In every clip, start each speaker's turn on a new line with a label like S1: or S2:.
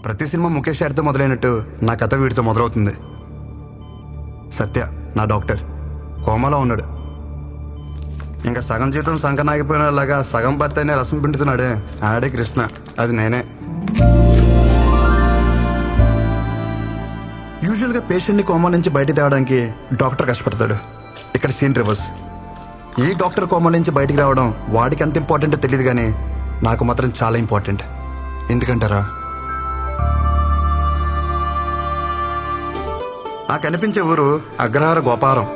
S1: ప్రతి సినిమా ముఖేష్ యాడ్తో మొదలైనట్టు నా కథ వీడితో మొదలవుతుంది. సత్య నా డాక్టర్ కోమాలో ఉన్నాడు. ఇంకా సగం జీతం సంకనాగిపోయినలాగా సగం భర్తనే రసం పిండుతున్నాడే, ఆడే కృష్ణ, అది నేనే. యూజువల్గా పేషెంట్ని కోమా నుంచి బయట తేవడానికి డాక్టర్ కష్టపడతాడు. ఇక్కడ సీన్ రివర్స్. ఈ డాక్టర్ కోమా నుంచి బయటికి రావడం వాడికి ఎంత ఇంపార్టెంటో తెలియదు, కానీ నాకు మాత్రం చాలా ఇంపార్టెంట్. ఎందుకంటారా, నాకు కనిపించే ఊరు అగ్రహార గోపారం.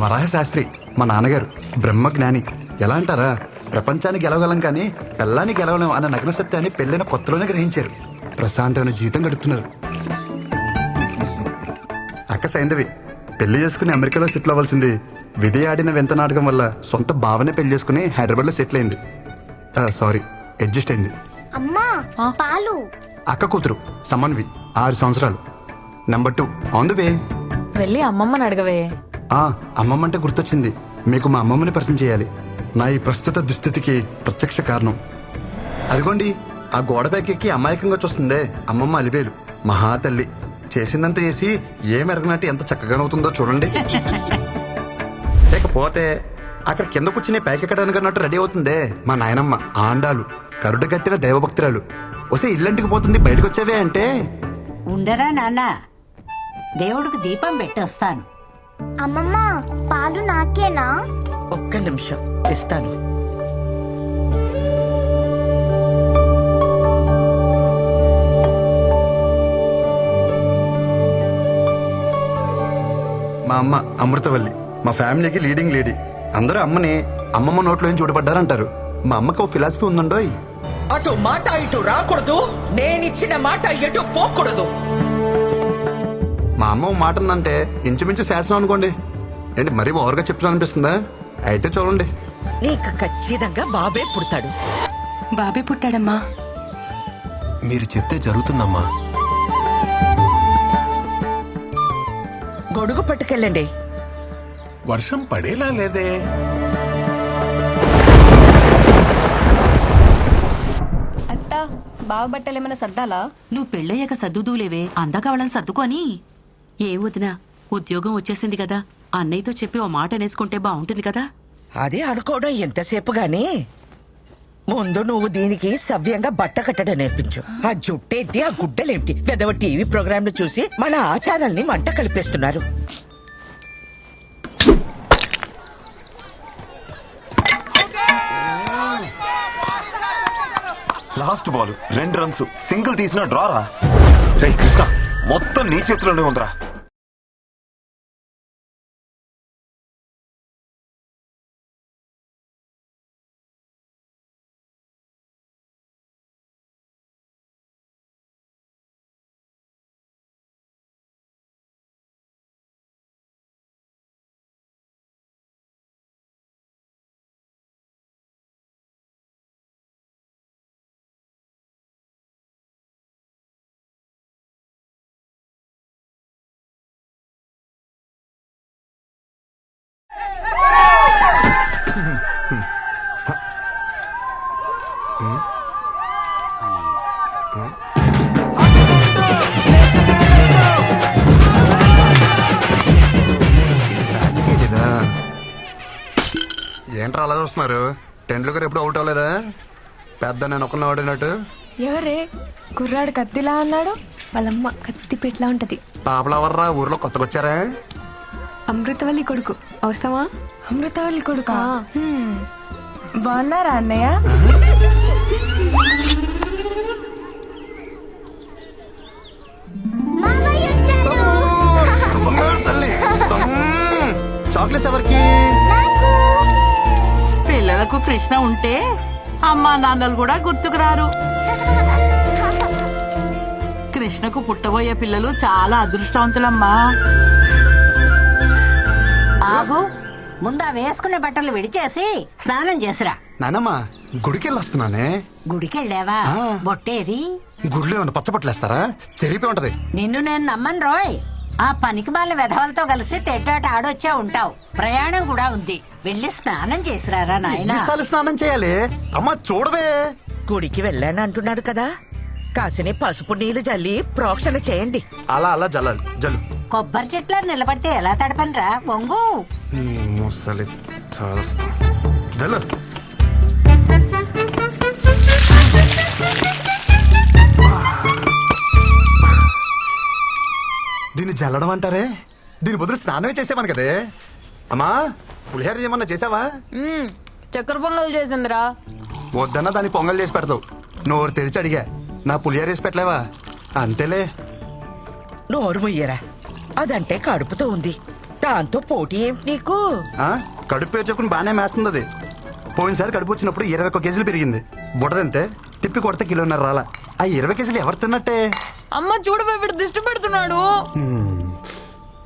S1: వరాహశాస్త్రి మా నాన్నగారు బ్రహ్మజ్ఞాని. ఎలా అంటారా, ప్రపంచానికి గెలవగలం కానీ పెళ్ళాన్ని గెలవలేం అన్న నగ్న సత్యాన్ని పెళ్ళైన కొత్తలోనే గ్రహించారు. ప్రశాంతమైన జీవితం గడుపుతున్నారు. అక్క సైంధవి పెళ్లి చేసుకుని అమెరికాలో సెటిల్ అవ్వాల్సింది విధి ఆడిన వింత నాటకం వల్ల సొంత భావనే పెళ్లి చేసుకుని హైదరాబాద్లో సెటిల్ అయింది. సారీ, అడ్జస్ట్ అయింది.
S2: అమ్మా పాలు.
S1: అక్క కూతురు సమన్వి 6 సంవత్సరాలు. Number 2 on the way.
S3: వెళ్ళి అమ్మమ్మని అడగవే.
S1: అమ్మమ్మ అంటే గుర్తొచ్చింది, మీకు మా అమ్మమ్మని పరిచయం చేయాలి. నా ఈ ప్రస్తుత దుస్థితికి ప్రత్యక్ష కారణం అదిగోండి. ఆ గోడపైకి ఎక్కి అమాయకంగా చూస్తుందే అమ్మమ్మ అలివేలు. మహాతల్లి చేసిందంతా చేసి ఏ మెరగనాటి ఎంత చక్కగానవుతుందో చూడండి. లేకపోతే అక్కడ కింద కూర్చుని పైకెక్కడానికి అన్నట్టు రెడీ అవుతుందే మా నాయనమ్మ ఆండాలు, కరుడు కట్టిన దైవభక్తురాలు. ఒసే ఇల్లంటికి పోతుంది బయటకు వచ్చేవే అంటే,
S4: ఉండరా నాన్న, దేవుడికి దీపం పెట్టొస్తాను.
S2: అమ్మమ్మ పాలు నాకేనా?
S5: ఒక్క నిమిషం ఇస్తాను.
S1: మా అమ్మ అమృతవల్లి మా ఫ్యామిలీకి లీడింగ్ లేడీ. అందరూ అమ్మని అమ్మమ్మ నోట్లో ఏం చూడబడ్డారంటారు. మా అమ్మకి ఓ ఫిలాసఫీ ఉందండోయ్,
S5: అటు మాట ఇటు రాకూడదు, నేనిచ్చిన మాట ఎటు పోకూడదు.
S1: మా అమ్మ ఓ మాట ఉందంటే ఇంచుమించు శాసనం అనుకోండి. ఏంటి మరీ ఓవర్గా చెప్తున్నా అనిపిస్తుందా? అయితే చూడండి.
S5: నీకు ఖచ్చితంగా బాబే పుడతాడు.
S3: బాబే పుట్టాడమ్మా.
S6: మీరు చెప్తే జరుగుతుందమ్మా.
S5: గొడుగు పట్టుకెళ్ళండి.
S6: వర్షం పడేలా లేదే.
S3: అత్త బావ బట్టలేమైనా సర్దాలా?
S7: నువ్వు పెళ్ళయ్యాక సర్దుదూలేవే, అందాక వాళ్ళని సర్దుకొని. ఏం వదినా, ఉద్యోగం వచ్చేసింది కదా, అన్నయ్యతో చెప్పి ఓ మాట అనేసుకుంటే బాగుంటుంది కదా.
S5: అది అనుకోవడం ఎంతసేపు గాని ముందు నువ్వు దీనికి సవ్యంగా బట్ట కట్టడం నేర్పించు. ఆ జుట్టేంటి, ఆ గుడ్డలేంటి, పెదవ టీవీ ప్రోగ్రాంలు చూసి మన ఆచారాల్ని మంట కలిపేస్తున్నారు.
S6: లాస్ట్ బాల్ 2 రన్స్, సింగిల్ తీసిన డ్రారా. రే కృష్ణ, మొత్తం నీ చేతిలోనే ఉందిరా.
S1: ఏంట్రా అలా చూస్తున్నారు? టెండూల్కర్ ఎప్పుడు అవుట్ అవ్వలేదా? పెద్ద నేను ఒకరిని ఆడినట్టు.
S3: ఎవరే కుర్రాడు కత్తిలా అన్నాడు? వాళ్ళమ్మ కత్తి పెట్లా ఉంటది.
S1: పాపలవర్రా ఊర్లో కొత్తగా వచ్చారా?
S3: అమృతవల్లి కొడుకు. అవసరమా?
S8: అమృతవల్లి కొడుకా? బాగున్నారా అన్నయ్య?
S1: చాక్లెట్స్ ఎవరికి?
S9: పిల్లలకు కృష్ణ ఉంటే అమ్మా నాన్నలు కూడా గుర్తుకురారు. కృష్ణకు పుట్టబోయే పిల్లలు చాలా అదృష్టవంతులమ్మా.
S4: ఆగు, ముందు ఆ వేసుకునే బట్టలు విడిచేసి స్నానం చేసిరా.
S1: నానమ్మ గుడికి వెళ్ళొస్తున్నానే.
S4: గుడికెళ్ళావా?
S1: ఆ.
S4: బొట్టేది?
S1: గుడిలో ఏమన్నా పచ్చబట్టలేస్తారా? చెరిపి ఉంటది.
S4: నిన్ను నేను నమ్మను రోయ్. ఆ పనికి మాల వెధవలతో కలిసి తెట్టాట ఆడొచ్చే ఉంటావు. ప్రయాణం కూడా ఉంది. వెళ్ళి స్నానం చేసిరారా నాయనా.
S1: ఎన్నిసార్లు స్నానం చేయాలి? అమ్మ చూడవే.
S5: గుడికి వెళ్ళాను అంటున్నాడు కదా, కాసిని పసుపు నీళ్లు జల్లి ప్రోక్షణ చేయండి.
S1: అలా అలా జల్లాలి. జల్లు.
S4: కొబ్బరి చెట్ల నిలబడితే ఎలా తడపనరా? వంగు.
S1: నీ ముసలి చాలస్తా. జల్లు. దీన్ని జల్లడం అంటారే? దీని బదులు స్నానమే చేసేవాను కదే. అమ్మా పులిహోర ఏమన్నా చేసావా?
S3: చక్కెర పొంగల్ చేసిందిరా.
S1: వద్దన్నా దాన్ని పొంగల్ చేసి పెడతావు. నోరు తెరిచి అడిగా, నా పులిహోర వేసి పెట్టలేవా? అంతేలే.
S5: నోరు ముయ్యరా, అదంటే కడుపుతో ఉంది, దాంతో పోటీ ఏమిటి నీకు?
S1: ఆ కడుపు పేరు చెప్పుకుని బాగానే మేస్తుంది అది. పోయినసారి కడుపు వచ్చినప్పుడు 21 కేజీలు పెరిగింది. బుడదంతే తిప్పి కొడితే కిలోన్నర రాలా. ఆ 20 కేజీలు ఎవరు తిన్నట్టే?
S3: అమ్మ చూడు వీడు దిష్టి పెడుతున్నాడు.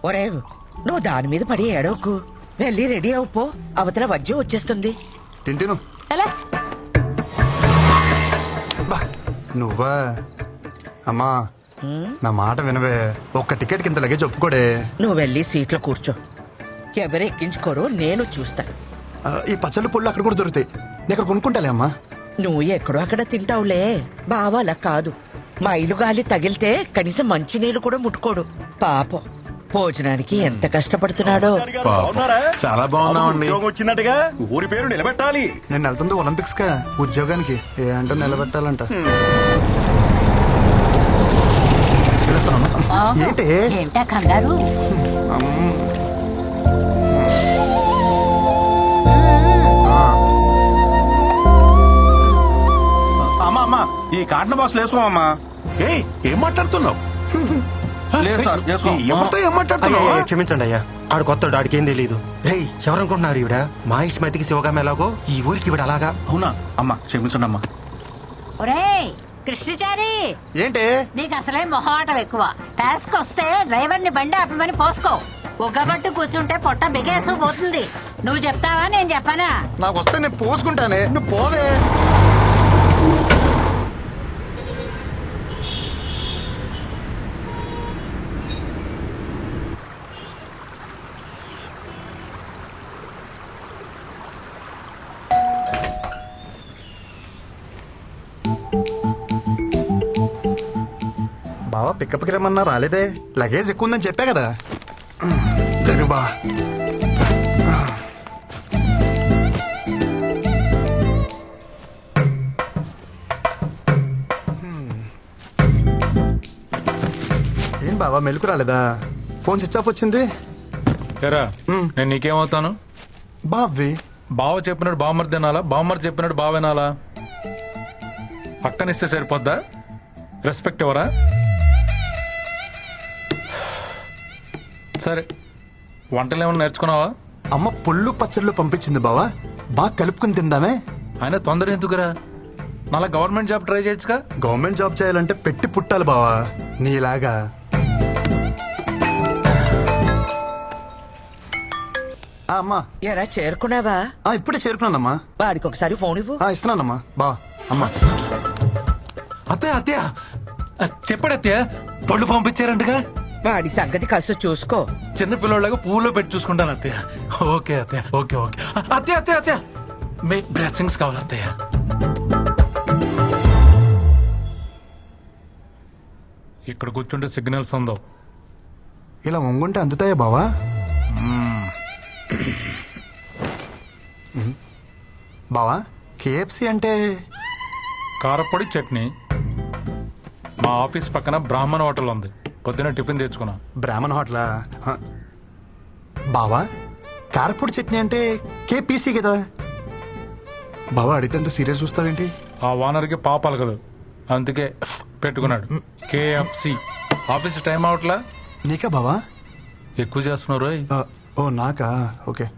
S5: ఒరే, నువ్వు దాని మీద పడి ఏడవకు. వెళ్ళి రెడీ అవుపో, అవతల వజ్జం వచ్చేస్తుంది.
S1: తిను.
S3: ఎలా?
S1: బా నువ్వా? అమ్మా నా మాట వినవే. ఒక్క టికెట్ కింద లగేజ్ ఒప్పుకోడే.
S5: నువ్వు వెళ్ళి సీట్లో కూర్చో, ఎవరు ఎక్కించుకోరో నేను చూస్తాను.
S1: ఈ పచ్చళ్ళు పుళ్ళు అక్కడ కూడా దొరుకుతాయి. నేను అక్కడ కొనుక్కుంటాలే అమ్మా.
S5: నువ్వు ఎక్కడో అక్కడ తింటావులే, బావ అలా కాదు. మైలు గాలి తగిలితే కనీసం మంచినీళ్ళు కూడా ముట్టుకోడు. పాపం భోజనానికి ఎంత కష్టపడుతున్నాడో.
S6: చాలా బాగున్నామండి.
S8: వచ్చినట్టుగా ఊరి పేరు నిలబెట్టాలి.
S1: నేను వెళ్తుంది ఒలింపిక్స్ కా ఉద్యోగానికి. ఏ అంటే నిలబెట్టాలంట. పిలుస్తానమ్మా. ఏంటి?
S4: ఏమిటా కంగారు?
S8: అమ్మా అమ్మా ఈ కాటన్ బాక్స్ వేసుకోమమ్మా. ఏయ్ ఏం మాట్లాడుతున్నావు? లేదు సార్ ఎవరితో ఏం మాట్లాడుతున్నావు?
S10: క్షమించండి అయ్యా, ఆడు కొత్తడు, ఆడికి ఏం తెలియదు. రేయ్ ఎవరనుకుంటున్నారు ఈవిడ? మా ఇష్టమైతికి శివగామ ఎలాగో ఈ ఊరికి ఈవిడ అలాగా.
S8: అవునా అమ్మా, క్షమించండి అమ్మా.
S4: ఒరేయ్ కృష్ణచారి,
S1: ఏంటి?
S4: నీకు అసలే మొహమాటం ఎక్కువ. టాస్క్ వస్తే డ్రైవర్ ని బండి ఆపమని పోసుకో. ఒగ్గబట్టు కూర్చుంటే పొట్ట బిగేసు పోతుంది. నువ్వు చెప్తావా నేను చెప్పనా?
S1: నాకు వస్తే నేను పోసుకుంటానే, నువ్వు పోవే. బావా పికప్కి రమ్మన్నా రాలేదే. లగేజ్ ఎక్కువ ఉందని చెప్పా కదా. జరుబా ఏం బావా మెలకు రాలేదా? ఫోన్ స్విచ్ ఆఫ్ వచ్చింది.
S11: ఎరా నేను నీకేమవుతాను?
S1: బావి
S11: బావ చెప్పినట్టు బావమర్ది తినాలా, బావమర్ది చెప్పినట్టు బావ వినాలా? పక్కనిస్తే సరిపోద్దా? రెస్పెక్ట్ ఎవరా? సరే వంటలు ఏమన్నా నేర్చుకున్నావా?
S1: అమ్మ పుల్లు పచ్చళ్ళు పంపించింది బావా, బాగా కలుపుకుని తిందామే.
S11: ఆయన తొందర ఎందుకురా? నాలా గవర్నమెంట్ జాబ్ ట్రై చేయొచ్చుగా.
S1: గవర్నమెంట్ జాబ్ చేయాలంటే పెట్టి పుట్టాలి బావా, నీలాగా. అమ్మా
S5: ఎరా చేరుకున్నావా?
S1: ఇప్పుడే చేరుకున్నానమ్మా.
S5: వాడికి ఒకసారి ఫోన్ ఇవ్వు.
S1: ఇస్తున్నానమ్మా. బా అమ్మా.
S11: అత్తయ్య అత్తయ్య చెప్పాడు అత్తయ్య, పళ్ళు పంపించారంటగా.
S5: వాడి సంగతి కాస్త చూసుకో.
S11: చిన్న పిల్లలాగా పువ్వులో పెట్టి చూసుకుంటాను అత్తయ్య. ఓకే అత్తయ్య, ఓకే ఓకే. అత్తయ్య అత్తయ్య అత్తయ్య మీ బ్లెస్సింగ్స్ కావాలి అత్తయ్య. ఇక్కడ కూర్చుంటే సిగ్నల్స్ ఉందో.
S1: ఇలా వంగుంటే అందుతాయా బావా? బావా కేఎఫ్సి అంటే?
S11: కారపొడి చట్నీ. మా ఆఫీస్ పక్కన బ్రాహ్మణ హోటల్ ఉంది, పొద్దున టిఫిన్ తెచ్చుకున్నా.
S1: బ్రాహ్మణ హోటలా? బావా కారపొడి చట్నీ అంటే కేపీసీ కదా. బావా అడిగితే అంత సీరియస్ చూస్తావేంటి?
S11: ఆ ఓనర్కి పాపాలు కదా, అందుకే పెట్టుకున్నాడు కేఎఫ్సి. Office time అవట్లా?
S1: నీకా బావా?
S11: ఎక్కువ చేస్తున్నారు.
S1: ఓ నాకా? ఓకే.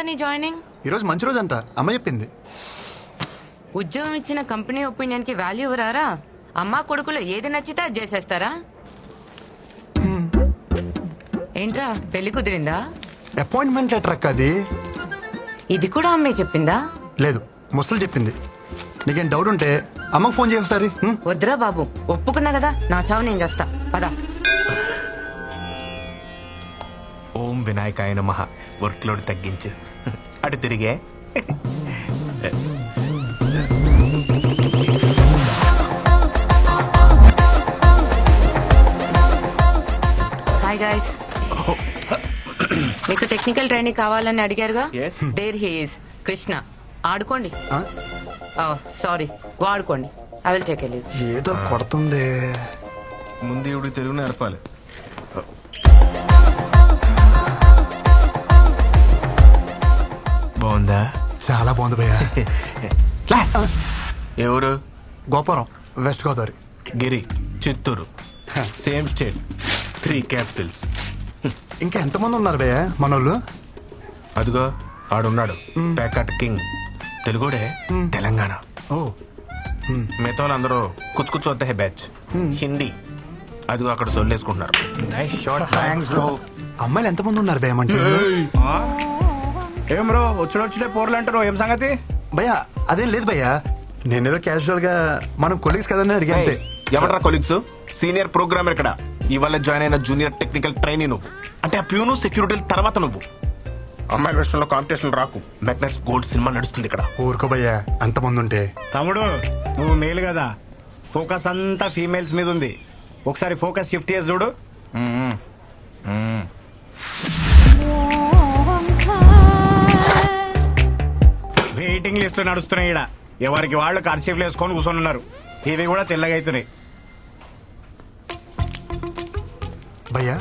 S3: నీ జాయినింగ్?
S1: ఈరోజు మంచి రోజు అంట, అమ్మ చెప్పింది.
S3: ఉద్యోగం ఇచ్చిన కంపెనీ ఒపీనియన్ కి వాల్యూ ఇవ్వరారా? అమ్మా కొడుకులు ఏది నచ్చితే అది చేసేస్తారా? ఏంట్రా పెళ్లి కుదిరిందా?
S1: అపాయింట్మెంట్ లెటర్ అక్క అది.
S3: ఇది కూడా అమ్మే చెప్పిందా?
S1: లేదు, ముసలు చెప్పింది. నీకేం డౌట్ ఉంటే అమ్మకు ఫోన్ చేయ ఒకసారి.
S3: వద్దురా బాబు, ఒప్పుకున్నా కదా, నా చావు నేను చేస్తా. పదా.
S10: ఓం వినాయకాయ నమః. వర్క్ లోడ్ తగ్గించు. అటు తిరిగే.
S3: Hi guys. మీకు టెక్నికల్ ట్రైనింగ్ కావాలని అడిగారుగా? There he is Krishna. ఆడుకోండి. సారీ, వాడుకోండి. I will take leave.
S1: ఏదో కొడుతుంది.
S8: ముందు ఇవి తెలుగు నేర్పాలి.
S10: బాగుందా?
S1: చాలా బాగుంది భయ్యా.
S8: ఎవరు?
S1: Gopuram, west Godavari.
S10: Giri, Chittoor. Same state, 3 capitals.
S1: ఇంకా ఎంతమంది ఉన్నారు భయ్యా మనోళ్ళు?
S10: అదిగో ఆడున్నాడు, ప్యాకట్ కింగ్. తెలుగుడే, తెలంగాణ.
S1: ఓ,
S10: మిగతా వాళ్ళందరూ కుచ్చు కుచ్చు వద్ద బ్యాచ్. హిందీ. అదిగో అక్కడ సొల్లేసుకుంటున్నారు.
S1: అమ్మాయిలు ఎంతమంది ఉన్నారు భయ్యా మంచి?
S10: ఏం బ్రో వచ్చుడే పోర్లు అంటారు, ఏం సంగతి?
S1: భయ్యా అదేం లేదు భయ్యా, నేనేదో క్యాజువల్ గా మనం కొలీగ్స్ కదని అడిగితే.
S10: ఎవరా కొలీగ్స్? సీనియర్ ప్రోగ్రామర్ ఇక్కడ. ఇవాళ జాయిన్ అయిన జూనియర్ టెక్నికల్ ట్రైనీ నువ్వు. అంటే ఆ ప్యూను సెక్యూరిటీ తర్వాత నువ్వు. అమ్మాయిల విషయంలో కాంపిటీషన్ రాకు. మెగ్నస్ గోల్డ్ సినిమా నడుస్తుంది ఇక్కడ.
S1: ఊరుకో భయ్యా, అంతమంది ఉంటే.
S12: తమ్ముడు నువ్వు మేలు కదా, ఫోకస్ అంతా ఫీమేల్స్ మీద ఉంది. ఒకసారి ఫోకస్ షిఫ్ట్ చేసి చూడు. వెయిటింగ్ లిస్ట్ నడుస్తున్నాయి ఇక్కడ. ఎవరికి వాళ్ళు కర్చీఫ్లు వేసుకొని కూర్చొని ఉన్నారు. ఇవి కూడా తెల్లగా అవుతున్నాయి.
S1: భయ్యా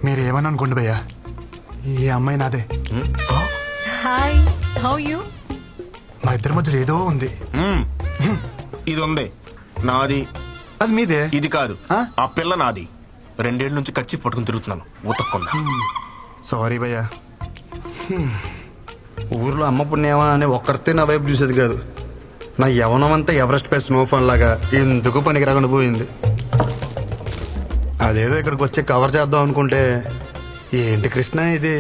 S1: మీరు ఏమని అనుకోండి భయ్యా, ఈ అమ్మాయి నాదే.
S3: Hi, how you?
S1: మా ఇద్దరి మధ్యలో ఏదో ఉంది.
S10: ఇది ఉంది నాది.
S1: అది మీదే.
S10: ఇది కాదు, ఆ పిల్ల నాది. 2 ఏళ్ళ నుంచి కచ్చి పట్టుకుని తిరుగుతున్నాను ఉతక్కుండా.
S1: సారీ భయ్యా. ఊర్లో అమ్మ పుణ్యమా అని ఒక్కరితే నా వైపు చూసేది కాదు. నా యవనం అంతా ఎవరెస్ట్ పై స్నోఫాన్ లాగా ఎందుకు పనికి రాకుండా పోయింది. అదేదో ఇక్కడికి వచ్చి కవర్ చేద్దాం అనుకుంటే ఏంటి కృష్ణ ఇది.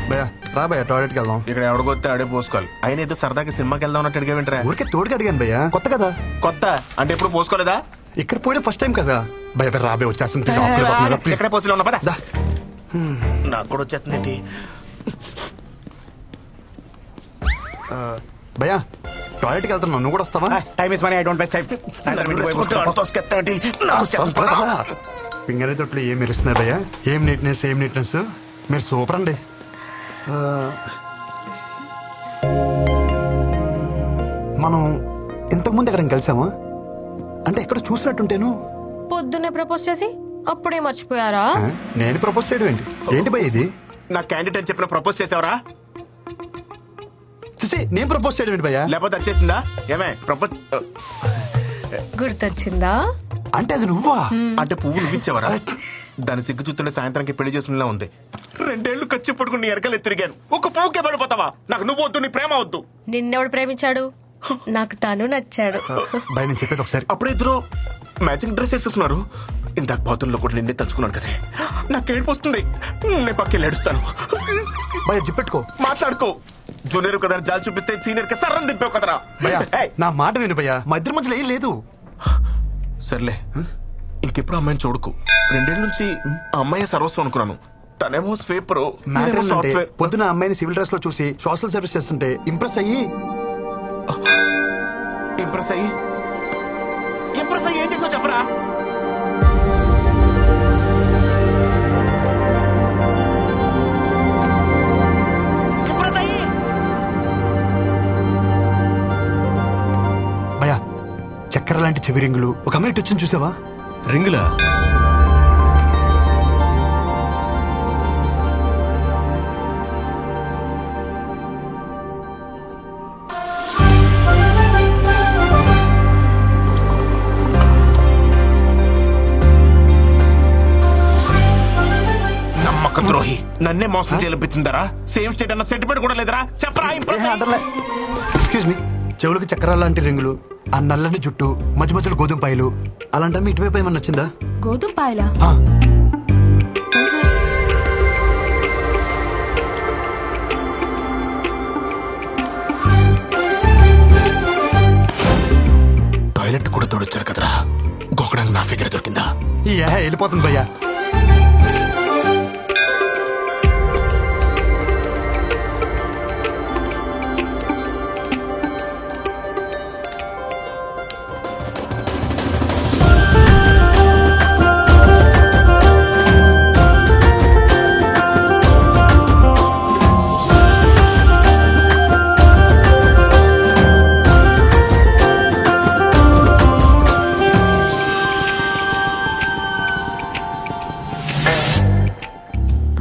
S1: భయ్యా రా భయ్యా, టాయిలెట్కి వెళ్దాం.
S10: ఇక్కడ ఎవడికొస్తే ఆడే పోసుకోవాలి. ఆయన ఏదో సరదాకి సినిమాకి వెళ్దాం అన్నట్టు అడిగా వింటరా?
S1: ఊరికే తోడుకి అడిగాను భయ్యా, కొత్త కదా.
S10: కొత్త అంటే ఎప్పుడు పోసుకోలేదా?
S1: ఇక్కడ పోయే ఫస్ట్ టైం కదా భయ. రాబే వచ్చేస్తుంది.
S10: ఎక్కడ పోసిలో ఉన్నా పదా. నాకు కూడా వచ్చేస్తుంది.
S1: భయ్యా టాయిలెట్కి వెళ్తున్నా, నువ్వు కూడా వస్తావా?
S12: Time is money, I don't waste time.
S1: Finger తొట్లు ఏం మెరుస్తున్నాయి భయ్యా. ఏం నీట్నెస్. మీరు సూపర్ అండి. మనం ఇంతకుముందు ఎక్కడ కలిసామా? అంటే ఎక్కడ చూసినట్టుంటేను.
S3: పొద్దున్నే ప్రపోజ్ చేసి అప్పుడే మర్చిపోయారా?
S1: నేను ప్రపోజ్ చేయడం ఏంటి? ఏంటి భయ్ ఇది?
S10: నా క్యాండిడేట్ అని చెప్పిన ప్రపోజ్ చేసావరా?
S1: నేను ప్రపోజ్ చేయడం ఏంటి భయ్యా?
S10: లేకపోతే వచ్చేసిందా? ఏమే ప్రపోజ్
S3: గుర్తొచ్చిందా?
S1: అంటే అది నువ్వా?
S10: అంటే పువ్వు నువ్విచ్చావరా? దాని సిగ్గు చూస్తుంటే సాయంత్రానికి పెళ్లి చేసుకునేలా ఉంది. 2 ఏళ్ళు ఖర్చు పట్టుకుని ఎరకలు తిరిగాను. ఒక పువ్వుకే పడిపోతావా? నాకు నువ్వు వద్దు, నీ ప్రేమ వద్దు.
S3: నిన్నెవడు ప్రేమించాడు? నాకు తను నచ్చాడు.
S1: భయ నేను చెప్పేది ఒకసారి.
S10: అప్పుడు ఇద్దరు మ్యాచింగ్ డ్రెస్ వేసేస్తున్నారు. ఇందాక బాతుల్లో కూడా నిన్నే తలుచుకున్నాను కదా. నాకు ఏడుపు వస్తుంది. నేను పక్కకి ఏడుస్తాను.
S1: భయ జిప్పెట్టుకో,
S10: మాట్లాడుకో. జూనియర్ కదా జాలి చూపిస్తే సీనియర్ కి సర్రం దింపావు కదరా.
S1: నా మాట విను భయ్యా, మా ఇద్దరి మధ్యలో ఏం లేదు.
S10: సర్లే, ఇంకెప్పుడు అమ్మాయిని చూడకు. 2 ఏళ్ళ నుంచి ఆ అమ్మాయి సర్వస్వం అనుకున్నాను. తనేమో స్వీపర్, సాఫ్ట్వేర్.
S1: పొద్దున అమ్మాయిని సివిల్ డ్రెస్ లో చూసి సోషల్ సర్వీస్ చేస్తుంటే ఇంప్రెస్ అయ్యి
S10: ఏం చేసావు చెప్పరా?
S1: భయ్యా చక్కెర లాంటి చెవి రింగులు ఒక అమ్మాయి వచ్చింది చూసావా?
S10: రింగులా? నమ్మక ద్రోహి నన్నే మోసం చేయించిందరా సేమ్ స్టేట్ అన్న సెంటిమెంట్ కూడా లేదరా చెప్పరా
S1: ఎక్స్క్యూజ్ మీ, చెవులకు చక్రాల లాంటి రింగులు, ఆ నల్లని జుట్టు, మధ్య మధ్యలో గోధుమ పాయలు, అలాంటి ఇటువైపు ఏమన్నా వచ్చిందా?
S7: గోధుమ పాయలా?
S1: ఆ,
S10: టాయిలెట్ కూడా తోడొచ్చారు కదరా గోకడానికి నా ఫిగర్ దొరికిందా?
S1: వెళ్ళిపోతుంది భయ్యా.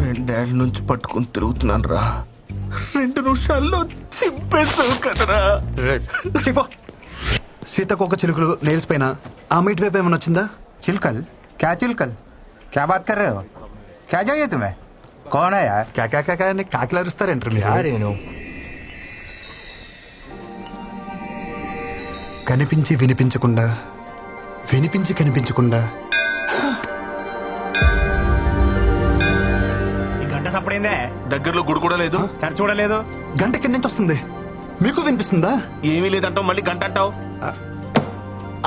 S10: రెండేళ్ల నుంచి పట్టుకుని తిరుగుతున్నాను రా 2 నిమిషాల్లో చింపేసావు కదరా.
S1: చెప్పో. సీతకొక చిలుకలు నెయిల్స్ పైన ఆమె ఇటువైపు ఏమన్నా వచ్చిందా?
S12: चिलकल क्या चिलकल क्या बात कर रहे हो क्या चाहिए तुम्हें कौन है यार
S1: కాకా అని కాకిలు అరుస్తారేంటారు మీరు? కనిపించి వినిపించకుండా, వినిపించి కనిపించకుండా,
S12: ఈ గంట సప్పుడైందే
S10: దగ్గరలో గుడి కూడా లేదు,
S12: చర్చ కూడా లేదు.
S1: గంట ఎక్కడి నుంచి వస్తుంది? మీకు వినిపిస్తుందా?
S10: ఏమీ లేదంటావు మళ్ళీ గంట అంటావు.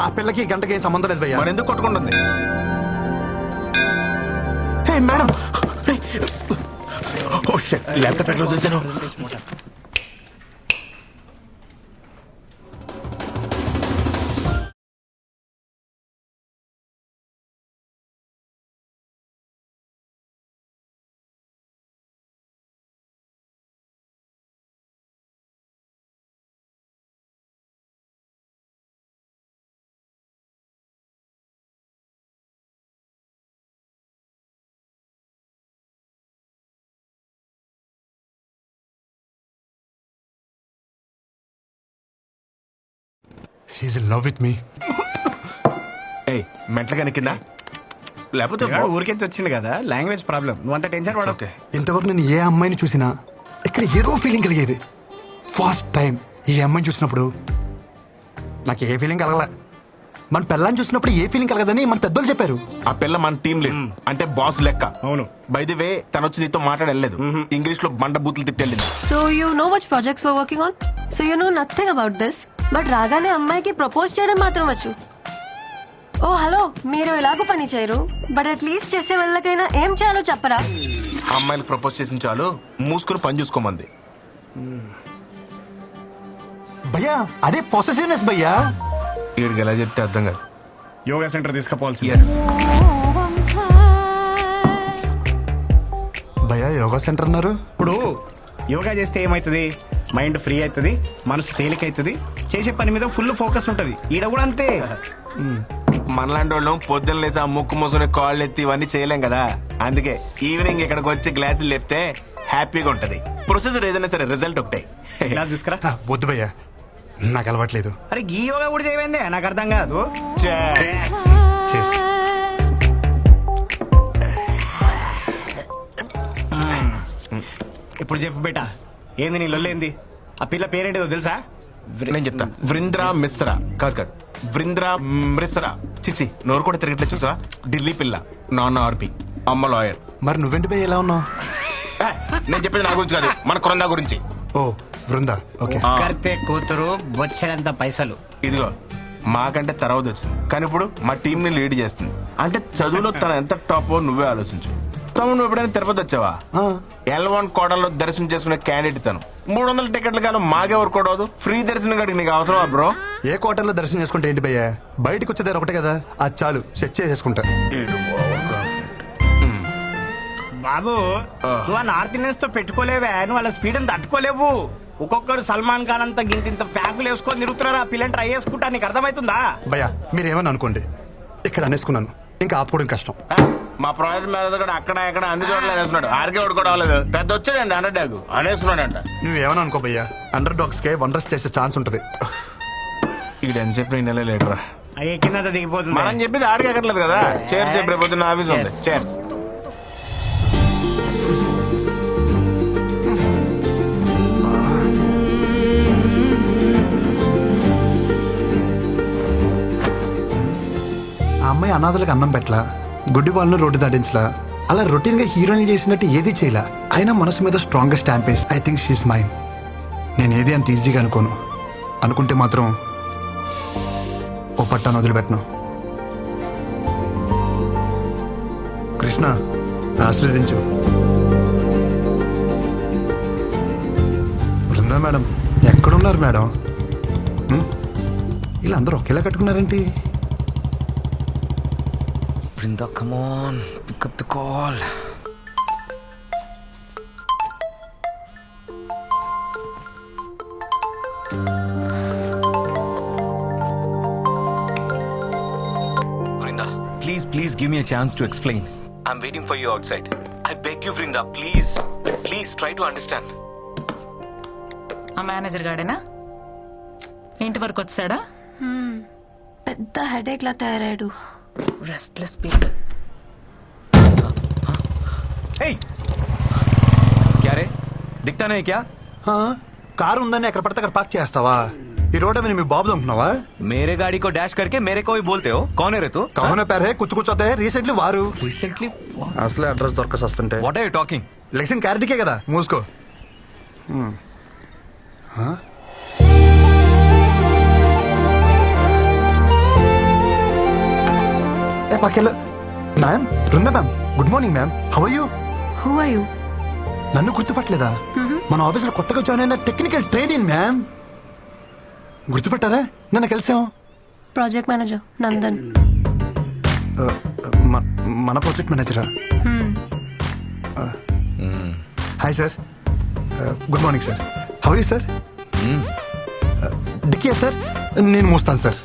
S1: ఆ పిల్లకి ఈ గంటకి ఏం సంబంధం లేదు భయ్యా.
S10: మరి ఎందుకు కొట్టుకుంటుంది? హే మేడం, ఓ షట్, ల్యాప్టాప్ ఎక్కడ చూసాను?
S1: She in love with me.
S10: ఏయ్ మెంటలుగా కింద లేకపోతే
S12: పిల్లాడు ఊరికెంచి వచ్చింది కదా, లాంగ్వేజ్ ప్రాబ్లం, నువ్వు అంత టెన్షన్ పడవు.
S10: ఓకే.
S1: ఇంతవరకు నేను ఏ అమ్మాయిని చూసినా ఇక్కడ ఏదో ఫీలింగ్ కలిగేది. ఫస్ట్ టైం ఈ అమ్మాయిని చూసినప్పుడు నాకు ఏ ఫీలింగ్ కలగలే. మన పిల్లని చూసినప్పుడు ఏ ఫీలింగ్ కలగదని మన పెద్దోళ్ళు చెప్పారు.
S10: ఆ పిల్ల మన టీం లీడ్ అంటే బాస్ లెక్క.
S12: అవును.
S10: బై ది వే తను వచ్చి నీతో మాట్లాడలేదు, ఇంగ్లీష్ లో బండ బూతులు తిట్టెళ్ళింది.
S13: So you know which projects we're working on? So you know nothing about this. But రాగానే అమ్మాయికి ప్రపోజ్ చేయడం మాత్రం వచ్చు. ఓ హలో, మీరు ఎలాగో పని చేయరు, బట్ అట్లీస్ట్ చేసే వాళ్ళకైనా ఏం చేయాలో చెప్పరా?
S10: అమ్మాయిలకు ప్రపోజ్ చేసిన చాలు మూసుకుని పని చూసుకోమంది.
S1: భయ్యా అదే పొసెసివ్నెస్ భయ్యా.
S10: వీడికి ఎలా చెప్తే అర్థం కాదు.
S12: Yoga centre తీసుకుపోవాల్సి.
S10: ఎస్
S1: భయ్యా యోగా సెంటర్ అన్నారు.
S12: ఇప్పుడు యోగా చేస్తే ఏమవుతుంది, మైండ్ ఫ్రీ అవుతుంది, మనసు తేలిక అవుతుంది, చేసే పని మీద ఫుల్ ఫోకస్ ఉంటుంది. ఈడ కూడా అంతే.
S10: మనలాంటి వాళ్ళం పొద్దున్న లేసి ఆ ముక్కు మూసుకుని కాళ్ళు ఎత్తి ఇవన్నీ చేయలేం కదా. అందుకే ఈవినింగ్ ఇక్కడికి వచ్చి గ్లాసులు లేపితే హ్యాపీగా ఉంటది. ప్రొసెసర్ ఏదైనా సరే రిజల్ట్ ఒకటే.
S12: క్లాస్ తీసుకురా.
S1: వద్దు భయ్యా, నాకు అలవాట్లేదు.
S12: అరే గీ యోగా కూడా చేయమైందే, నాకు అర్థం కాదు. ఇప్పుడు చెప్పు బేటా, ఏంది నీ లొల్లేంది? ఆ పిల్ల పేరేంటిదో తెలుసా?
S10: నేను చెప్తా. వృంద్రా మిశ్రా. కాదు కాదు, వృంద్రా మిశ్రా. చిచి నోరు కూడా తిరగట్లేదు చూసా. ఢిల్లీ పిల్ల, నాన్న ఆర్పి, అమ్మ లాయర్.
S1: మరి నువ్వేంటి భయ్య ఎలా ఉన్నావు?
S10: నేను చెప్పేది నా గురించి కాదు, మన కొరందా గురించి.
S1: ఓ వృందా, ఓకే.
S12: కర్తే కూతురు బొచ్చడంత పైసలు.
S10: ఇదిగో మాకంటే తర్వాత వచ్చింది, కానీ ఇప్పుడు మా టీం ని లీడ్ చేస్తుంది. అంటే చదువులో తన ఎంత టాప్ నువ్వే ఆలోచించు. తమ్ముడు నువ్వు ఎప్పుడైనా తిరుపతి వచ్చావా? L1 కోటలో దర్శనం చేసుకునే క్యాండిడేట్ తను. 300 టికెట్లు కానీ మాకెవరు కూడదు. ఫ్రీ దర్శనం కాడికి నీకు అవసరమా బ్రో?
S1: ఏ కోటల్లో దర్శనం చేసుకుంటే ఏంటి భయ్యా, బయటకు వచ్చేదారు ఒకటే కదా, అది చాలు సెట్ చేసేసుకుంటా.
S12: బాబు నువ్వు ఆ నార్త్ ఇండియన్స్ తో పెట్టుకోలేవే, నువ్వు వాళ్ళ స్పీడ్ అని తట్టుకోలేవు. ఒక్కొక్కరు సల్మాన్ ఖాన్ అంత గింత ప్యాకులు వేసుకొని తిరుగుతున్నారు. ఆ పిల్లని ట్రై చేసుకుంటా, నీకు అర్థమవుతుందా?
S1: భయ్యా మీరేమని అనుకోండి, ఇక్కడ అనేసుకున్నాను, ఇంకా ఆపుకోవడం కష్టం.
S10: మా ప్రాజెక్ట్ మేనేజర్ కూడా అక్కడ ఇక్కడ అన్ని చోట్ల అనేస్తున్నాడు. ఆర్కే ఒకటి కూడా అవ్వలేదు. పెద్ద వచ్చాడండి అండర్ డాగ్ అనేస్తున్నాడంట.
S1: నువ్వేమని అనుకో భయ్యా, అండర్ డాగ్స్ కే వండర్స్ చేసే ఛాన్స్ ఉంటది.
S10: ఇక్కడ ఎంత చెప్పిన నెల లేటరా
S12: ఎక్కిందంతా దిగిపోతుంది.
S10: మనం చెప్పేది ఆడికి ఎక్కట్లేదు కదా. చేర్స్ రేపు పొద్దున్న ఆఫీస్ ఉంది. చేర్స్.
S1: అనాథలకు అన్నం పెట్టలా, గుడ్డి వాళ్ళను రోడ్డు దాటించలా, అలా రొటీన్ గా హీరోయిన్ చేసినట్టు ఏది చేయలా. అయినా మనసు మీద స్ట్రాంగ్ గా స్టాంప్ వేసి ఐ థింక్ షీస్ మైన్. నేను ఏది అంత ఈజీగా అనుకోను. అనుకుంటే మాత్రం ఓ పట్టాను వదిలిపెట్టను. కృష్ణ, ఆశీర్వదించు. బృందా మేడం ఎక్కడున్నారు మేడం? ఇలా అందరూ ఒకేలా కట్టుకున్నారేంటి?
S6: Brinda, come on, pick up the call. Brinda, please give me a chance to explain. I'm waiting for you outside. I beg you, Brinda, please try to understand.
S7: ఆ మేనేజర్ గాడేనా ఇంటి వరకు వచ్చాడా?
S13: పెద్ద హెడేక్ లా తయారాడు.
S7: Restless people.
S6: Hey! क्या रे? दिखता नहीं क्या?
S1: కారు ఉందని ఎక్కడ పడితే అక్కడ పార్క్ చేస్తావా? ఈ రోడ్ మీద మీ బాబు అనుకున్నావా?
S6: मेरे गाड़ी को डैश करके मेरे को ही बोलते हो? कौन है रे तू?
S1: కౌన పేరే కుచ్చుతే రీసెంట్లీ వారు
S6: Recently?
S1: అసలే అడ్రస్ దొరకసి వస్తుంటే
S6: What are you talking?
S1: లెక్షన్ క్యారెట్కే కదా, మూసుకో. ఏ పక్కెళ్ళు. Ma'am, Brinda ma'am, good morning ma'am. How are you?
S13: Who are you?
S1: నన్ను గుర్తుపట్టలేదా? మన ఆఫీసులో కొత్తగా జాయిన్ అయిన టెక్నికల్ ట్రైనింగ్ మ్యామ్. గుర్తుపట్టారా? నన్ను కలిసాం.
S13: Project manager Nandan.
S1: మన ప్రాజెక్ట్ మేనేజరా? Hi sir, good morning sir. How you sir? Dicky sir, నేను మోస్తాను సార్.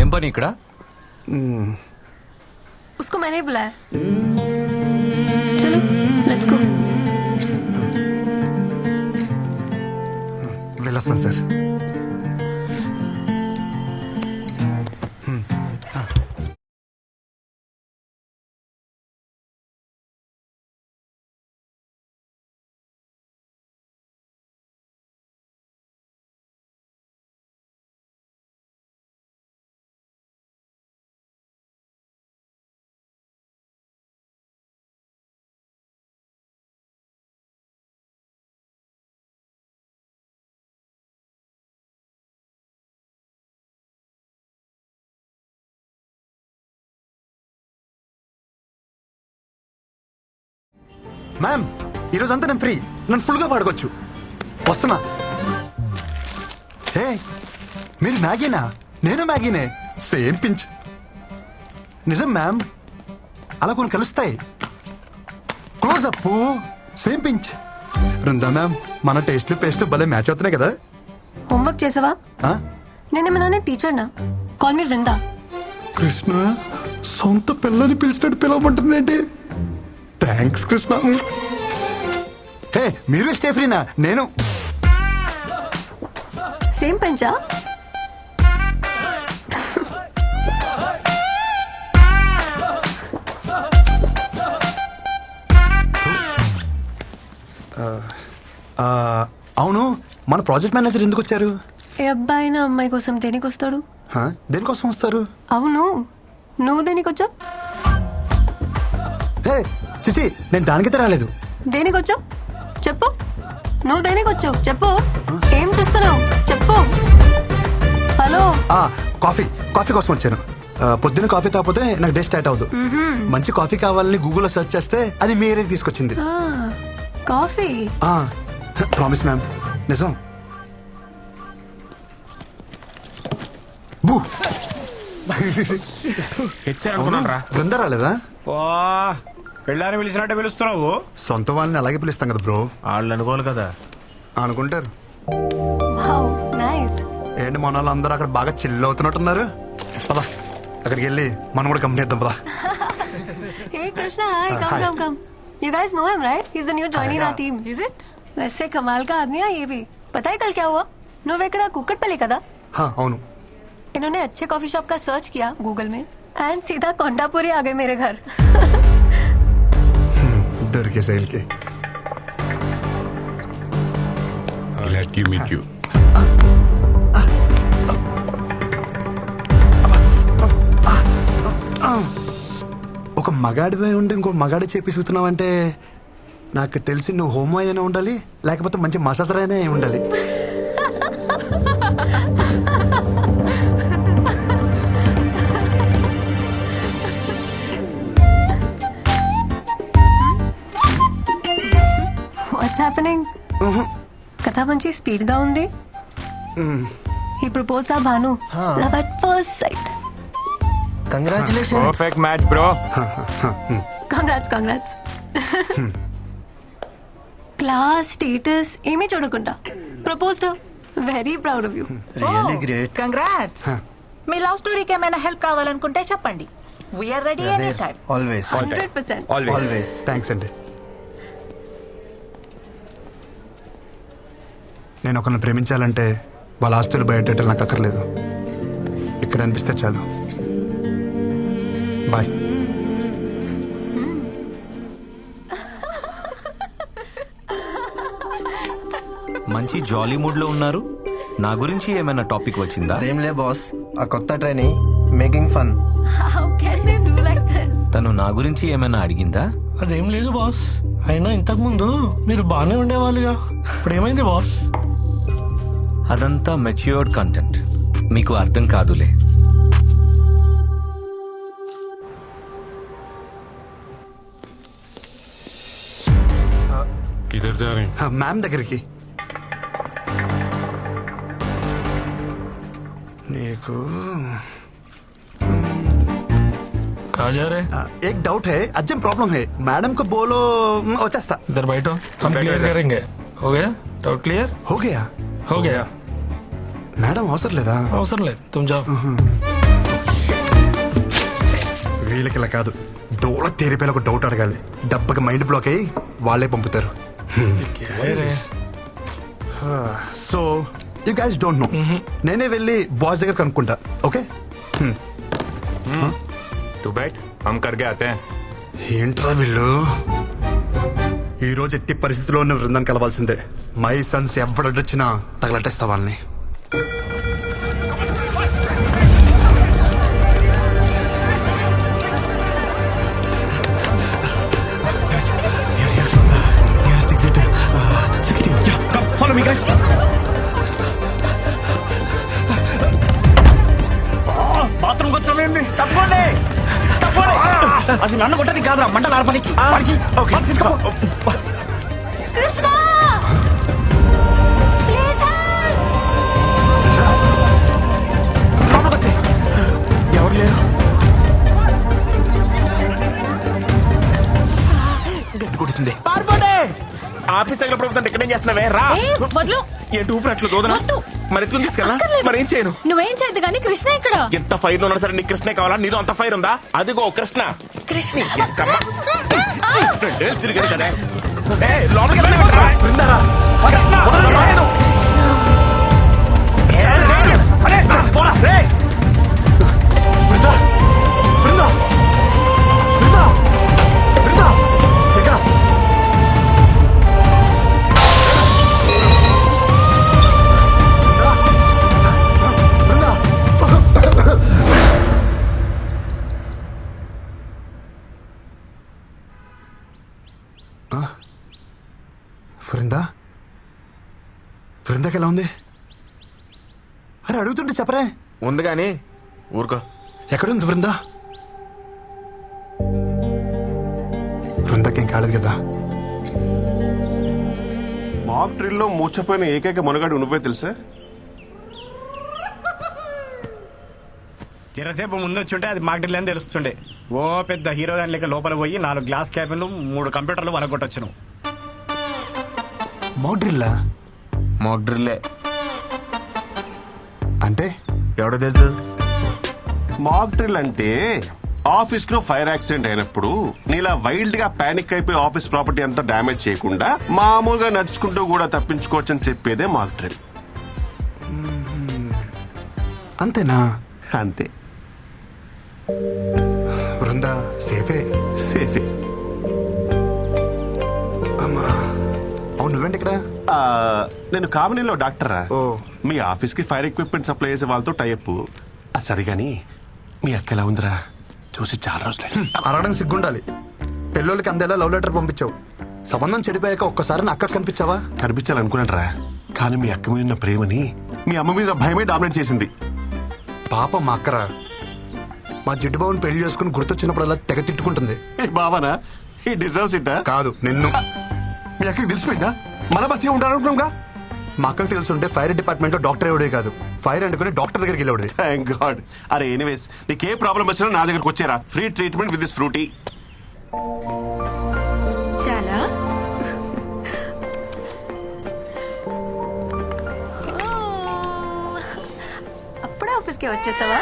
S6: ఏం పని ఇక్కడ?
S13: उसको मैंने बुलाया. चलो लेट्स गो.
S1: వెళ్ళొస్తాను సార్. మ్యామ్, ఈరోజు అంతా నేను ఫ్రీ. నన్ను ఫుల్గా వాడుకోవచ్చు. వస్తున్నా. హే, మీరు మ్యాగీనా? నేను మ్యాగీనే. Same pinch. నిజం మ్యామ్, అలా కొన్ని కలుస్తాయి. Close up, same pinch. Brinda ma'am, మన టేస్ట్లు పేస్ట్లు భలే మ్యాచ్ అవుతున్నాయి కదా.
S13: होमवर्क చేసావా? నేనేమన్నా టీచర్ నా? Call me Vrinda.
S1: కృష్ణ, సొంత పిల్లని పిలిచినట్టు పిలవమంటుంది ఏంటి? థ్యాంక్స్ కృష్ణ. హే, మీరు స్టే ఫ్రీనా? నేను
S13: సేమ్ పెంచా?
S1: అవును, మన ప్రాజెక్ట్ మేనేజర్ ఎందుకు వచ్చారు?
S13: ఏ అబ్బాయి నా అమ్మాయి కోసం దేనికి వస్తాడు?
S1: దేనికోసం వస్తారు?
S13: అవును, నువ్వు దేనికి వచ్చావు?
S1: హే చిచి, నేను దానికైతే రాలేదు.
S13: దేనికి వచ్చావు చెప్పు. నువ్వు దేనికి వచ్చావు చెప్పు. ఏం చేస్తున్నావు చెప్పు. హలో.
S1: కాఫీ కోసం వచ్చాను. పొద్దున్న కాఫీ తాగిపోతే నాకు డే స్టార్ట్ అవుతుంది. మంచి కాఫీ కావాలని గూగుల్లో సెర్చ్ చేస్తే అది మీ ఏరియాకి తీసుకొచ్చింది.
S13: కాఫీ?
S1: ప్రామిస్ మ్యామ్, నిజం. బృందా రాలేదా?
S12: పెళ్ళాన్ని పిలిచినట్టే పిలుస్తున్నావు.
S1: సొంత వాళ్ళని అలాగే పిలుస్తాం కదా బ్రో.
S10: వాళ్ళు అనుకోవాలి కదా.
S1: అనుకుంటారు.
S13: Wow, nice.
S1: ఏంటి మన వాళ్ళు అందరూ అక్కడ బాగా చిల్ అవుతున్నట్టున్నారు. పదా అక్కడికి వెళ్ళి మనం కూడా కంపెనీ ఇద్దాం. పదా.
S13: Hey Krishna, hi. Come. You guys know him, right? He's the new joining our team. Is it? वैसे कमाल का आदमी है ये भी. पता है कल क्या हुआ? నువ్వెక్కడ కుక్కట్పల్లి కదా?
S1: అవును.
S13: इन्होंने अच्छे कॉफी शॉप का सर्च किया गूगल में एंड सीधा कोंडापुरी आ गए मेरे घर.
S1: दर के सेल के.
S8: Glad to meet you.
S1: ఒక మగాడివై ఉండి ఇంకో మగాడి చేపిస్తున్నావంటే నాకు తెలిసి నువ్వు హోమో అయినా ఉండాలి, లేకపోతే మంచి మసాజర్ అయినా అయి ఉండాలి.
S13: What's happening? కథ మంచి స్పీడ్ గా ఉంది. ఈ ప్రపోజ్ దా Bhanu love at first sight.
S12: Congratulation.
S10: Perfect match bro.
S13: Congrats. Class status ఏమీ చూడకుండా proposed. Very proud of you.
S12: Really great.
S9: Congrats. మీ లవ్ స్టోరీకి ఏమైనా హెల్ప్ కావాలనుకుంటే చెప్పండి. We're ready any time.
S12: Always
S13: 100%.
S12: Always.
S1: Thanks అండి. నేను ఒకరిని ప్రేమించాలంటే వాళ్ళ ఆస్తులు బయటెట్టాలి నాకు అక్కర్లేదు. ఇక్కడ అనిపిస్తే చాలు. బాయ్.
S6: మంచి జాలీ మూడ్ లో ఉన్నారు. నా గురించి ఏమైనా టాపిక్ వచ్చిందా?
S12: అదేంలే బాస్, ఆ కొత్త trainee making fun.
S13: How can they do like this?
S6: తను నా గురించి ఏమైనా అడిగిందా?
S12: అదేం లేదు బాస్, అయినా ఇంతకు ముందు మీరు బాగానే ఉండేవాళ్ళుగా, ఇప్పుడు ఏమైంది బాస్?
S6: అదంతా మెచ్యూర్డ్ కంటెంట్, మీకు అర్థం కాదులే.
S1: మ్యామ్ దగ్గరికి. నీకు एक डाउट है, अर्जेंट प्रॉब्लम है. मैडम को बोलो వచ్చేస్తా.
S11: इधर बैठो, हम क्लियर करेंगे. हो गया? Doubt clear?
S1: हो गया.
S11: हो गया.
S1: మేడం అవసరం లేదా?
S11: అవసరం లేదు, तुम जाओ.
S1: వీళ్ళకి ఇలా కాదు, డోల తేరిపోయిన ఒక డౌట్ అడగాలి. దెబ్బకి మైండ్ బ్లాక్ అయ్యి వాళ్ళే పంపుతారు. So you guys don't know. నేనే వెళ్ళి బాస్ దగ్గర కనుక్కుంటా. ఓకే?
S10: तू बैठ, हम करके आते हैं.
S1: ఏంట్రా వీళ్ళు? ఈ రోజు ఎట్టి పరిస్థితిలో ఉన్న బృందాన్ని కలవాల్సిందే. మై సన్స్ ఎవడొచ్చినా తగలట్టేస్తా వాళ్ళని.
S12: బాత్రూమ్ వచ్చామండి. తప్పండి, అది నన్ను కొట్టని కాదురా, మంటలు ఆర్పనికి. తీసుకో.
S13: కృష్ణ ప్లీజ్
S1: ఎవరు లేరు. గట్టి కొట్టిసిందే.
S10: పారిపోండి. ఆఫీస్ దగ్గర ప్రభుత్వం ఇక్కడేం చేస్తున్నావే? రా.
S13: వద్దు.
S10: ఏంటి ఊపిరి దోదనా? మరి ఎత్తుకుని తీసుకెళ్ళా? మరి ఏం చేయను?
S13: నువ్వేం చేయద్దు కానీ కృష్ణ ఇక్కడ.
S10: ఎంత ఫైర్ లో ఉన్నా సరే నీకు కృష్ణే కావాలా? నీలో అంత ఫైర్ ఉందా? అదిగో కృష్ణ.
S13: కృష్ణ
S10: తిరిగాడు కదా. లోపలికి వెళ్ళనివ్వండిరా.
S1: బృందారా.
S10: కృష్ణ, వదలండి.
S1: అరే, పోరా. బృందా, బృందా, బృందా, బృందా, ఎక్కడ? బృందా, బృందా, బృందాకి ఎలా ఉంది? అరే అడుగుతుంటే చెప్పరే.
S10: ఉంది కానీ ఊరుకో.
S1: ఎక్కడుంది బృందా? బృందాకేం కాలేదు కదా?
S8: మాక్ డ్రిల్లో మూర్చపోయిన ఏకైక మునగాడు నువ్వే తెలుసా?
S12: చిరసేపు ముందు వచ్చుంటే అది మాకు అని తెలుస్తుండే. ఓ పెద్ద హీరో గాని లెక్క లోపల పోయి 4 గ్లాస్ క్యాబిన్లు 3 కంప్యూటర్లు వలగొట్టొచ్చును.
S1: మోడ్రిల్లా?
S10: మాక్ డ్రిల్లే.
S1: అంటే
S10: ఎవడో తెలుసు?
S8: మాక్ డ్రిల్ అంటే ఆఫీస్ లో ఫైర్ యాక్సిడెంట్ అయినప్పుడు నీలా వైల్డ్ గా పానిక్ అయిపోయి ఆఫీస్ ప్రాపర్టీ అంతా డ్యామేజ్ చేయకుండా మామూలుగా నడుచుకుంటూ కూడా తప్పించుకోవచ్చని చెప్పేదే మాక్ డ్రిల్.
S1: అంతేనా?
S8: అంతే.
S1: బృందా సేఫే?
S8: సేఫే.
S1: అమ్మా, అవును నువ్వేంటి ఇక్కడ?
S8: నేను కామినీలో డాక్టరా.
S1: ఓ.
S8: మీ ఆఫీస్ కి ఫైర్ ఎక్విప్మెంట్ సప్లై చేసే వాళ్ళతో టైప్. సరిగాని మీ అక్క ఎలా ఉందిరా? చూసి చాలా రోజులు
S1: అరగడం సిగ్గుండాలి. పెళ్ళోళ్ళకి అందేలా లవ్ లెటర్ పంపించావు. సంబంధం చెడిపోయాక ఒక్కసారి నా అక్క కనిపించావా?
S8: కనిపించాలనుకున్నానరా, కానీ మీ అక్క మీద ఉన్న ప్రేమని మీ అమ్మ మీద భయమే డామినేట్ చేసింది.
S1: పాప మా అక్కరా. మా జిడ్డు బాబుని పెళ్లి చేసుకుని గుర్తొచ్చినప్పుడల్లా తెగ తిట్టుకుంటుంది.
S8: బావనా ఈ డిజర్వ్స్ ఇట్.
S1: కాదు నిన్ను.
S8: మీ అక్కకి తెలిసిపోయిందా మన మధ్య ఉండాలనుకున్నాగా?
S1: మా అక్కకు తెలుసుంటే ఫైర్ డిపార్ట్మెంట్ లో డాక్టర్ ఎవడే కాదు, ఫైర్ అంటుకుని డాక్టర్ దగ్గరికి వెళ్ళేవాడు.
S8: Thank god. అరే ఎనీవేస్, నీకే ప్రాబ్లం వచ్చినా నా దగ్గరకు వచ్చారా. Free treatment with this Frooti.
S13: చాలా అప్పుడే ఆఫీస్కి వచ్చేసావా?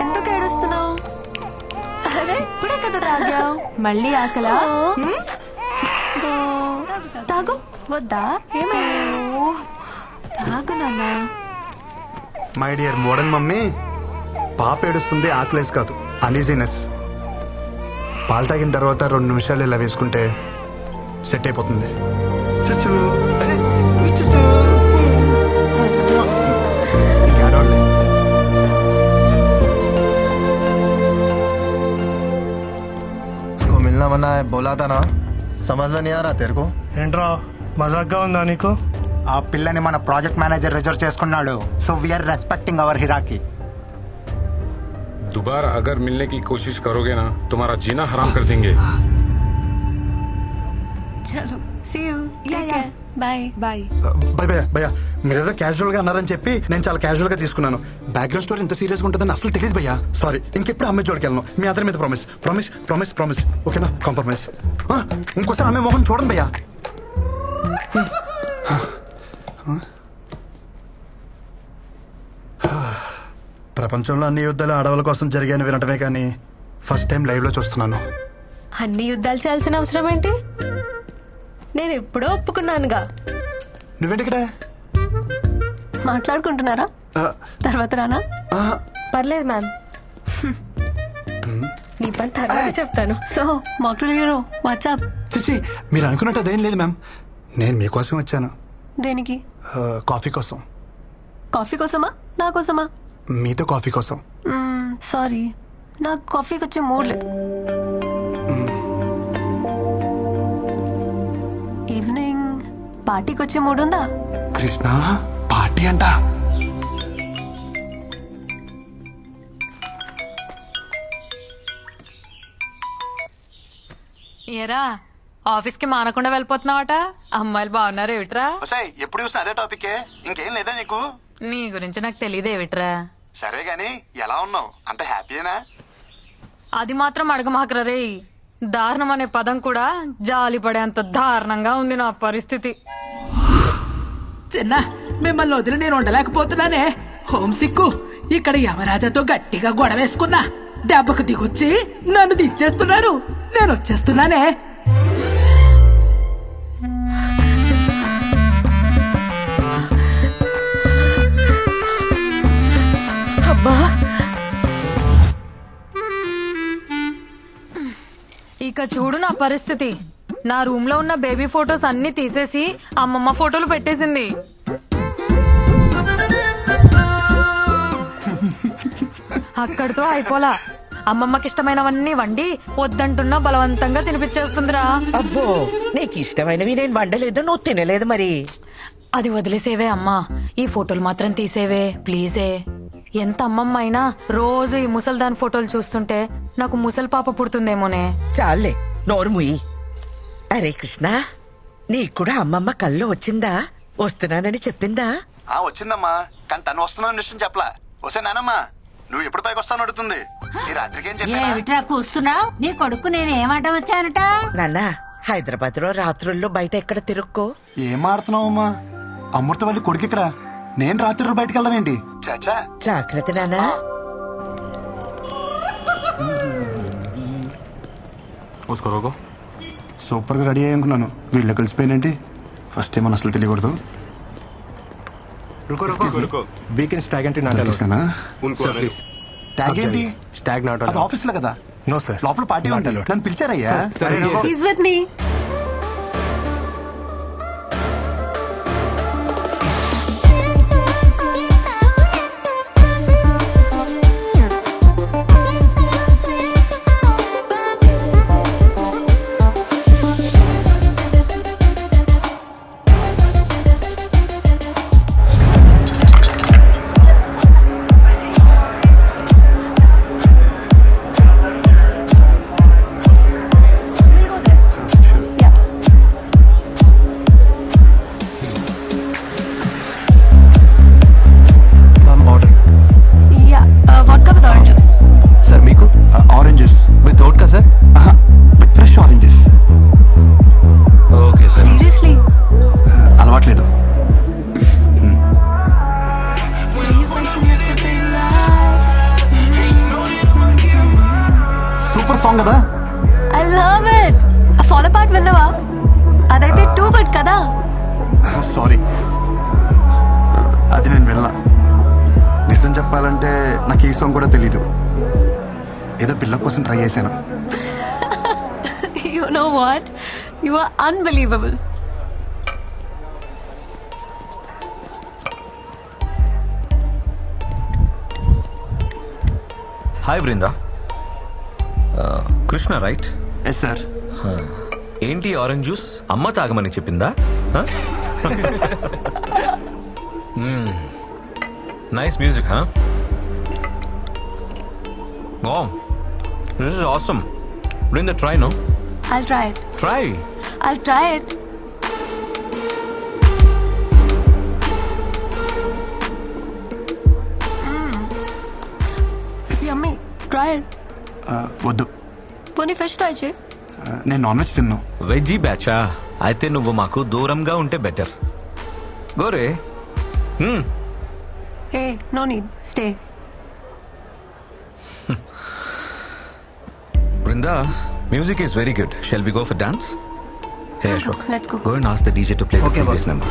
S13: ఎందుకు ఏడుస్తున్నావు? అరే
S7: ఇప్పుడే కదా తాగావు, మళ్ళీ ఆకలా? తాగు.
S13: వద్దా? ఏమైంది?
S7: తాగు నాన్న.
S1: మై డియర్ మోడర్న్ మమ్మీ, పాప ఏడుస్తుంది ఆకలేసి కాదు, అనీజీనెస్. పాలు తాగిన తర్వాత 2 నిమిషాలు ఇలా వేసుకుంటే సెట్ అయిపోతుంది. చుచ్చు. అరే, చుచ్చు. ఇంకేడోళ్ళే.
S14: इसको मिलना मना है बोला था ना, समझ में नहीं आ रहा तेरे को?
S12: ఏంట్రా మజాక్గా ఉందా నీకు? ఆ పిల్లని మన ప్రాజెక్ట్ మేనేజర్ రిజర్వ్ చేసుకున్నాడు. So we are respecting our hierarchy.
S11: दोबारा अगर मिलने की कोशिश करोगे ना, तुम्हारा जीना हराम कर देंगे.
S13: చలో సీ యూ. Bye
S7: bye.
S1: భయ భయ భయ, మీరేదో క్యాజువల్ గా అన్నారని చెప్పి నేను చాలా క్యాజువల్ గా తీసుకున్నాను. బ్యాక్గ్రౌండ్ స్టోరీ ఇంత సీరియస్ గా ఉంటుందని అసలు తెలియదు భయ్యా. సారీ. ఇంకెప్పుడు అమ్మాయి జోడికి వెళ్ళను. మీ అందరి మీద ప్రామిస్ ప్రామిస్ ప్రామిస్ ప్రామిస్. ఓకేనా? కాంప్రమైజ్. ఇంకోసారి అమ్మాయి మొహం చూడండి భయ్యా. ప్రపంచంలో అన్ని యుద్ధాలు ఆడవాళ్ళ కోసం జరిగాయని వినటమే కానీ ఫస్ట్ టైం లైవ్ లో చూస్తున్నాను.
S13: అన్ని యుద్ధాలు చేయాల్సిన అవసరం ఏంటి? నేను ఎప్పుడో ఒప్పుకున్నానుగా.
S1: నువ్వేంటి ఇక్కడ?
S13: మాట్లాడుకుంటున్నారా? తర్వాత రానా? పర్లేదు మ్యామ్. నీ పని తర్వాత చెప్తాను. సో మాకు హీరో వాట్సాప్.
S1: చిచి, మీరు అనుకున్నట్టు అదేం లేదు మ్యామ్. నేను మీకోసం వచ్చాను.
S13: దేనికి?
S1: కాఫీ కోసం.
S13: కాఫీ కోసమా? నా కోసమా?
S1: మీతో కాఫీ కోసం.
S13: సారీ, నాకు కాఫీకి వచ్చే మూడ్ లేదు. ఈవినింగ్ పార్టీకి వచ్చే మూడ్ ఉందా?
S1: కృష్ణ పార్టీ అంట.
S9: ఏరా ఆఫీస్కి మానకుండా వెళ్ళిపోతున్నావట? అమ్మాయిలు బాగున్నారు ఏమిట్రా?
S1: ఎప్పుడు చూసినా అదే టాపిక్. ఇంకేం లేదా నీకు?
S9: నీ గురించి నాకు తెలియదు ఏమిట్రా.
S1: సరే గాని ఎలా ఉన్నావు? అంత హ్యాపీనా?
S9: అది మాత్రం అడగమాకరా రే. దారుణం అనే పదం కూడా జాలి పడేంత దారుణంగా ఉంది నా పరిస్థితి.
S7: చిన్న మిమ్మల్ని వదిలి నేను ఉండలేకపోతున్నానే. హోమ్ సిక్కు. ఇక్కడ యమరాజాతో గట్టిగా గొడవేసుకున్నా. దెబ్బకు దిగొచ్చి నన్ను దించేస్తున్నారు. నేను వచ్చేస్తున్నానే.
S5: అమ్మా,
S9: ఇక చూడు నా పరిస్థితి. నా రూమ్ లో ఉన్న బేబీ ఫొటోస్ అన్ని తీసేసి అమ్మమ్మ ఫోటోలు పెట్టేసింది. అక్కడితో అయిపోలా. అమ్మమ్మకి ఇష్టమైనవన్నీ వండి వద్దంటున్నా బలవంతంగా తినిపించేస్తుందిరా.
S5: అబ్బో, నీకు ఇష్టమైనవి నేను వండలేదు, నువ్వు తినలేదు మరి.
S9: అది వదిలేసేవే అమ్మా, ఈ ఫోటోలు మాత్రం తీసేవే ప్లీజే. ఎంత అమ్మమ్మ అయినా రోజు ఈ ముసల్దాన్ ఫోటోలు చూస్తుంటే నాకు ముసలి పాప పుడుతుందేమోనే.
S5: చాలే, నోరు ముయ్యి. అరే కృష్ణ, నీకు కూడా అమ్మమ్మ కల్లో వచ్చిందా? వస్తున్నానని చెప్పిందా?
S1: వచ్చిందమ్మా, కానీ తను వస్తున్నాను విషయం చెప్పలా. వస్తే నానమ్మా, నువ్వు ఎప్పుడు పైకి వస్తాను అడుగుతుంది. ఈ రాత్రికి ఏం చెప్పా?
S4: ఏమిట్రా కూస్తున్నావు? నీ కొడుకు నేను ఏమాట వచ్చానట?
S5: నాన్న, హైదరాబాద్ లో రాత్రుల్లో బయట ఎక్కడ తిరుక్కో.
S1: ఏం ఆడుతున్నావు అమ్మా? అమృతవల్లి కొడుకు ఇక్కడ, నేను రాత్రులు బయటకు వెళ్దాం ఏంటి? చాచా
S5: జాగ్రత్త నాన్న.
S1: సూపర్ గా రెడీ అయ్యి అనుకున్నాను. వీళ్ళు కలిసిపోయినంటే ఫస్ట్ టైం అని అసలు తెలియకూడదు.
S14: వీకెండ్ స్టాగ్ అంటే
S1: దొరికేసానా? ట్యాగ్ ఏంటి?
S14: స్టాగ్ నాట్
S1: అది ఆఫీస్ లో కదా.
S14: నో సార్,
S1: లోపల పార్టీ ఉంది, నన్ను పిలిచారయ్యా.
S13: She's with me. అదైతే టూ గుడ్ కదా.
S1: సారీ, అది నేను వెళ్ళా. నిజం చెప్పాలంటే నాకు ఈ సాంగ్ కూడా తెలీదు. ఏదో పిల్ల కోసం ట్రై చేశాను.
S13: You know what? You are unbelievable.
S6: Hi Brinda. Krishna right?
S1: Yes sir.
S6: ఏంటి ఆరెంజ్ జ్యూస్ అమ్మ తాగమని చెప్పిందా? Nice music. Wow, this is awesome. Brinda, try no.
S13: I'll try it.
S6: Try.
S13: I'll try it. It's yummy. Try it.
S1: వద్దు,
S13: పోనీ fish try చేయి.
S1: నేను non veg తిన్నాను.
S6: Veggie బ్యాచా? అయితే నువ్వు మాకు దూరంగా ఉంటే better. Gore.
S13: Hey, no need. Stay.
S6: Brinda, music is very good. Shall we go for dance? Hey Ashok,
S13: Let's go.
S6: Go and ask the DJ to play the
S14: Okay,
S6: previous
S14: boss.
S6: number.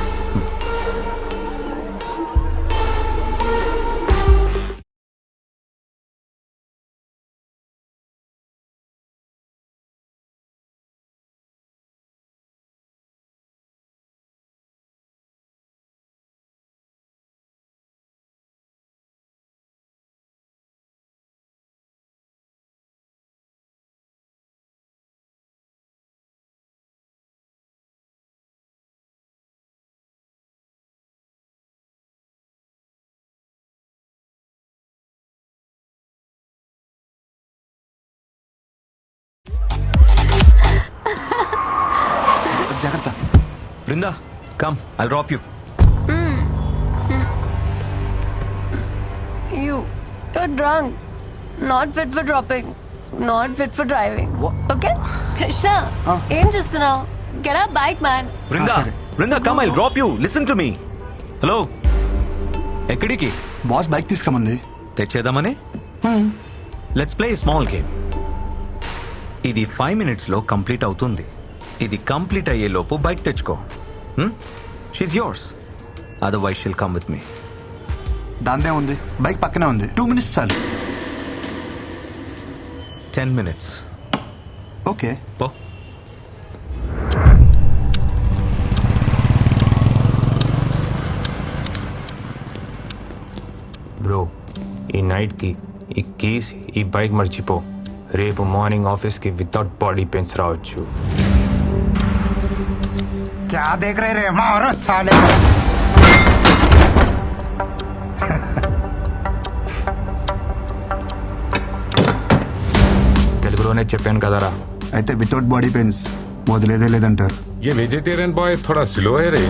S1: జాగ్రత్త.
S6: Brinda, come. I'll drop you.
S13: You're drunk. Not fit for dropping. Not fit for driving.
S6: What?
S13: Okay? Krishna, ఏం చూస్తున్నావు? Get up, bike man.
S6: Brinda,
S1: సరే.
S6: Brinda, come. I'll drop you. Listen to me. Hello. ఎక్కడికి?
S1: Boss bike తీసుకురమంది.
S6: తెచ్చేద్దామని? Let's play small game. ఇది 5 minutes లో complete అవుతుంది. ఇది కంప్లీట్ అయ్యే లోపు బైక్ తెచ్చుకో. She's yours. Otherwise she'll come with me.
S1: దాందే ఉంది, బైక్ పక్కనే ఉంది. 2 minutes చాలు.
S6: 10 minutes.
S1: ఓకే.
S6: పో.
S15: బ్రో, ఈ నైట్కి ఈ కీస్ ఈ బైక్ మర్చిపో. రేపు మార్నింగ్ ఆఫీస్కి వితౌట్ బాడీ పెయిన్స్ రావచ్చు.
S12: क्या देख रहे रे मारो साले.
S15: తెలుగులోనే చెప్పాను కదరా.
S1: అయితే వితౌట్ బాడీ పెయిన్స్ వదిలేదే లేదంటారు.
S15: ये वेजिटेरियन बॉय थोड़ा स्लो है रे.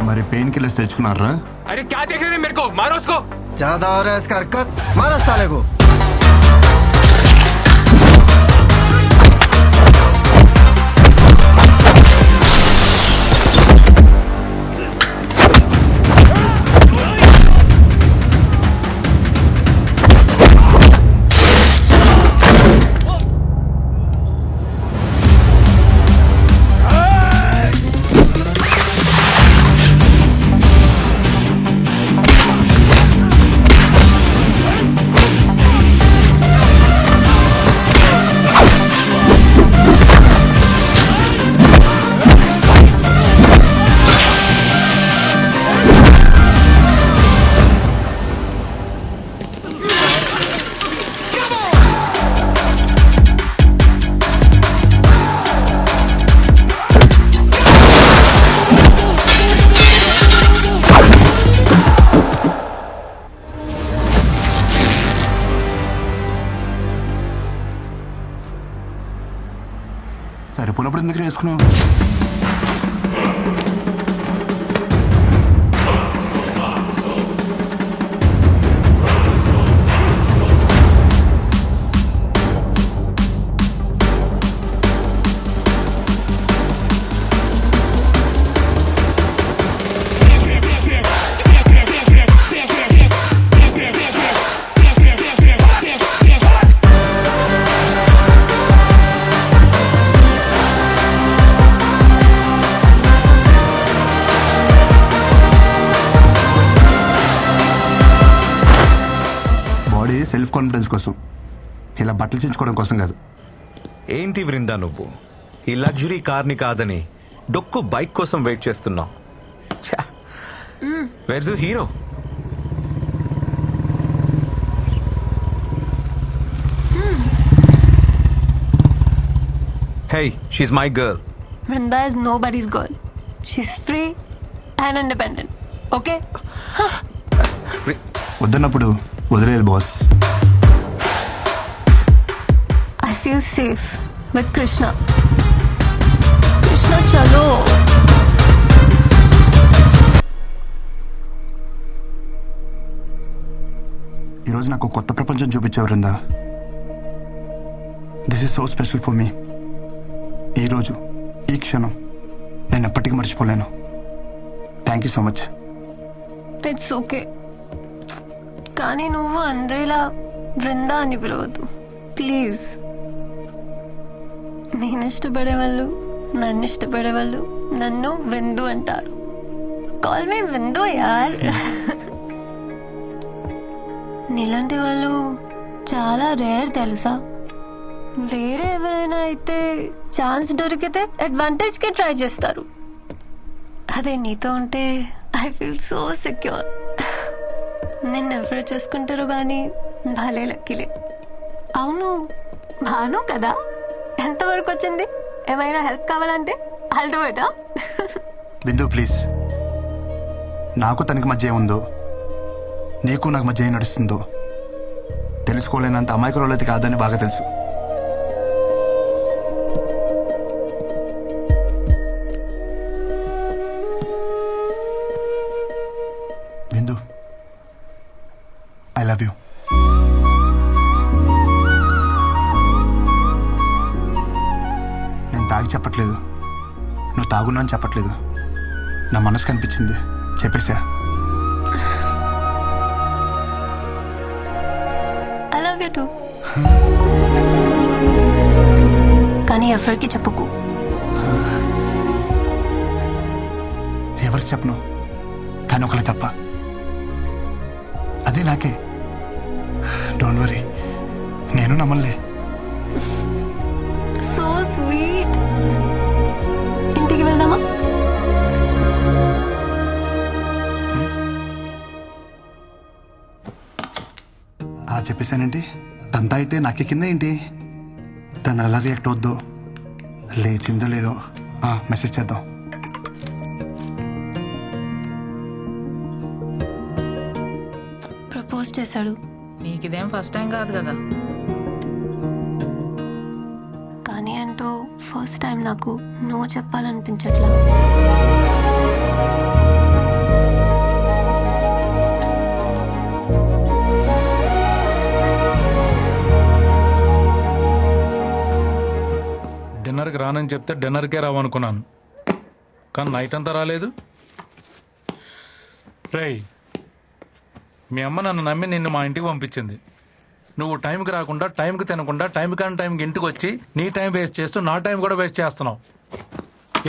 S1: మరి పెయిన్ కిల్లర్స్ తెచ్చుకున్నారా?
S15: अरे क्या देख रहे हैं मेरे को? मारो उसको.
S14: ज्यादा हो रहा है इसका हरकत. मारो साले को.
S1: సరిపోయినప్పుడు ఎందుకు వేసుకున్నావు? చేసేది సెల్ఫ్ కాన్ఫిడెన్స్ కోసం, ఇలా బట్టలు చించుకోవడం కోసం కాదు.
S6: ఏంటి వృందా నువ్వు ఈ లగ్జరీ కార్ని కాదని డొక్కు బైక్ కోసం వెయిట్ చేస్తున్నావు? Verse hero? Hey, she's my girl.
S13: Vrinda is nobody's girl. She's free and independent. Okay?
S1: వద్దన్నప్పుడు వదిలేయాలి boss.
S13: I feel safe with Krishna. Krishna, chalo.
S1: ఈరోజు నాకు కొత్త ప్రపంచం చూపించావు Vrinda. This is so special for me. ఈరోజు ఈ క్షణం నేను ఎప్పటికీ మర్చిపోలేను. Thank you so much.
S13: It's okay. కానీ నువ్వు అందరిలా బృందా అని పిలవద్దు ప్లీజ్. నేను ఇష్టపడే వాళ్ళు, నన్ను ఇష్టపడే వాళ్ళు నన్ను విందు అంటారు. కాల్ మీ విందు యార్. నీలాంటి వాళ్ళు చాలా రేర్ తెలుసా. వేరే ఎవరైనా అయితే ఛాన్స్ దొరికితే అడ్వాంటేజ్ కి ట్రై చేస్తారు. అదే నీతో ఉంటే ఐ ఫీల్ సో సెక్యూర్. నిన్ను ఎవరు చేసుకుంటారు కానీ భలే లక్కీలే. అవును, భాను కదా, ఎంతవరకు వచ్చింది? ఏమైనా హెల్ప్ కావాలంటే I'll do it.
S1: Bindu please, నాకు తనకి మధ్య ఏముందో, నీకు నాకు మధ్య ఏం నడుస్తుందో తెలుసుకోలేనంత అమాయకురాలు అయితే కాదని బాగా తెలుసు. బిందు, ఐ లవ్ యూ. నేను తాగి చెప్పట్లేదు, నువ్వు తాగున్నా అని చెప్పట్లేదు. నా మనసు కనిపించింది చెప్పేసా.
S13: I love you too. కానీ ఎవరికి చెప్పుకు.
S1: ఎవరికి చెప్పను, కానీ ఒకలే తప్ప. అదే నాకే. డోంట్ వరీ, నేను నమ్మలే.
S13: So sweet. ఇంటికి వెళ్దామా?
S1: అలా చెప్పేశానేంటి? తంతా అయితే నాకే కింద ఏంటి? తను ఎలా రియాక్ట్ అవుద్దో, లేచిందో లేదో మెసేజ్ చేద్దాం.
S13: ప్రపోజ్ చేశాడు.
S3: నీకిదేం ఫస్ట్ టైం కాదు కదా.
S13: కానీ అంటూ ఫస్ట్ టైం నాకు నో చెప్పాలనిపించట్లా.
S11: డిన్నర్కి రానని చెప్తే డిన్నర్కే రావనుకున్నాను, కానీ నైట్ అంతా రాలేదు. రేయ్, మీ అమ్మ నన్ను నమ్మి నిన్ను మా ఇంటికి పంపించింది. నువ్వు టైంకి రాకుండా, టైంకి తినకుండా, టైం కానీ టైంకి ఇంటికి వచ్చి నీ టైం వేస్ట్ చేస్తూ నా టైం కూడా వేస్ట్ చేస్తున్నావు.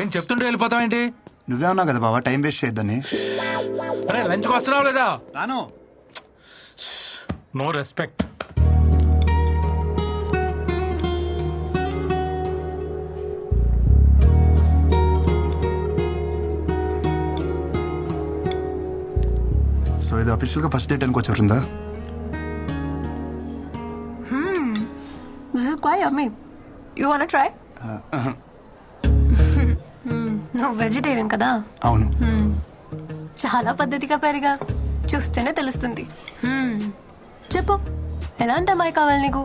S11: ఏం చెప్తుంటే వెళ్ళిపోతావేంటి?
S1: నువ్వే ఉన్నావు కదా బాబా టైం వేస్ట్ చేయొద్దని.
S11: అరే లంచ్కి వస్తున్నావు లేదా?
S1: రాను.
S11: No respect.
S1: సో ఇది అఫీషియల్గా ఫస్ట్ డేట్ అనుకోవచ్చు Vrinda.
S13: This is quite yummy. You wanna try? నువ్వు వెజిటేరియన్ కదా?
S1: అవును.
S13: చాలా పద్ధతిగా పెరిగా, చూస్తేనే తెలుస్తుంది. చెప్పు, ఎలాంటి అమ్మాయి కావాలి నీకు?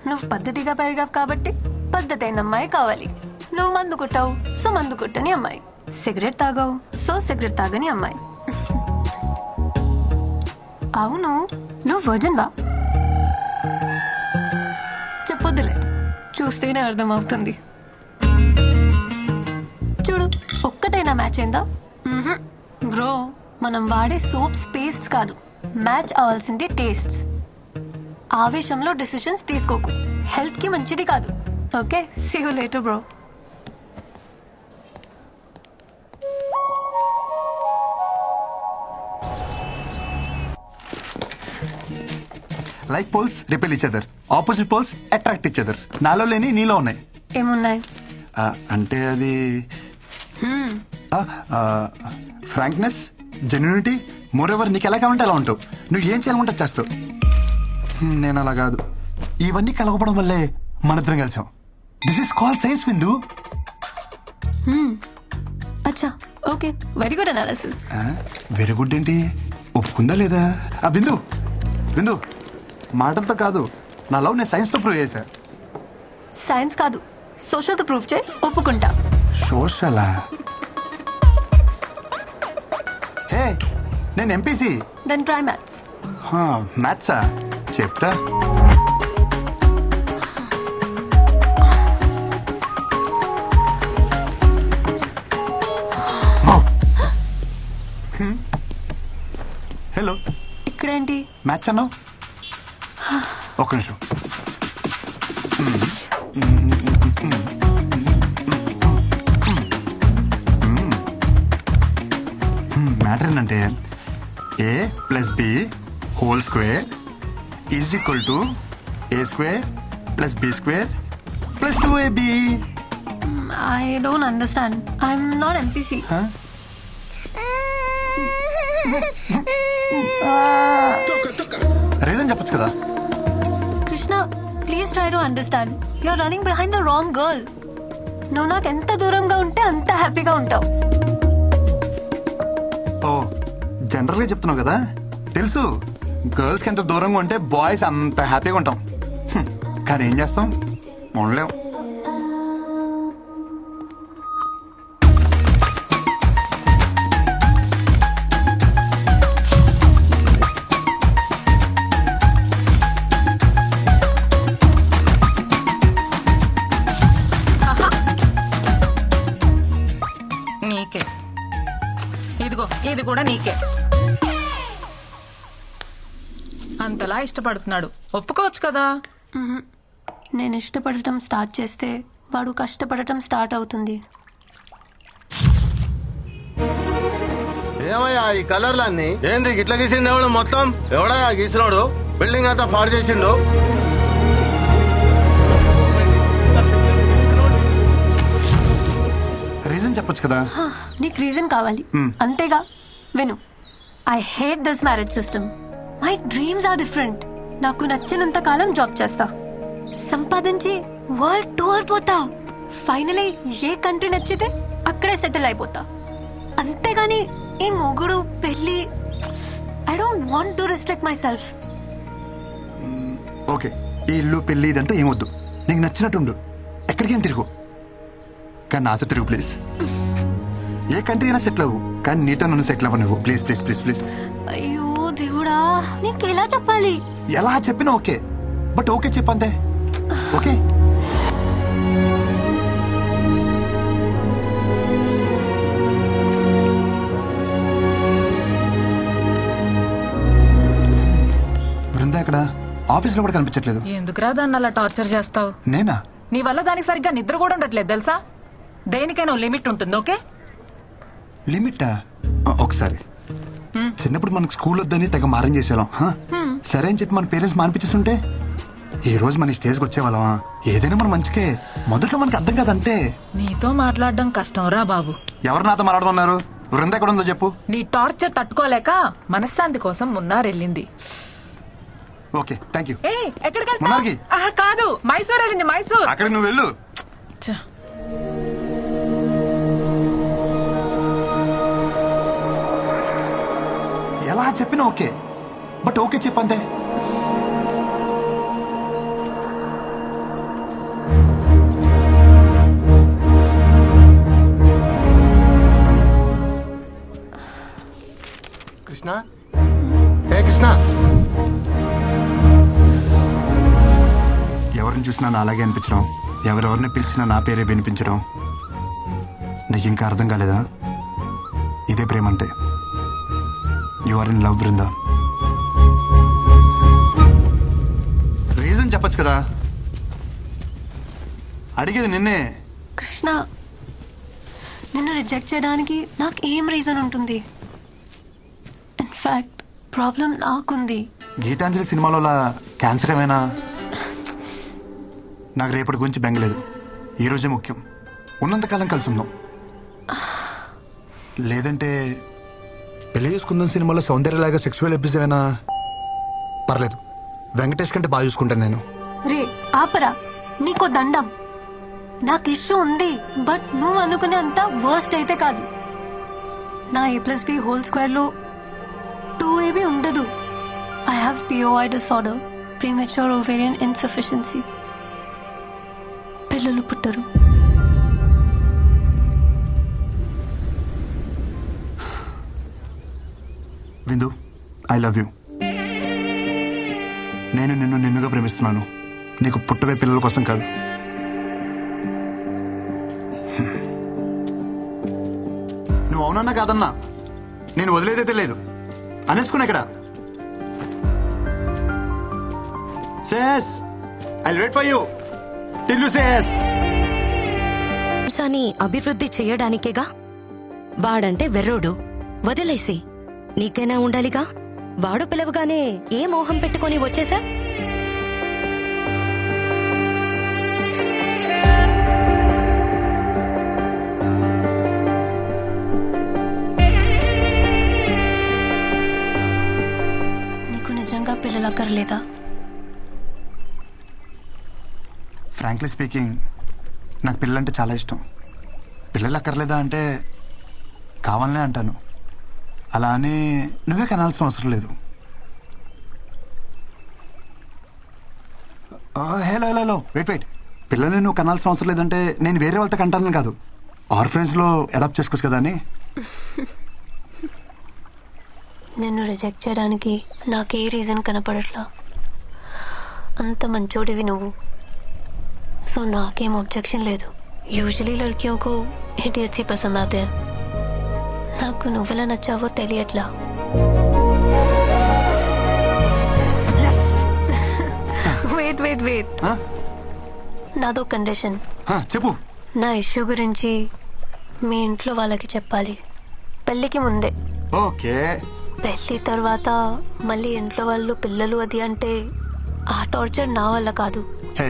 S13: నువ్వు పద్ధతిగా పెరిగావు కాబట్టి పద్ధతి అయిన అమ్మాయి కావాలి. నువ్వు మందు కొట్టావు, సో మందు కొట్టని అమ్మాయి. సిగరెట్ తాగావు, సో సిగరెట్ తాగని అమ్మాయి. అవును, నువ్వు వర్జిన్ వా? చెప్పొద్దులే, చూస్తేనే అర్థమవుతుంది. చూడు, ఒక్కటైనా మ్యాచ్ అయిందా? బ్రో, మనం వాడే సోప్స్ పేస్ట్స్ కాదు, మ్యాచ్ అవ్వాల్సింది టేస్ట్స్. ఆవేశంలో డెసిషన్స్ తీసుకోకు, హెల్త్ కి మంచిది కాదు. Okay, see you later bro.
S1: Like poles repel each other, opposite poles attract each other. నాలో లేని నీలో ఉన్నాయి.
S13: ఏమున్నాయి?
S1: అంటే అది ఫ్రాంక్నెస్, జెన్యూనిటీ, మోర్ ఎవర్ నీకు ఎలా కావాలంటే అలా ఉంటావు. నువ్వు ఏం చేయాలంటే చేస్తావు. నేను అలా కాదు. ఇవన్నీ కలగపడం వల్లే మనిద్దరం కలిసాం. దిస్ ఇస్ కాల్ సైన్స్, విందు.
S13: అచ్చా, okay, very good analysis.
S1: Very good ఏంటి, ఒప్పుకుందా లేదా? విందు విందు, మాటలతో కాదు, నా లవ్ నేను సైన్స్తో ప్రూవ్ చేశా.
S13: సైన్స్ కాదు, సోషల్తో ప్రూఫ్ చేయి, ఒప్పుకుంటా.
S1: సోషలా? హే, నేను ఎంపీసీ.
S13: Then try maths.
S1: మ్యాథ్సా? చెప్తా. హలో,
S13: ఇక్కడేంటి?
S1: మ్యాథ్స్ అన్నావు? ఒక్క నిమిషం. మ్యాటర్ ఏంటంటే a plus b whole square is equal to a square plus b square plus 2ab.
S13: I don't understand. I'm not MPC.
S1: Reason చెప్పొచ్చు కదా.
S13: Krishna, please try to understand. You are running behind the wrong girl. నువ్వు నాకు ఎంత దూరంగా ఉంటే అంత హ్యాపీగా ఉంటావు.
S1: ఓ, జనరల్గా చెప్తున్నావు కదా. తెలుసు, గర్ల్స్కి ఎంత దూరంగా ఉంటే బాయ్స్ అంత హ్యాపీగా ఉంటాం. కానీ ఏం చేస్తాం, ఉండలేం.
S9: నీకే. ఇదిగో, ఇది కూడా నీకే. అంతలా ఇష్టపడుతున్నాడు, ఒప్పుకోవచ్చు కదా.
S13: నేను ఇష్టపడటం స్టార్ట్ చేస్తే వాడు కష్టపడటం స్టార్ట్ అవుతుంది.
S14: ఏమయ్యా ఈ కలర్లన్నీ ఏంది ఇట్లా గీసిండు? ఎవడు మొత్తం ఎవడా గీసినోడు? బిల్డింగ్ అంతా పాడు చేసిండు.
S1: రీజన్ చెప్పొచ్చు కదా.
S13: నీకు రీజన్ కావాలి అంతేగా. విను, I hate this marriage system. My dreams are different. నాకు నచ్చినంత కాలం జాబ్ చేస్తా, సంపాదించి వరల్డ్ టూర్ పోతా, ఫైనలీ ఏ కంట్రీ నచ్చితే అక్కడే సెటిల్ అయిపోతా. అంతేగాని ఈ మొగుడు పెళ్లి, I don't want to restrict myself.
S1: Okay, ఈ ఇల్లు పెళ్లి ఇదంతా ఏమొద్దు. నీకు నచ్చినట్టుండు, ఎక్కడికేం తిరుగు. కానీ నాతో తిరుగు ప్లీజ్. ఏ కంట్రీ అయినా సెటిల్ అవ్వు, కానీ నీతో నన్ను సెటిల్ అవ్వ నువ్వు. Please please please please.
S13: అయ్యో దేవుడా, నీకు ఎలా చెప్పాలి?
S1: ఎలా చెప్పినా ఓకే, బట్ ఓకే చెప్పంతే. ఓకే, బృందా ఎక్కడ? ఆఫీస్లో కూడా కనిపించట్లేదు.
S9: ఎందుకురా దాన్ని అలా టార్చర్ చేస్తావు?
S1: నేనా?
S9: నీ వల్ల దానికి సరిగ్గా నిద్ర కూడా ఉండట్లేదు తెలుసా. దేనికైనా లిమిట్ ఉంటుంది. ఓకే,
S1: లిమిటా? ఒకసారి చిన్నప్పుడు మనకు స్కూల్ వద్దని తెగ మారం చేసేవాళ్ళం. సరే అని చెప్పి మన పేరెంట్స్ మానిపించేస్తుంటే ఈ రోజు మన స్టేజ్కి వచ్చేవాళ్ళమా? ఏదైనా మన మంచికే. మొదట్లో మనకు అర్థం కాదంటే.
S9: నీతో మాట్లాడడం కష్టం రా బాబు.
S1: ఎవరు నాతో మాట్లాడుతున్నారు? బృంద ఎక్కడ ఉందో చెప్పు.
S9: నీ టార్చర్ తట్టుకోలేక మనశ్శాంతి కోసం మున్నార్ వెళ్ళింది.
S1: Okay, thank you.
S9: ఎక్కడికి
S1: మున్నార్కి?
S9: కాదు, మైసూర్ వెళ్ళింది. మైసూర్.
S1: అక్కడికి నువ్వు వెళ్ళు. ఎలా చెప్పినా ఓకే, బట్ ఓకే చెప్పంతే.
S14: కృష్ణ, ఏ కృష్ణ,
S1: ఎవరిని చూసినా నా అలాగే అనిపించడం, ఎవరెవరిని పిలిచినా నా పేరే వినిపించడం. నీకు ఇంకా అర్థం కాలేదా? ఇదే ప్రేమ అంటే. You are in love Brinda. Reason చెప్పచ్చు కదా. అడిగేది నిన్నే.
S13: కృష్ణ, నిన్ను రిజెక్ట్ చేయడానికి నాకు ఏం రీజన్ ఉంటుంది? ఇన్ఫాక్ట్ ప్రాబ్లం నాకుంది.
S1: గీతాంజలి సినిమాలో క్యాన్సర్ ఏమైనా? నాకు రేపటి గురించి బెంగలేదు, ఈరోజే ముఖ్యం. ఉన్నంతకాలం కలిసి ఉందాం. లేదంటే పెళ్లి చేసుకుందాం సినిమాలో సౌందర్యలాగా సెక్సువల్ అబ్యూస్ ఏమైనా? పర్లేదు, వెంకటేష్ కంటే బాగా చూసుకుంటాను నేను.
S13: రే ఆపరా, నీకో దండం. నాకు ఇష్యూ ఉంది, బట్ నువ్వు అనుకునే అంత వర్స్ట్ అయితే కాదు. నా A+B² 2AB ఉండదు. I have POI disorder, premature ovarian insufficiency. పిల్లలు పుట్టరు.
S1: విందు, ఐ లవ్ యూ. నేను నిన్ను నిన్నుగా ప్రేమిస్తున్నాను, నీకు పుట్టవే పిల్లల కోసం కాదు. నువ్వు అవునన్నా కాదన్నా నేను వదిలేదైతే లేదు. అనేసుకున్నా ఇక్కడ. Says I wait for you till you says.
S16: వంశాన్ని అభివృద్ధి చెయ్యడానికేగా. వాడంటే వెర్రోడు, వదిలేసి నీకైనా ఉండాలిగా. వాడు పిలవగానే ఏ మోహం పెట్టుకొని వచ్చేసా?
S13: నీకు నిజంగా పిల్లలు అక్కర్లేదా?
S1: ఫ్రాంక్లీ స్పీకింగ్, నాకు పిల్లలంటే చాలా ఇష్టం. పిల్లలు అక్కర్లేదా అంటే కావాలనే అంటాను. అలా అని నువ్వే కనాల్సిన అవసరం లేదు. Hello hello hello wait. పిల్లల్ని నువ్వు కనాల్సిన అవసరం లేదంటే నేను వేరే వాళ్ళతో కంటాను కాదు, ఆర్ఫరెన్స్లో అడాప్ట్ చేసుకోవచ్చు కదా అని.
S13: నిన్ను రిజెక్ట్ చేయడానికి నాకే రీజన్ కనపడట్లా. అంత మంచోడివి నువ్వు, సో నాకేం ऑब्जेक्शन లేదు. యూజువలీ लड़कियों को इडियट्स ही पसंद आते हैं. నాకు నువ్వెలా నచ్చావో తెలియట్లా. వెయిట్ నాదో కండిషన్.
S1: చెప్పు.
S13: నా ఇష్యూ గురించి మీ ఇంట్లో వాళ్ళకి చెప్పాలి, పెళ్ళికి ముందే.
S1: ఓకే.
S13: పెళ్లి తర్వాత మళ్ళీ ఇంట్లో వాళ్ళు పిల్లలు అది అంటే ఆ టార్చర్ నా వల్ల కాదు.
S1: హే,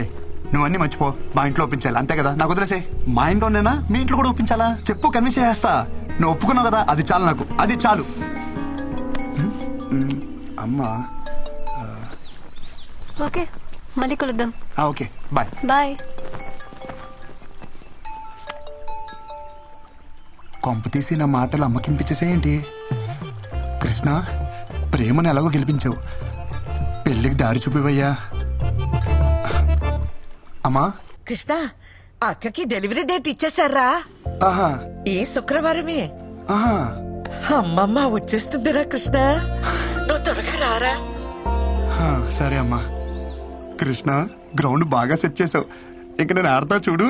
S1: నువ్వు అన్నీ మర్చిపో. మా ఇంట్లో ఒప్పించాలి అంతే కదా, నాకు వదిలేసే. మా ఇంట్లోనేనా, మీ ఇంట్లో కూడా ఒప్పించాలా? చెప్పు, కన్విన్స్ చేస్తా. నువ్వు ఒప్పుకున్నావు కదా, అది చాలు నాకు, అది చాలు. అమ్మా.
S13: ఓకే, మళ్ళీ కలుద్దాం.
S1: Okay, bye.
S13: బాయ్.
S1: కొంప తీసి నా మాటలు అమ్మకింపించేసేయంటి. కృష్ణ, ప్రేమను ఎలాగో గెలిపించావు, పెళ్ళికి దారి చూపివయ్యా. అమ్మా.
S5: కృష్ణ, అక్కకి డెలివరీ డేట్ ఇచ్చేసారా?
S1: ఆహా.
S5: ఈ శుక్రవారమే.
S1: ఆహా.
S5: అమ్మమ్మ వచ్చేస్తుందిరా కృష్ణ, నువ్వు త్వరగా రారా.
S1: సరే అమ్మా. కృష్ణ, గ్రౌండ్ బాగా సెట్ చేసావు, ఇంక నేను ఆడతా చూడు.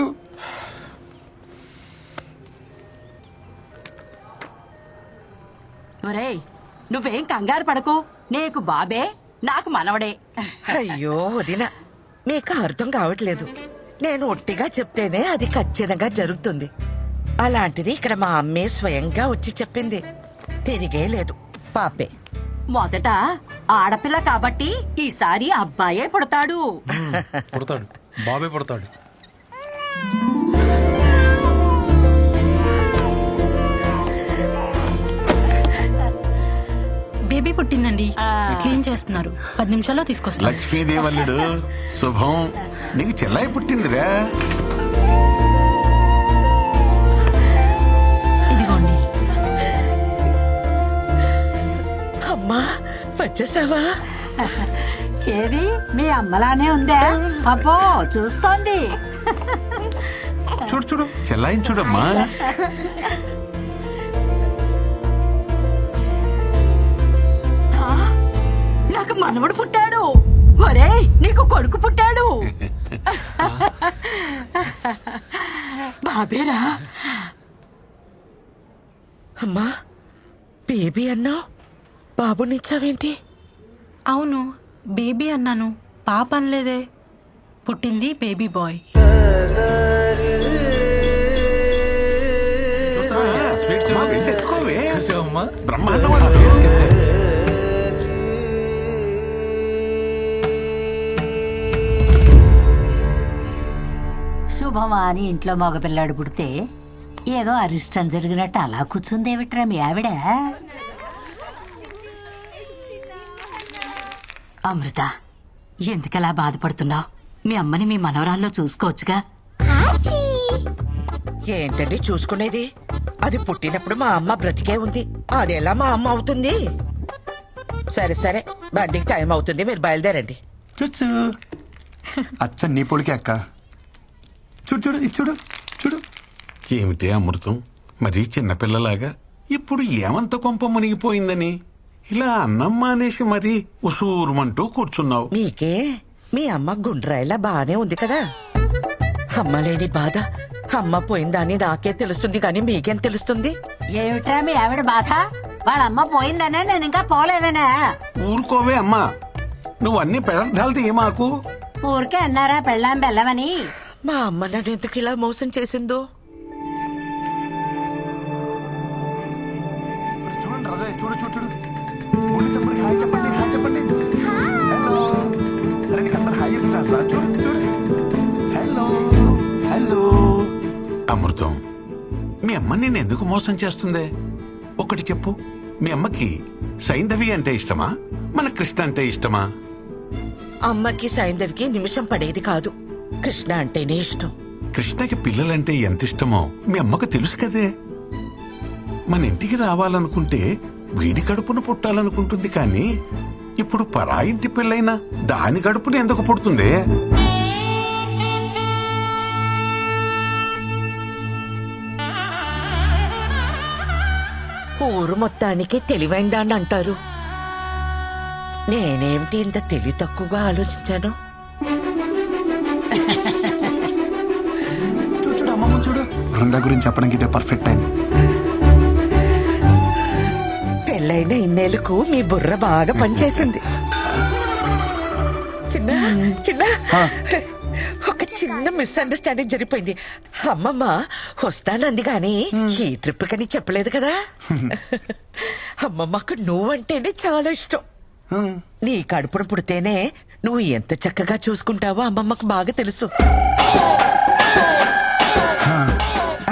S4: ఒరేయ్, నువ్వేం కంగారు పడకు. నీకు బాబే, నాకు మనవడే.
S5: అయ్యో వదిన, మీకు అర్థం కావట్లేదు. నేను ఒట్టిగా చెప్తేనే అది ఖచ్చితంగా జరుగుతుంది. అలాంటిది ఇక్కడ మా అమ్మే స్వయంగా వచ్చి చెప్పింది. తిరిగే లేదు, పాపే.
S4: మొదట ఆడపిల్ల కాబట్టి ఈసారి అబ్బాయే పుడతాడు.
S11: పుడతాడు, బాబే పుడతాడు.
S9: బేబీ పుట్టిందండి, క్లీన్ చేస్తున్నారు. 10 నిమిషాల్లో తీసుకొస్తారు.
S10: లక్ష్మీదేవల్లుడు శుభం, నీకు చెల్లాయి పుట్టిందిరా.
S9: ఇదిగోండి.
S5: అమ్మా, వచ్చేసావా?
S4: ఏది మీ అమ్మలానే ఉందా? అబ్బో, చూస్తోంది.
S10: చూడు చూడు, చెల్లాయిని చూడమ్మా.
S4: నాకు మనవడు పుట్టాడు. ఒరేయ్, నీకు కొడుకు పుట్టాడు. బాబేరా.
S5: అమ్మా, బేబీ అన్నావు, బాబునిచ్చావేంటి?
S9: అవును, బేబీ అన్నాను, పాప అనలేదే. పుట్టింది బేబీ బాయ్.
S11: చూసావమ్మా,
S10: బ్రహ్మాండం.
S4: శుభమా అని ఇంట్లో మగపిల్లాడు పుడితే ఏదో అరిష్టం జరిగినట్టు అలా కూర్చుందేమిట్రా మీ ఆవిడ?
S5: అమృత, ఎందుకలా బాధపడుతున్నావు? మీ అమ్మని మీ మనవరాల్లో చూసుకోవచ్చుగా. ఏంటండి చూసుకునేది? అది పుట్టినప్పుడు మా అమ్మ బ్రతికే ఉంది, అదెలా మా అమ్మ అవుతుంది? సరే సరే, బండికి టైం అవుతుంది, మీరు బయలుదేరండి.
S1: చూచు అచ్చ నీ పొలికే అక్క. చూడు చూడు ఇది చూడు చూడు.
S8: ఏమిటి అమృతం, మరీ చిన్నపిల్లలాగా ఇప్పుడు ఏమంత కొంప మునిగిపోయిందని ఇలా అన్నం మానేసి మరీ ఉసూరుమంటూ కూర్చున్నావు.
S5: మీకే మీ అమ్మ గుండ్రాయిలా బానే ఉంది కదా. అమ్మ లేని బాధ అమ్మ పోయిందని నాకే తెలుస్తుంది, కానీ మీకేం తెలుస్తుంది?
S4: ఏమిట్రా మీ ఆవిడ బాధ? వాళ్ళ అమ్మ పోయిందనే, నేను ఇంకా పోలేదనే.
S8: ఊరుకోవే అమ్మా, నువ్వు అన్ని పదార్థాలు తీయమాకు.
S4: ఊరికే అన్నారా పెళ్ళాం బెల్లమని?
S5: మా అమ్మ నన్ను ఎందుకు ఇలా మోసం చేసిందో.
S1: చూడండి రా, చూడు చూడు చూడు. బుల్లి తమ్ముడికి హాయ్ చెప్పండి, హాయ్ చెప్పండి. హలో అరే నీకు అందరు హాయ్ చెప్తున్నారు రా, చూడు చూడు. Hello hello.
S8: అమృతం, మీ అమ్మ నిన్ను ఎందుకు మోసం చేస్తుందే? ఒకటి చెప్పు, మీ అమ్మకి సైంధవి అంటే ఇష్టమా, మన కృష్ణ అంటే ఇష్టమా?
S5: అమ్మకి సైంధవికి నిమిషం పడేది కాదు, కృష్ణ అంటేనే ఇష్టం.
S8: కృష్ణకి పిల్లలంటే ఎంత ఇష్టమో మీ అమ్మకు తెలుసు కదే. మన ఇంటికి రావాలనుకుంటే వీడి కడుపున పుట్టాలనుకుంటుంది, కానీ ఇప్పుడు పరాయింటి పిల్లైనా దాని కడుపున ఎందుకు పుడుతుంది?
S5: ఊరు మొత్తానికి తెలివైందాన్ని అంటారు. నేనేమిటి ఇంత తెలివి తక్కువగా ఆలోచించాను?
S1: చూడు చూడు అమ్మమ్మ చూడు. బృందా గురించి చెప్పడానికి ఇదే పర్ఫెక్ట్ టైం.
S5: పెళ్ళైన ఇన్నేళ్లకు మీ బుర్ర బాగా పనిచేసింది. చిన్న చిన్న ఒక చిన్న మిస్అండర్స్టాండింగ్ జరిగిపోయింది. అమ్మమ్మ వస్తానంది గాని ఈ ట్రిప్ కని చెప్పలేదు కదా. అమ్మమ్మకు నువ్వంటేనే చాలా ఇష్టం. నీ కడుపున పుడితేనే నువ్వు ఎంత చక్కగా చూసుకుంటావో అమ్మమ్మకు బాగా తెలుసు.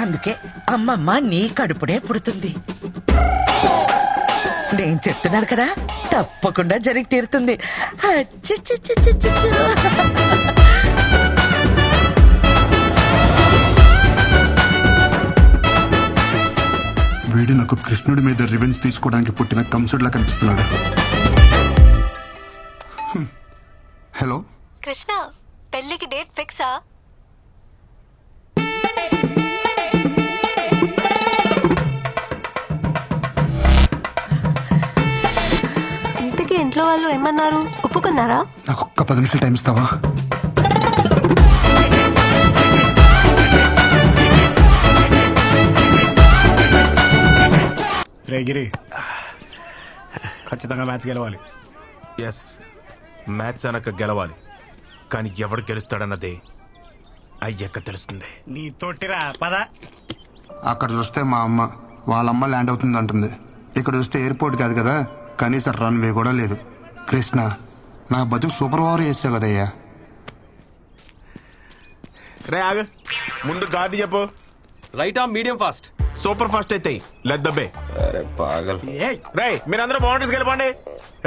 S5: అందుకే అమ్మమ్మ నీ కడుపునే పుడుతుంది. నేను చెప్తున్నాను కదా, తప్పకుండా జరిగి తీరుతుంది. అచ్చచ్చచ్చచ్చచ్చ.
S1: వీడు నాకు కృష్ణుడి మీద రివెంజ్ తీసుకోవడానికి పుట్టిన కంసుడిలా కనిపిస్తున్నాడు. హలో
S13: కృష్ణ, పెళ్లికి డేట్ ఫిక్సా? ఇంతకీ ఇంట్లో వాళ్ళు ఏమన్నారు? ఒప్పుకున్నారా?
S1: నాకు ఒక్క 10 నిమిషాలు టైం ఇస్తావా?
S12: రే గిరి, ఖచ్చితంగా మ్యాచ్ గెలవాలి.
S10: ఎస్, మ్యాచ్ అనక గెలవాలి, కానీ ఎవడు గెలుస్తాడన్నదే అయ్యాక తెలుస్తుంది.
S12: నీ తోటిరా పద.
S1: అక్కడ చూస్తే మా అమ్మ వాళ్ళ అమ్మ ల్యాండ్ అవుతుంది అంటుంది. ఇక్కడ చూస్తే ఎయిర్పోర్ట్ కాదు కదా, కనీసం రన్వే కూడా లేదు. కృష్ణ, నా బతుకు సూపర్ ఓవర్ చేసావు కదయ్యా.
S10: రే ఆగు, ముందు గాడి చెప్పు.
S15: రైటా మీడియం ఫాస్ట్?
S10: సూపర్ ఫాస్ట్ అయితే లెట్ ద బే.
S15: అరే పాగల్.
S10: రే మీరందరూ బౌండరీస్కి వెళ్ళిపోండి.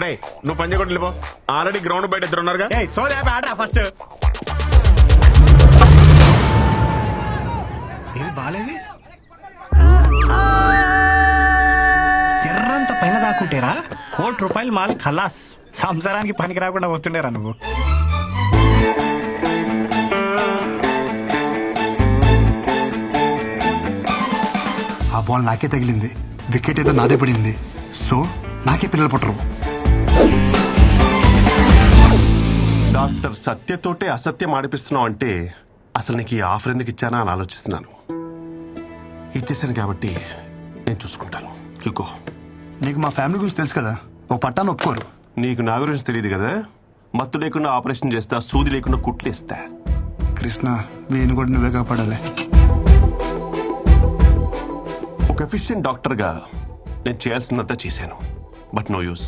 S10: రే నువ్వు పని చేయకుండా వెళ్ళిపో, ఆల్రెడీ గ్రౌండ్ బయట ఇద్దరు ఉన్నారుగా.
S12: సోదే ఆడరా ఫస్ట్. ఇది బాలేది, జర్రంత పైన దాక్కుంటేరా ₹1,00,00,000 మాల్ ఖలాస్. సంసారానికి పనికి రాకుండా వస్తుండేరా నువ్వు.
S1: ఆ బాల్ నాకే తగిలింది, వికెట్ ఏదో నాదే పడింది. సో నాకే పిల్లలు పుట్టరు.
S8: డాక్టర్ సత్యతోటే అసత్యం ఆడిపిస్తున్నావు అంటే అసలు నీకు ఈ ఆఫర్ ఎందుకు ఇచ్చానా అని ఆలోచిస్తున్నాను. ఇచ్చేసాను కాబట్టి నేను చూసుకుంటాను. ఇగో,
S1: నీకు మా ఫ్యామిలీ గురించి తెలుసు కదా, ఓ పట్టాను ఒప్పుకోరు.
S8: నీకు నా గురించి తెలియదు కదా. మత్తు లేకుండా ఆపరేషన్ చేస్తా, సూది లేకుండా కుట్లు ఇస్తా.
S1: కృష్ణ, వీణు కూడా నువ్వే కాపాడాలి.
S8: ఒక ఎఫిషియెంట్ డాక్టర్గా నేను చేయాల్సినంత చేశాను, బట్ నో యూస్.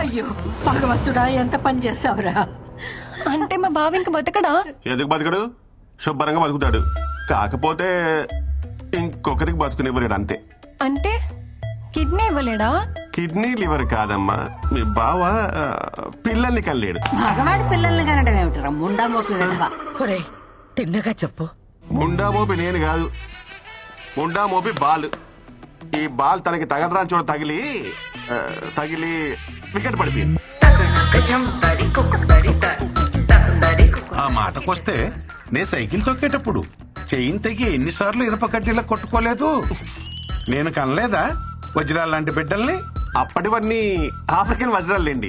S4: అయ్యో భగవంతుడా, ఎంత పని చేసావురా.
S13: అంటే మా బావ ఇంక బతకడా?
S8: ఎందుకు బతకడు? శుభ్రంగా బతుకుతాడు. కాకపోతే ఇంకొకరికి బతుకునివ్వలేడు అంతే.
S13: అంటే కిడ్నీ ఇవ్వలేడా?
S8: కిడ్నీ లివర్ కాదమ్మా, మీ బావ పిల్లల్ని కనలేడు.
S4: మగవాడి పిల్లల్ని కనడం ఏమిటరా ముండా మోపి వెళ్ళవా?
S5: ఒరే తిన్నగా చెప్పు.
S8: ముండా మోపి నేను కాదు, ముండా మోపి బాల్. ఈ బాల్ తనకి తగలరాని చోట తగిలి వికెట్ పడిపోయింది.
S17: ఆ మాటకొస్తే నేను సైకిల్ తొక్కేటప్పుడు చెయ్యిని తెగి ఎన్నిసార్లు ఇనప కడ్డీలా కొట్టుకోలేదు. నేను కనలేదా వజ్రాల లాంటి బిడ్డల్ని?
S8: అప్పటివన్నీ ఆఫ్రికన్ వజ్రాలేండి.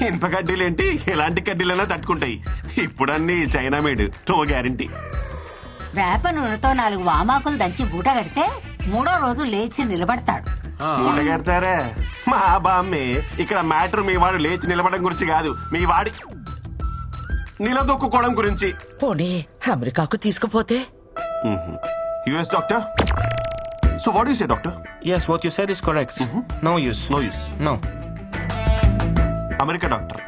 S8: ఇనుప కడ్డీలేంటి, ఎలాంటి కడ్డీలైనా తట్టుకుంటాయి. ఇప్పుడన్నీ చైనా మేడ్, నో గ్యారంటీ.
S4: వేప నూనెతో 4 వామాకులు దంచి బూట కడితే 3వ రోజు లేచి నిలబడతాడు.
S8: మూట కడతారా? మా బామ్మే. ఇక్కడ మ్యాటర్ మీ వాడు లేచి నిలబడడం గురించి కాదు, మీ వాడి నిలదొక్కుకోవడం గురించి.
S5: పోనీ అమెరికాకు తీసుకుపోతే?
S8: US doctor. So what you say doctor?
S10: Yes, what you said is correct. No use.
S8: No use.
S10: No.
S8: America doctor,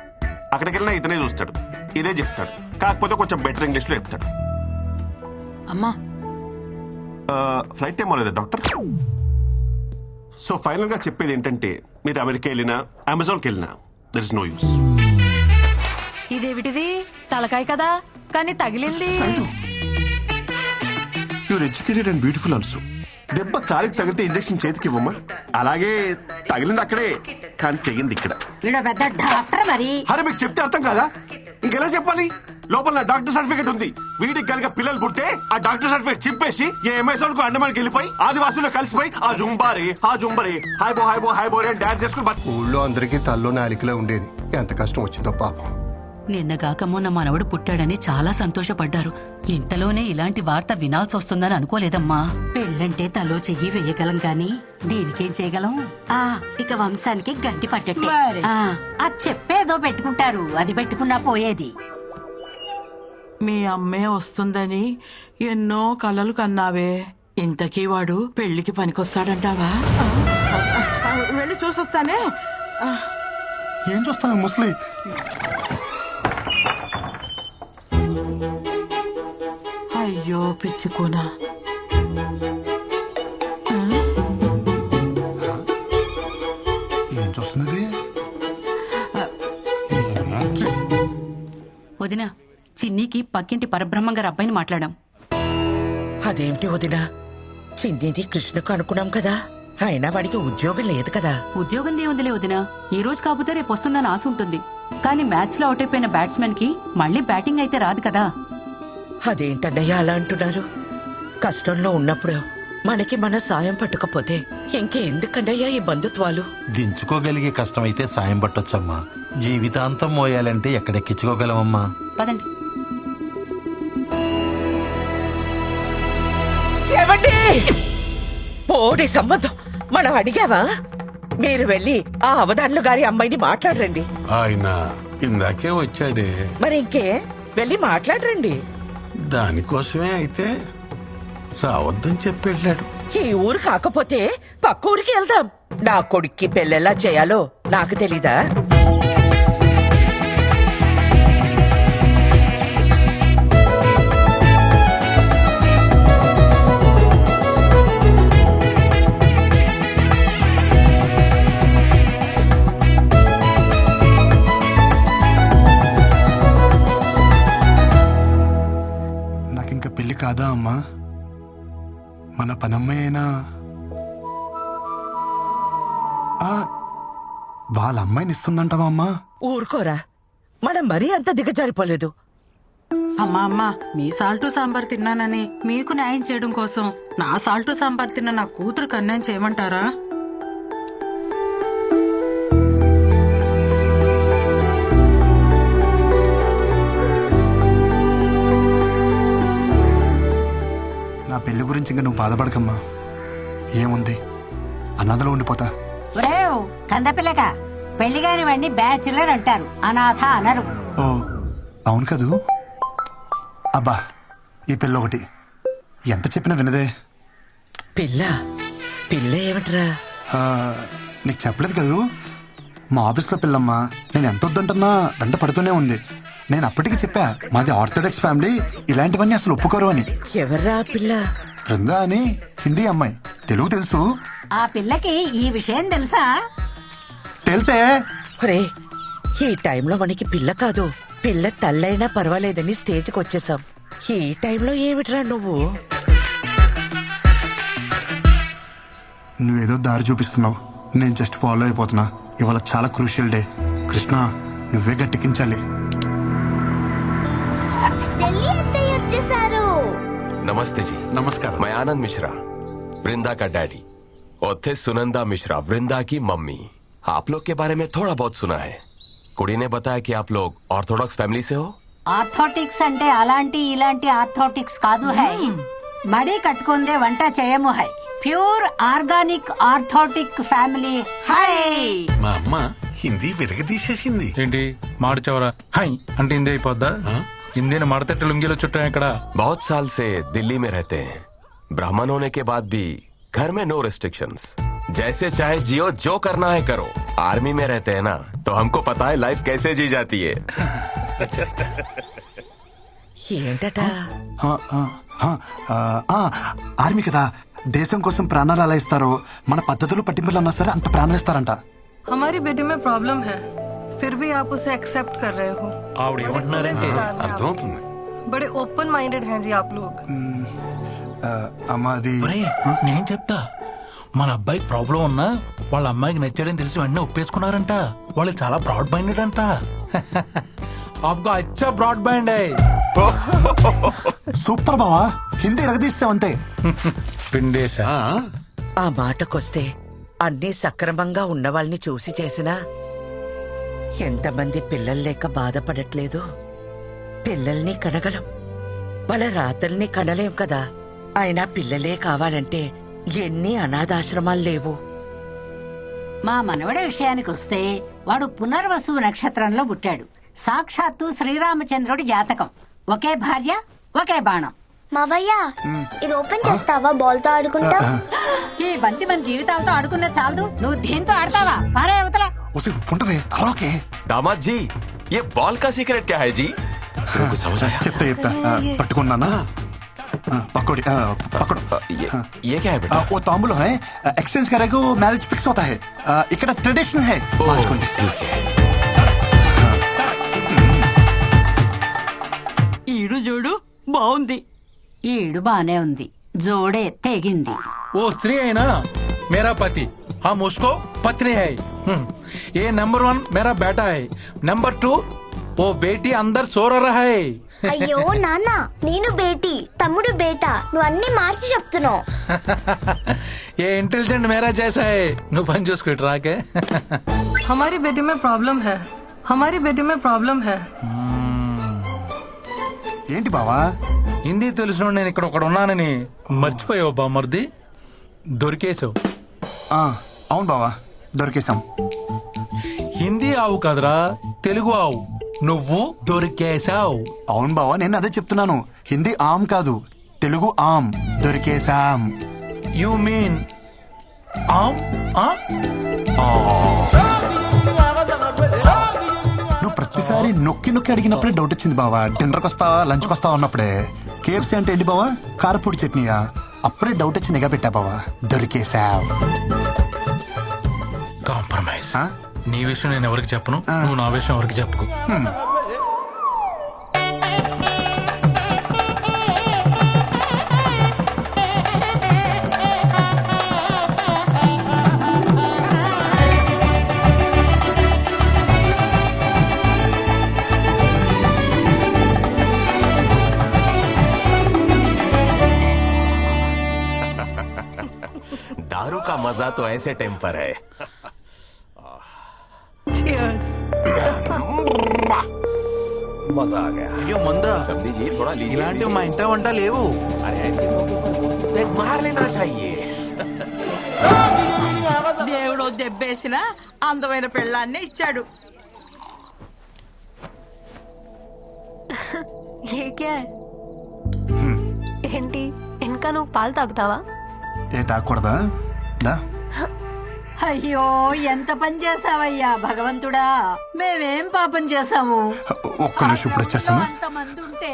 S8: అక్కడికి వెళ్ళినా ఇతనే చూస్తాడు, ఇదే చెప్తాడు. కాకపోతే కొంచెం బెటర్ ఇంగ్లీష్ లో చెప్తాడు.
S9: అమ్మా
S8: ఫ్లైట్ టైం అవ్వలేదా డాక్టర్? సో ఫైనల్ గా చెప్పేది ఏంటంటే, మీరు అమెరికా వెళ్ళినా అమెజాన్కి వెళ్ళినా దర్ ఇస్ నో యూస్.
S9: ఇదేమిటిది తలకాయ కదా కానీ తగిలింది.
S8: You're educated and beautiful also. దెబ్బ కాలికి తగిలితే ఇంజెక్షన్ చేతికి ఇవ్వమ్మా. అలాగే తగిలింది అక్కడే, కానీ తెగింది ఇక్కడ.
S4: వీడు పెద్ద డాక్టర్ మరి.
S8: అరే మీకు చెప్తే అర్థం కాదా? ఇంకెలా చెప్పాలి? లోపల నా డాక్టర్ సర్టిఫికేట్ ఉంది. వీడికి కనుక పిల్లలు పుడితే ఆ డాక్టర్ సర్టిఫికేట్ చింపేసి ఏ అమెజాన్ కు అండమానికి వెళ్ళిపోయి ఆదివాసుల్లో కలిసిపోయి ఆ జుంబారే హాయ్ బోరే అని డాన్స్ చేసుకుని బతుకు.
S14: ఊళ్ళో అందరికీ తల్లో నాలికలో ఉండేది. ఎంత కష్టం వచ్చిందో పాపం.
S3: నిన్నగాక మొన్న మనవడు పుట్టాడని చాలా సంతోషపడ్డారు. ఇంతలోనే ఇలాంటి వార్త వినాల్సి వస్తుందని అనుకోలేదమ్మా.
S4: పెళ్ళంటే తలో చెయ్యి వేయగలం గాని దీనికేం చేయగలం? ఇక వంశానికి గంటి పట్టట్టే. అది చెప్పేదో పెట్టుకుంటారు, అది పెట్టుకున్నా పోయేది.
S5: మీ అమ్మే వస్తుందని ఎన్నో కలలు కన్నావే. ఇంతకీ వాడు పెళ్లికి పనికొస్తాడంటావా? వెళ్ళి చూసొస్తానే.
S1: ఏం చూస్తాను ముసలి?
S5: అయ్యో పిచ్చుకోనా.
S1: ఏం చూస్తున్నది?
S3: వదినా, చిన్నికి పక్కింటి పరబ్రహ్మం గారి అబ్బాయిని మాట్లాడాం.
S5: అదేమిటి వదినా, చిన్నిది కృష్ణకు అనుకున్నాం కదా. అయినా వాడికి ఉద్యోగం లేదు కదా.
S3: ఉద్యోగం దేవుందిలే వదినా, ఈ రోజు కాకపోతే రేపు వస్తుందని ఆశ ఉంటుంది. కానీ మ్యాచ్ లో అవుట్ అయిపోయిన బ్యాట్స్మెన్ కి మళ్ళీ బ్యాటింగ్ అయితే రాదు కదా.
S5: అదేంటన్నయ్య అలా అంటున్నారు? కష్టంలో ఉన్నప్పుడు మనకి మన సాయం పట్టకపోతే ఇంకెందుకన్నయ్యా ఈ బంధుత్వాలు?
S17: దించుకోగలిగే కష్టమైతే సాయం పట్టొచ్చమ్మా. జీవితాంతం మోయాలంటే ఎక్కడెక్కించుకోగలమమ్మా?
S3: పదండి.
S5: ఏమండి, పోడి సంబంధం మనం అడిగావా? మీరు వెళ్ళి ఆ అవధానులు గారి అమ్మాయిని మాట్లాడరండి.
S17: ఆయన ఇందాకే వచ్చాడే.
S5: మరి ఇంకే వెళ్ళి మాట్లాడరండి.
S17: దానికోసమే అయితే రావద్దని చెప్పి వెళ్ళాడు.
S5: ఈ ఊరు కాకపోతే పక్క ఊరికి వెళ్దాం. నా కొడుక్కి పెళ్ళెలా చేయాలో నాకు తెలీదా?
S1: నాకింక పెళ్లి కాదా అమ్మా? మన పనమ్మాయి అయినా వాళ్ళ అమ్మాయిని ఇస్తుందంటావా అమ్మా?
S5: ఊరుకోరా, మనం మరీ అంత దిగజారిపోలేదు.
S3: అమ్మా అమ్మా, మీ సాల్టు సాంబార్ తిన్నానని మీకు న్యాయం చేయడం కోసం నా సాల్టు సాంబార్ తిన్న నా కూతురుకు అన్యాయం చేయమంటారా?
S1: నా పెళ్లి గురించి ఇంకా నువ్వు బాధపడకమ్మా. ఏముంది, అనాథలో ఉండిపోతా.
S4: ఒరేవ్ కందపిల్లక, పెళ్లిగాని వాడిని బ్యాచులర్ అంటారు, అనాథ అనరు.
S1: ఓ అవును కదూ. అబ్బా, ఈ పిల్ల ఒకటి ఎంత చెప్పినా వినదే.
S5: పిల్ల పిల్ల ఏమిట్రా?
S1: నీకు చెప్పలేదు కదూ, మా ఆఫీస్లో పిల్లమ్మా. నేను ఎంత వద్దంటున్నా వెంట పడుతూనే ఉంది. నేను అప్పటికి చెప్పా మాది ఆర్థోడాక్స్ ఫ్యామిలీ, ఇలాంటివన్నీ అసలు ఒప్పుకోరు అని.
S5: ఎవర్రా ఆ పిల్ల?
S1: బృందా అని హిందీ అమ్మాయి, తెలుగు తెలుసు.
S4: ఆ పిల్లకి ఈ విషయం తెలుసా?
S1: తెలుసే.
S5: ఒరే, ఈ టైంలో మనకి పిల్ల కాదు, పిల్ల తల్లైనా పర్వాలేదని స్టేజ్కి వచ్చేసాం. ఈ టైంలో ఏమిట్రా నువ్వు?
S1: నువ్వేదో దారి చూపిస్తున్నావు, నేను జస్ట్ ఫాలో అయిపోతున్నా. ఇవాళ చాలా క్రూషియల్ డే. కృష్ణ, నువ్వే గట్టెక్కించాలి.
S2: ఢిల్లీ అత్తయ్య వచ్చేసారు.
S18: नमस्ते जी।
S17: नमस्कार।
S18: मैं आनंद मिश्रा, वृंदा का डैडी, और थे सुनंदा मिश्रा, वृंदा की मम्मी। आप लोग के बारे में थोड़ा बहुत सुना है। कुड़ी ने बताया कि आप लोग ऑर्थोडॉक्स फैमिली से हो।
S4: ఆర్థోటిక్స్ అంటే అలాంటి ఇలాంటి ఆర్థోటిక్స్ కాదు హై. మడి కట్టుకుందే వంట చేయము high. Pure organic orthodox family high.
S17: మా అమ్మ హిందీ విరగదీసేసింది.
S11: ఏంటి మాట చివర హై అంటే హిందీ అయిపోద్దా? హిందీని మడతట్టు లుంగిలో చుట్టాం ఇక్కడ.
S18: बहुत साल से दिल्ली में रहते हैं। ब्राह्मण होने के बाद भी घर में नो रिस्ट्रिक्शंस, जैसे चाहे जियो, जो करना है करो। आर्मी में रहते हैं ना, तो हमको पता है लाइफ कैसे जी जाती है।
S5: ఏంటట?
S1: ఆర్మీ కదా, దేశం కోసం ప్రాణాలు అలా ఇస్తారో మన పద్ధతులు పట్టింపులు అన్నా సరే అంత ప్రాణాలు ఇస్తారంట.
S13: हमारी बेटी में प्रॉब्लम है, फिर भी आप उसे एक्सेप्ट कर रहे हो।
S11: ఆవిడ ఏమంటున్నారంటే
S17: అర్థమవుతుంది.
S13: बड़े ओपन माइंडेड हैं जी आप लोग।
S1: అమ్మాది
S11: నేను చెప్తా. మన అబ్బాయికి ప్రాబ్లం ఉన్నా వాళ్ళ అమ్మాయికి నచ్చాడని తెలిసి వెంటనే ఒప్పేసుకున్నారంట. వాళ్ళు చాలా బ్రాడ్ మైండెడ్ అంట. आपका अच्छा ब्रॉड बैंड है।
S1: సూపర్ బావా, హిందీ ఎరగదీస్తావంతే.
S11: పిండేశా.
S5: ఆ మాటకొస్తే అన్నీ సక్రమంగా ఉన్న వాళ్ళని చూసి చేసినా ఎంతమంది పిల్లలు లేక బాధపడట్లేదు. పిల్లల్ని కనగలం, వాళ్ళ రాతల్ని కనలేం కదా. అయినా పిల్లలే కావాలంటే ఎన్ని అనాథాశ్రమాలు లేవు.
S4: మా మనవడి విషయానికి వస్తే వాడు పునర్వసు నక్షత్రంలో పుట్టాడు. సాక్షాత్తు శ్రీరామచంద్రుడి జాతకం. ఒకే భార్య, ఒకే బాణం.
S2: మావయ్య, ఇది ఓపెన్ చేస్తావా? బాల్ తో ఆడుకుంటా.
S4: ఈ బంతి మన జీవితాలతో ఆడుకున్న చాలదు, నువ్వు దీంతో ఆడతావా? పారే అవతల.
S18: दामाद जी, ये बॉल का सीक्रेट क्या है जी? तुमको समझ आया?
S1: చెప్తా పట్టుకున్నానా? पकौड़ी पकड़ो।
S18: ये क्या है बेटा?
S1: वो तांबूल है, एक्सचेंज करेगा मैरिज फिक्स होता है। ఇక్కడ ట్రెడిషన్ है, మార్చుకోండి.
S5: ఈడు చూడు బాగుంది.
S4: ఈడు బానే ఉంది, జోడే తెగింది.
S11: वो स्त्री है ना मेरा पति, हम उसको पत्नी है। ये नंबर 1 मेरा बेटा है, नंबर 2 वो बेटी अंदर सो रहा है।
S2: అయ్యో నాన్న, నేను బేటీ, తమ్ముడు బేటా, నువ్వు అన్ని మార్చి చెప్తున్నావు.
S11: ये इंटेलिजेंट मेरा जैसा है। నువ్వు పని చూసుకో ఇటు రాకే.
S13: हमारी बेटी में प्रॉब्लम है, हमारी बेटी में प्रॉब्लम है।
S1: ఏంటి బావా?
S11: హిందీ తెలిసిన నేను ఇక్కడ ఒకడు ఉన్నానని మర్చిపోయావు బామర్ది. దొరికేసావు.
S1: అవును బావా, దొరికేసాం.
S11: హిందీ ఆవు కదరా, తెలుగు ఆవు. నువ్వు దొరికేసావు.
S1: అవును బావా, నేను అదే చెప్తున్నాను. హిందీ ఆమ్ కాదు, తెలుగు ఆమ్. దొరికేసాం.
S11: యు మీన్ ఆమ్?
S1: నువ్వు ప్రతిసారి నొక్కి నొక్కి అడిగినప్పుడే డౌట్ వచ్చింది బావా. డిన్నర్కి వస్తావా, లంచ్కి వస్తావా అన్నప్పుడే. కేఎఫ్సీ అంటే ఏంటి బావా? కారపూడి చట్నీయా? అప్పుడే డౌట్ వచ్చి నిఘా పెట్టా బావా. దొరికేసావ్.
S11: కాంప్రమైజ్. నీ విషయం నేను ఎవరికి చెప్పను, నువ్వు నా విషయం ఎవరికి చెప్పుకో.
S18: दारू का मजा तो ऐसे टेम्पर है।
S13: Cheers.
S18: मजा आ गया।
S6: అయ్యో మందా,
S18: सब लीजिए, थोड़ा लीजिए।
S6: ఇలాంటివి మా ఇంట వంట లేవు.
S18: अरे ऐसे मौके पर एक मार लेना चाहिए।
S5: దేవుడు దెబ్బేసిన అందమైన పెళ్ళాన్నే ఇచ్చాడు.
S13: ये क्या है? ఏంటి ఇంకా నువ్వు పాలు తాగుతావా?
S1: ఏ తాగకూడదా? దా.
S4: అయ్యో ఎంత పని చేసావయ్యా భగవంతుడా, మేమేం పాపం చేసాము?
S1: ఒక్క నిమిషం ఇప్పుడు వచ్చేస్తాను.
S4: అంతమంది ఉంటే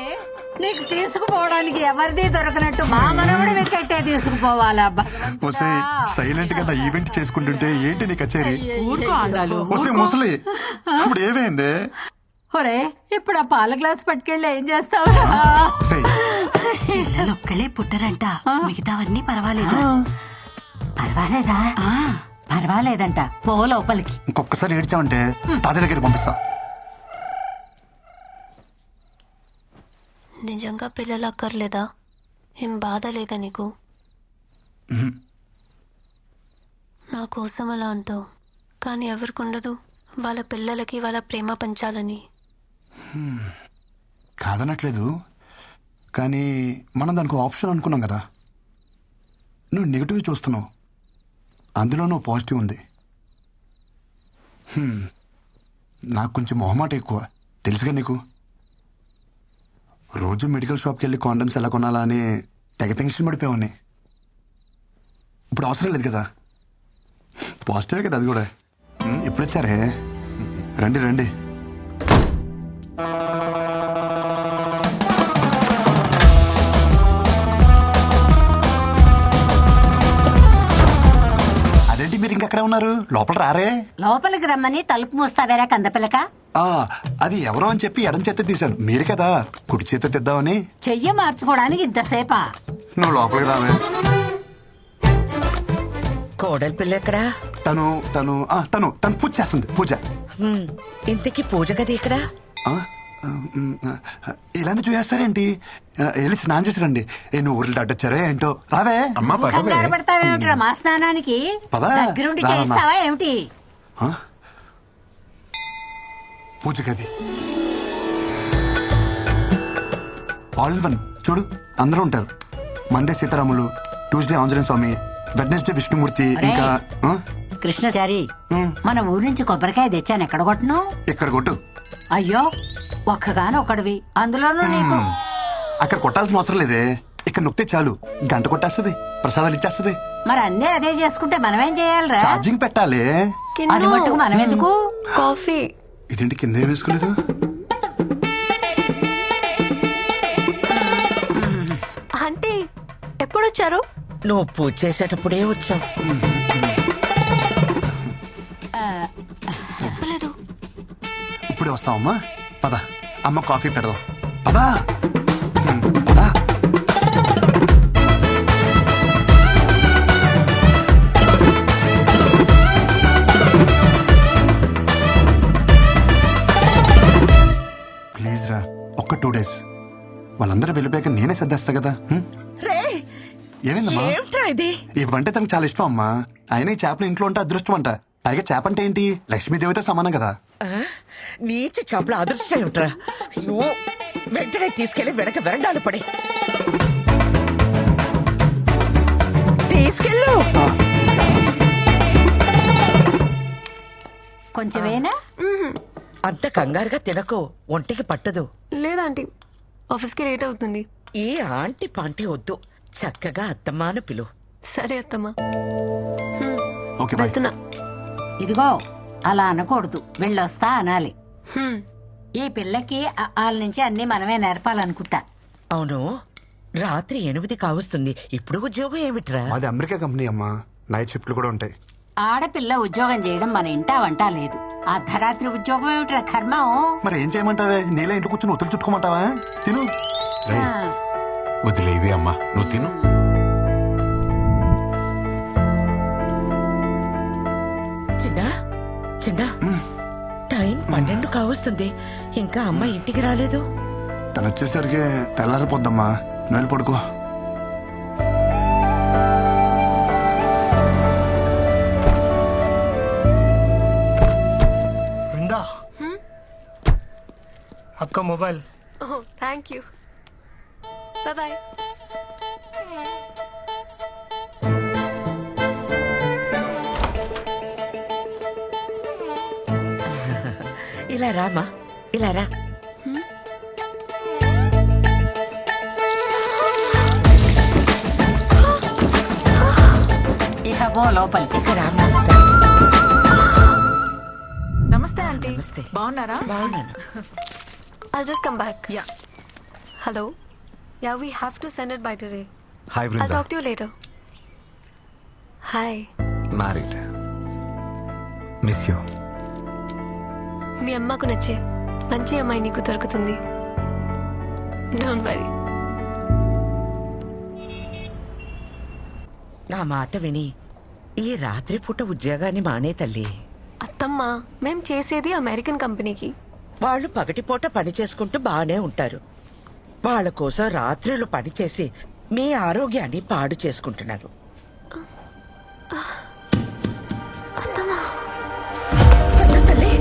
S4: నీకు తీసుకుపోవడానికి ఎవరిది దొరకనట్టు మా మనవడి వికెట్టే తీసుకుపోవాలా?
S1: ఒసే సైలెంట్ గా నా ఈవెంట్ చేసుకుంటుంటే ఏంటి నీ కచేరీ?
S5: ఊరుకో ఆండాలు.
S1: ఒసే ముసలి ఇప్పుడు ఏమైంది?
S4: ఒరే ఇప్పుడు ఆ పాల గ్లాస్ పట్టుకెళ్ళి ఏం చేస్తావురా?
S1: ఒసేయ్,
S4: పిల్లలు ఒక్కలే పుట్టరంట, మిగతావన్నీ పర్వాలేదు. పర్వాలేదా? పర్వాలేదంట. పో లోపలికి.
S1: ఇంకొకసారి ఏడ్చావంటే తాతయ్య దగ్గర పంపిస్తా.
S13: నిజంగా పిల్లలు అక్కర్లేదా? ఏం బాధ లేదా నీకు? నా కోసం అలా అంటావు, కానీ ఎవరికి ఉండదు వాళ్ళ పిల్లలకి వాళ్ళ ప్రేమ పంచాలని?
S1: కాదనట్లేదు, కానీ మనం దానికి ఆప్షన్ అనుకున్నాం కదా. నువ్వు నెగిటివ్ చూస్తున్నావు, అందులోనూ పాజిటివ్ ఉంది. నాకు కొంచెం మొహమాట ఎక్కువ, తెలుసుగా నీకు. రోజు మెడికల్ షాప్కి వెళ్ళి కాండమ్స్ ఎలా కొనాలా అని తెగ టెన్షన్ పడిపోయావని. ఇప్పుడు అవసరం లేదు కదా, పాజిటివే కదా అది కూడా. ఎప్పుడు వచ్చారే? రండి రండి. అదేంటి మీరు ఇంకెక్కడే ఉన్నారు? లోపల రారే?
S4: లోపలికి రమ్మని తలుపు మూస్తావేరా కందపిల్లక?
S1: అది ఎవరో అని చెప్పి ఎడం చేత తీశాను, మీరు కదా కుడి చేత తెద్దామని.
S4: చెయ్యి మార్చుకోవడానికి ఇంతసేపా?
S1: నువ్వు లోపలికి రావే.
S5: కోడలి పిల్ల ఎక్కడా?
S1: తను తను తను తను పూజ చేస్తుంది. పూజ.
S5: ఇంతకీ పూజ గది ఎక్కడా?
S1: ఇలానే చూసేస్తారేంటి? వెళ్ళి స్నానం చేసి రండి. నువ్వు ఊర్లు దాటొచ్చారే ఏంటో. రావే.
S4: కంగారు పడతావేమిట్రా మా స్నానానికి?
S1: పదా.
S4: దగ్గరుండి చేయిస్తావా ఏమిటి?
S1: పూజ గది ఆల్ వన్. చూడు అందరూ ఉంటారు. మండే సీతారాములు, ట్యూస్డే ఆంజనేయ స్వామి, వెడ్నెస్డే విష్ణుమూర్తి, ఇంకా
S4: కృష్ణచారి మన ఊరి నుంచి కొబ్బరికాయ తెచ్చాను, ఎక్కడ కొట్టను?
S1: ఇక్కడ కొట్టు.
S4: అయ్యో ఒక్కగాను ఒకడివి, అందులోనూ నీకు.
S1: అక్కడ కొట్టాల్సిన అవసరం లేదే, ఇక్కడ నొక్కితే చాలు గంట కొట్టేస్తుంది, ప్రసాదాలు ఇచ్చేస్తుంది.
S4: మరి అన్నీ అదే చేసుకుంటే మనమేం చేయాలిరా?
S1: ఛార్జింగ్ పెట్టాలి.
S4: అది మట్టుకు మనం ఎందుకు?
S13: కాఫీ.
S1: ఇదేంటి కింద ఏం వేసుకోలేదు?
S13: అంటే ఎప్పుడొచ్చారు?
S5: నువ్వు పూజ చేసేటప్పుడే వచ్చావు.
S13: చెప్పలేదు.
S1: ఇప్పుడే వస్తావమ్మా, పద. అమ్మ కాఫీ పెడదాం, పదా. పదా. ప్లీజ్ రా, ఒక్క 2 days. వాళ్ళందరూ వెళ్ళిపోయాక నేనే సర్దేస్తా కదా. ఏమైందమ్మా? ఇవంటే తనకు చాలా ఇష్టం అమ్మా. ఆయన ఈ చేపలు ఇంట్లో ఉంటే అదృష్టం అంట. పైగా చేప అంటే ఏంటి, లక్ష్మీదేవితో సమానం కదా.
S5: నీచ చేపల అదృష్టం ఏమిట్రా? అయ్యో, వెంటనే తీసుకెళ్లి వెనక వెరండాలు పడి తీసుకెళ్ళు.
S4: కొంచెమేనా?
S5: అంత కంగారుగా తినకు, ఒంటికి పట్టదు.
S13: లేదాంటీ, ఆఫీస్కి లేట్ అవుతుంది.
S5: ఈ ఆంటీ పాంటీ వద్దు, చక్కగా అత్తమ్మాను పిలు.
S13: సరే అత్తమ్మా.
S1: వెళ్తున్నా.
S4: ఇదిగో అలా అనకూడదు, వెళ్ళొస్తా అనాలి. ఈ పిల్లకి వాళ్ళ నుంచి అన్ని మనమే నేర్పాలనుకుంటా.
S5: అవును, రాత్రి 8 కావస్తుంది, ఇప్పుడు ఉద్యోగం ఏమిట్రా?
S1: అది అమెరికా కంపెనీ అమ్మా, నైట్ షిఫ్ట్లు కూడా ఉంటాయి.
S4: ఆడపిల్ల ఉద్యోగం చేయడం మన ఇంటా వంట లేదు. అర్ధరాత్రి ఉద్యోగం ఏమిట్రా కర్మం?
S1: మరి ఏం చేయమంటావే? నీళ్ళ ఇంటి కూర్చొని ఒత్తులు చుట్టుకోమంటావా? తిను.
S10: వదిలేవి అమ్మా, నువ్వు తిను.
S5: చిన్న చిన్న టైం 12 కావస్తుంది, ఇంకా అమ్మ ఇంటికి రాలేదు.
S1: తను వచ్చేసరికి తెల్లారిపోద్దమ్మా, నువ్వు పడుకో.
S12: విందా आपका mobile.
S13: Oh thank you, bye bye.
S5: ఇలా రామా, ఇలా రా.
S4: ఇక పో లోపలికి.
S5: ఇక రామా.
S9: ఆంటీ
S5: నమస్తే.
S9: బాగున్నారా?
S5: బాగున్నాను.
S13: I'll just come back.
S9: Yeah.
S13: Hello? Yeah, we have to send it by today.
S6: Hi
S13: I'll
S6: Vrinda.
S13: talk to you later. Hi.
S6: Married. Miss you.
S13: మీ అమ్మకు నచ్చే మంచి అమ్మాయి నీకు దొరుకుతుంది. Don't worry.
S5: నా మాట విని ఈ రాత్రిపూట ఉద్యోగాన్ని మానే తల్లి.
S13: అత్తమ్మ, మేం చేసేది అమెరికన్ కంపెనీకి.
S5: వాళ్ళు పగటిపూట పని చేసుకుంటూ బాగానే ఉంటారు. వాళ్ళ కోసం రాత్రులు పనిచేసి మీ ఆరోగ్యాన్ని పాడు చేసుకుంటున్నారు. అయ్యో తల్లి,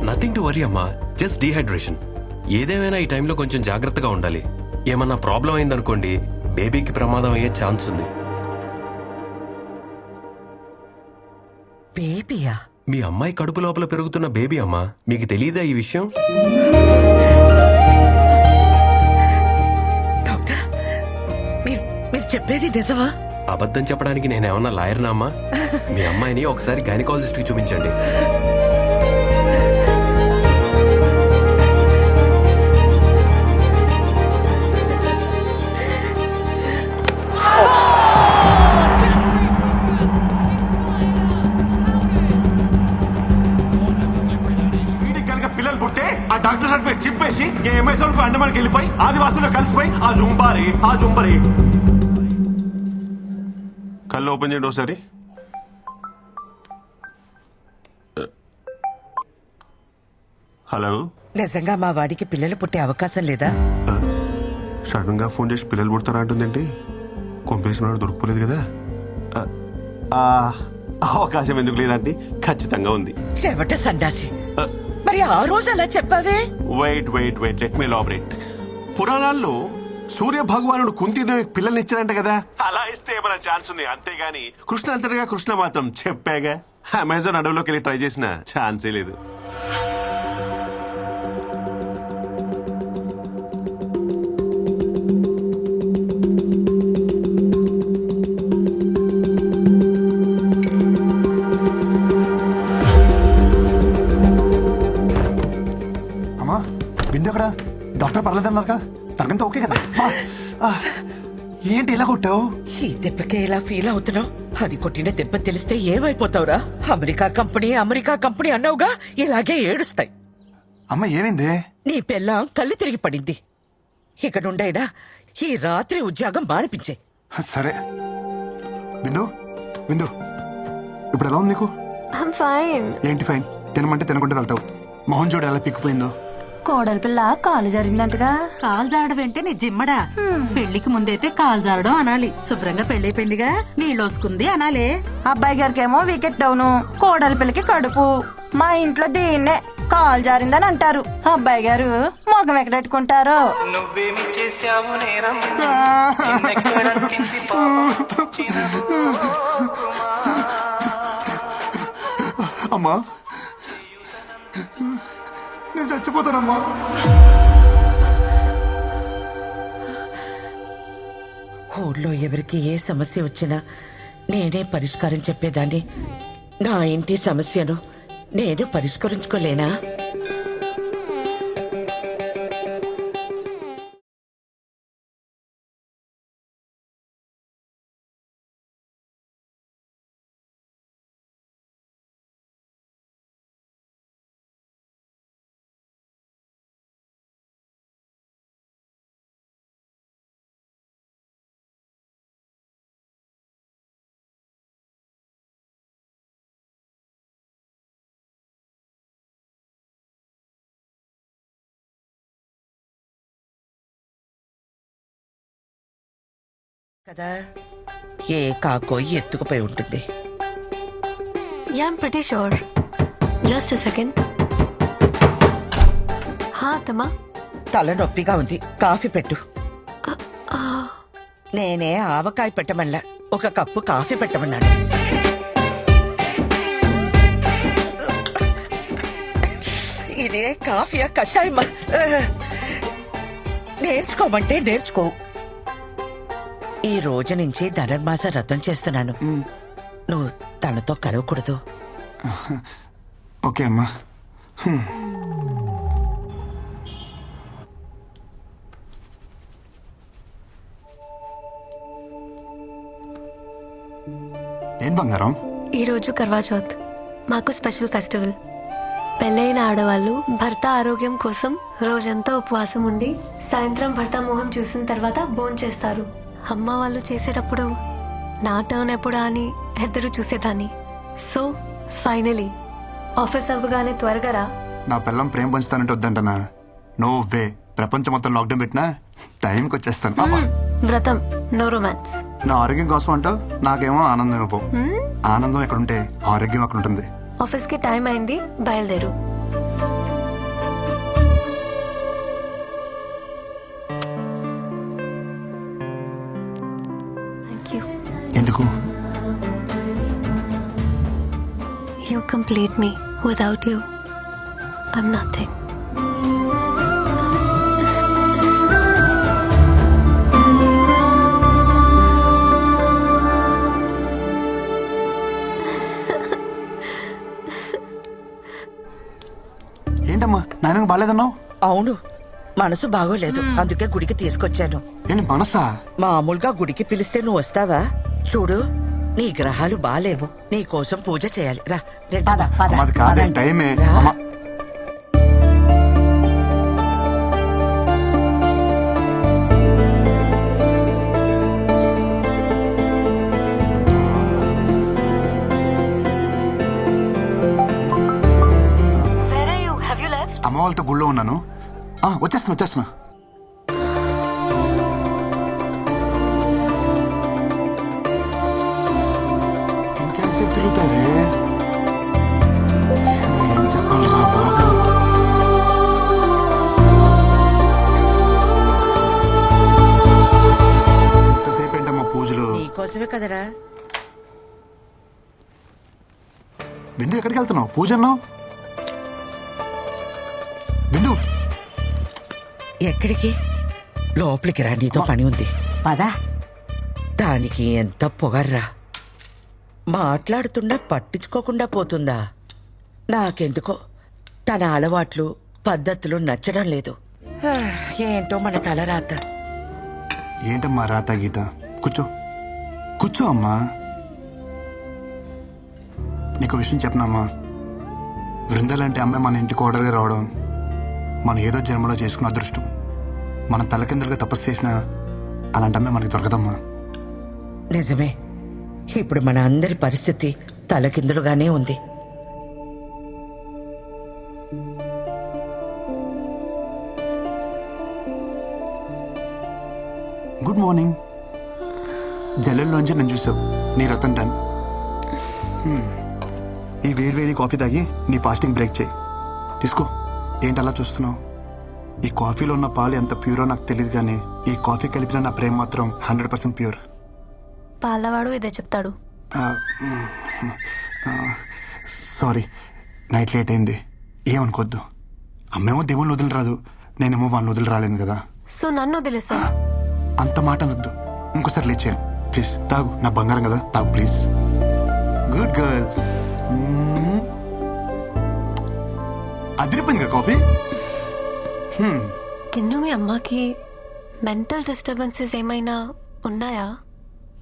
S18: నథింగ్ టు వరీ అమ్మా, జస్ట్ డీహైడ్రేషన్. ఏదేమైనా ఈ టైంలో కొంచెం జాగ్రత్తగా ఉండాలి. ఏమన్నా ప్రాబ్లం అయిందనుకోండి, బేబీకి ప్రమాదం అయ్యే ఛాన్స్ ఉంది.
S5: బేబీయా?
S18: మీ అమ్మాయి కడుపు లోపల పెరుగుతున్న బేబీ అమ్మా, మీకు తెలియదా ఈ విషయం?
S5: డాక్టర్, మీరు చెప్పేది నిజమా?
S18: అబద్ధం చెప్పడానికి నేనేమన్నా లాయర్నా అమ్మా? మీ అమ్మాయిని ఒకసారి గైనకాలజిస్ట్ కి చూపించండి.
S8: వీడికి కనుక పిల్లలు పుట్టే ఆ డాక్టర్ సర్టిఫికేట్ చింపేసి ఎంఎస్ఆర్ కు అండమానికి వెళ్ళిపోయి ఆదివాసుల్లో కలిసిపోయి ఆ జుంబరి కళ్ళు ఓపెన్ చేయండి ఒకసారి. హలో,
S5: నిజంగా మా వాడికి పిల్లలు పుట్టే అవకాశం లేదా?
S8: సడన్ గా ఫోన్ చేసి పిల్లలు పుడతారా అంటుందేంటి? కొంపేసిన వాడు దొరకపోలేదు కదా. అవకాశం ఎందుకు లేదండి? ఖచ్చితంగా ఉంది.
S5: చెవట సండాసి, మరి ఆ రోజు అలా చెప్పావే?
S8: Wait let me elaborate. పురాణాల్లో సూర్య భగవానుడు కుంతీదేవికి పిల్లల్ని ఇచ్చారంట కదా. అలా ఇస్తే ఏమైనా ఛాన్స్ ఉంది, అంతేగాని కృష్ణ అంతటిగా కృష్ణ మాత్రం చెప్పాగా. అమెజాన్ అడవిలోకి వెళ్ళి ట్రై చేసిన ఛాన్సే లేదు.
S1: అమ్మా బిందు ఎక్కడ? డాక్టర్ పర్లేదన్నారుగా, తనకంతా ఓకే కదా? ఏంటి ఇలా కొట్టావు?
S5: ఈ దెబ్బకే ఇలా ఫీల్ అవుతున్నావు? అది కొట్టిన దెబ్బ తెలిస్తే ఏమైపోతావురా? అమెరికా కంపెనీ అన్నావుగా, ఇలాగే ఏడుస్తాయి.
S1: అమ్మ ఏమైంది?
S5: నీ పెళ్ళాం కళ్ళు తిరిగి పడింది. ఇక నుండైనా ఈ రాత్రి ఉద్యోగం మానిపించే.
S1: సరే బిందు, ఇప్పుడు ఎలా ఉంది నీకు?
S13: I'm fine.
S1: ఏంటి ఫైన్? తినమంటే తినకుండా వెళ్తావు. మొహం చూడు ఎలా పిక్కిపోయిందో.
S4: కోడలి పిల్ల కాలు జారిందంటగా. కాలు జారడం ఏంటే నీ జిమ్మడా? పెళ్లికి ముందైతే కాలు జారడం అనాలి. శుభ్రంగా పెళ్ళైపోయిందిగా, నీళ్ళోసుకుంది అనాలే.
S19: అబ్బాయి గారికి ఏమో వికెట్ డౌను, కోడలి పిల్లకి కడుపు. మా ఇంట్లో దీన్నే కాలు జారిందని అంటారు. అబ్బాయి గారు మొగం ఎక్కడెట్టుకుంటారో.
S12: నువ్వేమి చేశావు నేరం?
S1: అమ్మా నేను చచ్చిపోతానమ్మా.
S5: ఊళ్ళో ఎవరికి ఏ సమస్య వచ్చినా నేనే పరిష్కారం చెప్పేదాన్ని. నా ఇంటి సమస్యను నేను పరిష్కరించుకోలేనా? కదా, ఏ కాకో ఎత్తుకుపోయి ఉంటుంది.
S13: Yeah, I'm pretty sure. Just a second. అత్తమ్మా,
S5: తల నొప్పిగా ఉంది, కాఫీ పెట్టు. నేనే ఆవకాయ పెట్టమల్లా, ఒక కప్పు కాఫీ పెట్టమన్నాను. ఇదే కాఫీయా కషాయమా? నేర్చుకోమంటే నేర్చుకో. ఈ రోజు నుంచి ధనుర్మాస వ్రతం చేస్తున్నాను. నువ్వు తనతో కలవకూడదు.
S1: ఓకే అమ్మా. ఏం బంగారం?
S13: ఈరోజు కర్వా చౌత్ మాకు స్పెషల్ ఫెస్టివల్. పెళ్ళైన ఆడవాళ్ళు భర్త ఆరోగ్యం కోసం రోజంతా ఉపవాసం ఉండి సాయంత్రం భర్త మొహం చూసిన తర్వాత భోంచేస్తారు. అమ్మ వాళ్ళు చేసేటప్పుడు నా టర్న్ ఎప్పుడా అని ఎదురు చూసేదాన్ని. సో ఫైనలీ ఆఫీస్ అవ్వగానే త్వరగా రా.
S1: నా పిల్లం ప్రేమ పంచుతానంటే వద్దంటనా? No way. ప్రపంచం మొత్తం లాక్డౌన్ పెట్టినా టైంకి వచ్చేస్తాను. అబ్బా.
S13: వ్రతం, నో రొమాన్స్.
S1: నా ఆరోగ్యం కోసం అంటావు, నాకేమో ఆనందం ఇవ్వవు. ఆనందం ఎక్కడుంటే ఆరోగ్యం అక్కడ ఉంటుంది.
S13: ఆఫీస్కి టైం అయింది, బయలుదేరు. Thank you.
S1: ఎందుకు?
S13: You complete me. Without you, I'm nothing.
S1: ఏంటమ్మా నాయనకు బాగాలేదన్నావు?
S5: అవును, మనసు బాగోలేదు, అందుకే గుడికి తీసుకొచ్చాను.
S1: ఏంటి మనసా?
S5: మామూలుగా గుడికి పిలిస్తే నువ్వు వస్తావా? చూడు, నీ గ్రహాలు బాలేవు, నీ కోసం పూజ చేయాలి. రా రండి.
S1: అది కాదే టైమే. అమ్మా.
S13: Where are you? Have you left?
S1: అమ్మ వాళ్ళతో గుళ్ళో ఉన్నాను. వచ్చేస్తున్నా. ఇంకెంతసేపు తిరుగుతారే? ఏం చెప్పాలరా బాబు? ఎంతసేపు ఏంటమ్మా పూజలు?
S5: నీకోసమే కదరా.
S1: బిందు ఎక్కడికి వెళ్తున్నావు? పూజ అన్నావు. బిందు
S5: ఎక్కడికి? లోపలికి రా, నీతో పని ఉంది.
S4: పదా.
S5: దానికి ఎంత పొగర్రా. మాట్లాడుతున్నా పట్టించుకోకుండా పోతుందా? నాకెందుకో తన అలవాట్లు పద్ధతులు నచ్చడం లేదు. ఏంటో మన తలరాత.
S1: ఏంటమ్మా రాత గీత? కూర్చో అమ్మా. నీకు విషయం చెప్పనమ్మా. బృందాలంటే అమ్మాయి మన ఇంటికి ఓడర్గా రావడం మనం ఏదో జన్మలో చేసుకున్న అదృష్టం. మనం తలకిందులుగా తపస్సు చేసినా అలాంటి అమ్మాయి మనకి దొరకదమ్మా.
S5: నిజమే, ఇప్పుడు మన అందరి పరిస్థితి తలకిందులుగానే ఉంది.
S1: Good morning. జల్లెల్లోంచి నన్ను చూసావు, నీ రతన్ డన్. ఈ వేడి కాఫీ తాగి నీ ఫాస్టింగ్ బ్రేక్ చేయి. తీసుకో. ఏంటి అలా చూస్తున్నావు? ఈ కాఫీలో ఉన్న పాలు ఎంత ప్యూరో నాకు తెలియదు, కానీ ఈ కాఫీ కలిపిన నా ప్రేమ మాత్రం 100% ప్యూర్.
S13: పాలవాడు ఇదే చెప్తాడు.
S1: సారీ, నైట్ లేట్ అయింది, ఏమనుకోద్దు. అమ్మేమో దేవుళ్ళు వదిలి రాదు, నేనేమో వాళ్ళని వదిలి రాలేను కదా.
S13: సో నన్ను వదిలేసావు.
S1: అంత మాట అనొద్దు. ఇంకోసారి లేచాను ప్లీజ్. తాగు, నా బంగారం కదా, తాగు ప్లీజ్. Good girl. అదిరిపోయింది కదా కాఫీ.
S13: కిన్ను, మీ అమ్మకి మెంటల్ డిస్టర్బెన్సెస్ ఏమైనా ఉన్నాయా?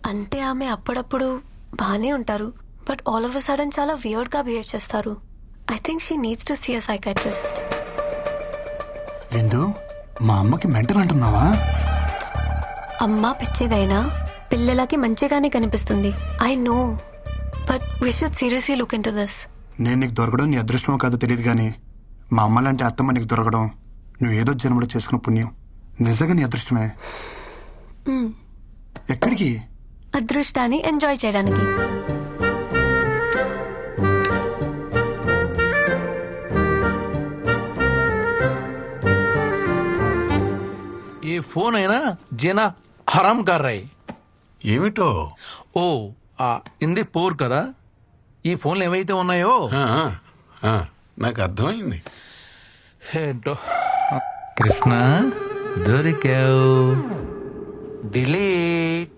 S13: అంటే ఆమె అప్పుడప్పుడు బాగానే ఉంటారు, but all of a sudden చాలా వియర్డ్ గా బిహేవ్ చేస్తారు. I think she needs to see a psychiatrist.
S1: Vindu, మా అమ్మకి మెంటల్ అంటున్నావా?
S13: అమ్మ పిచ్చిదైనా పిల్లలకి మంచిగానే కనిపిస్తుంది. I know, but we should seriously look into this.
S1: నేను నీకు దొరకడం నీ అదృష్టమో కాదో తెలియదు, కానీ మా అమ్మ లాంటి అత్తమ్మ నీకు దొరకడం నువ్వు ఏదో జన్మలో చేసుకున్న పుణ్యం. నిజంగా నీ అదృష్టమే. ఎక్కడికి?
S13: అదృష్టాన్ని ఎంజాయ్ చేయడానికి.
S11: ఏ ఫోన్ అయినా జీనా హరాం కర్ రహీ.
S17: ఏమిటో?
S11: ఓ ఇంది పోర్ కదా. ఈ ఫోన్లు ఏవైతే ఉన్నాయో
S17: నాకు అర్థమైంది.
S11: ఏంటో కృష్ణ దొరికావు. డిలీట్.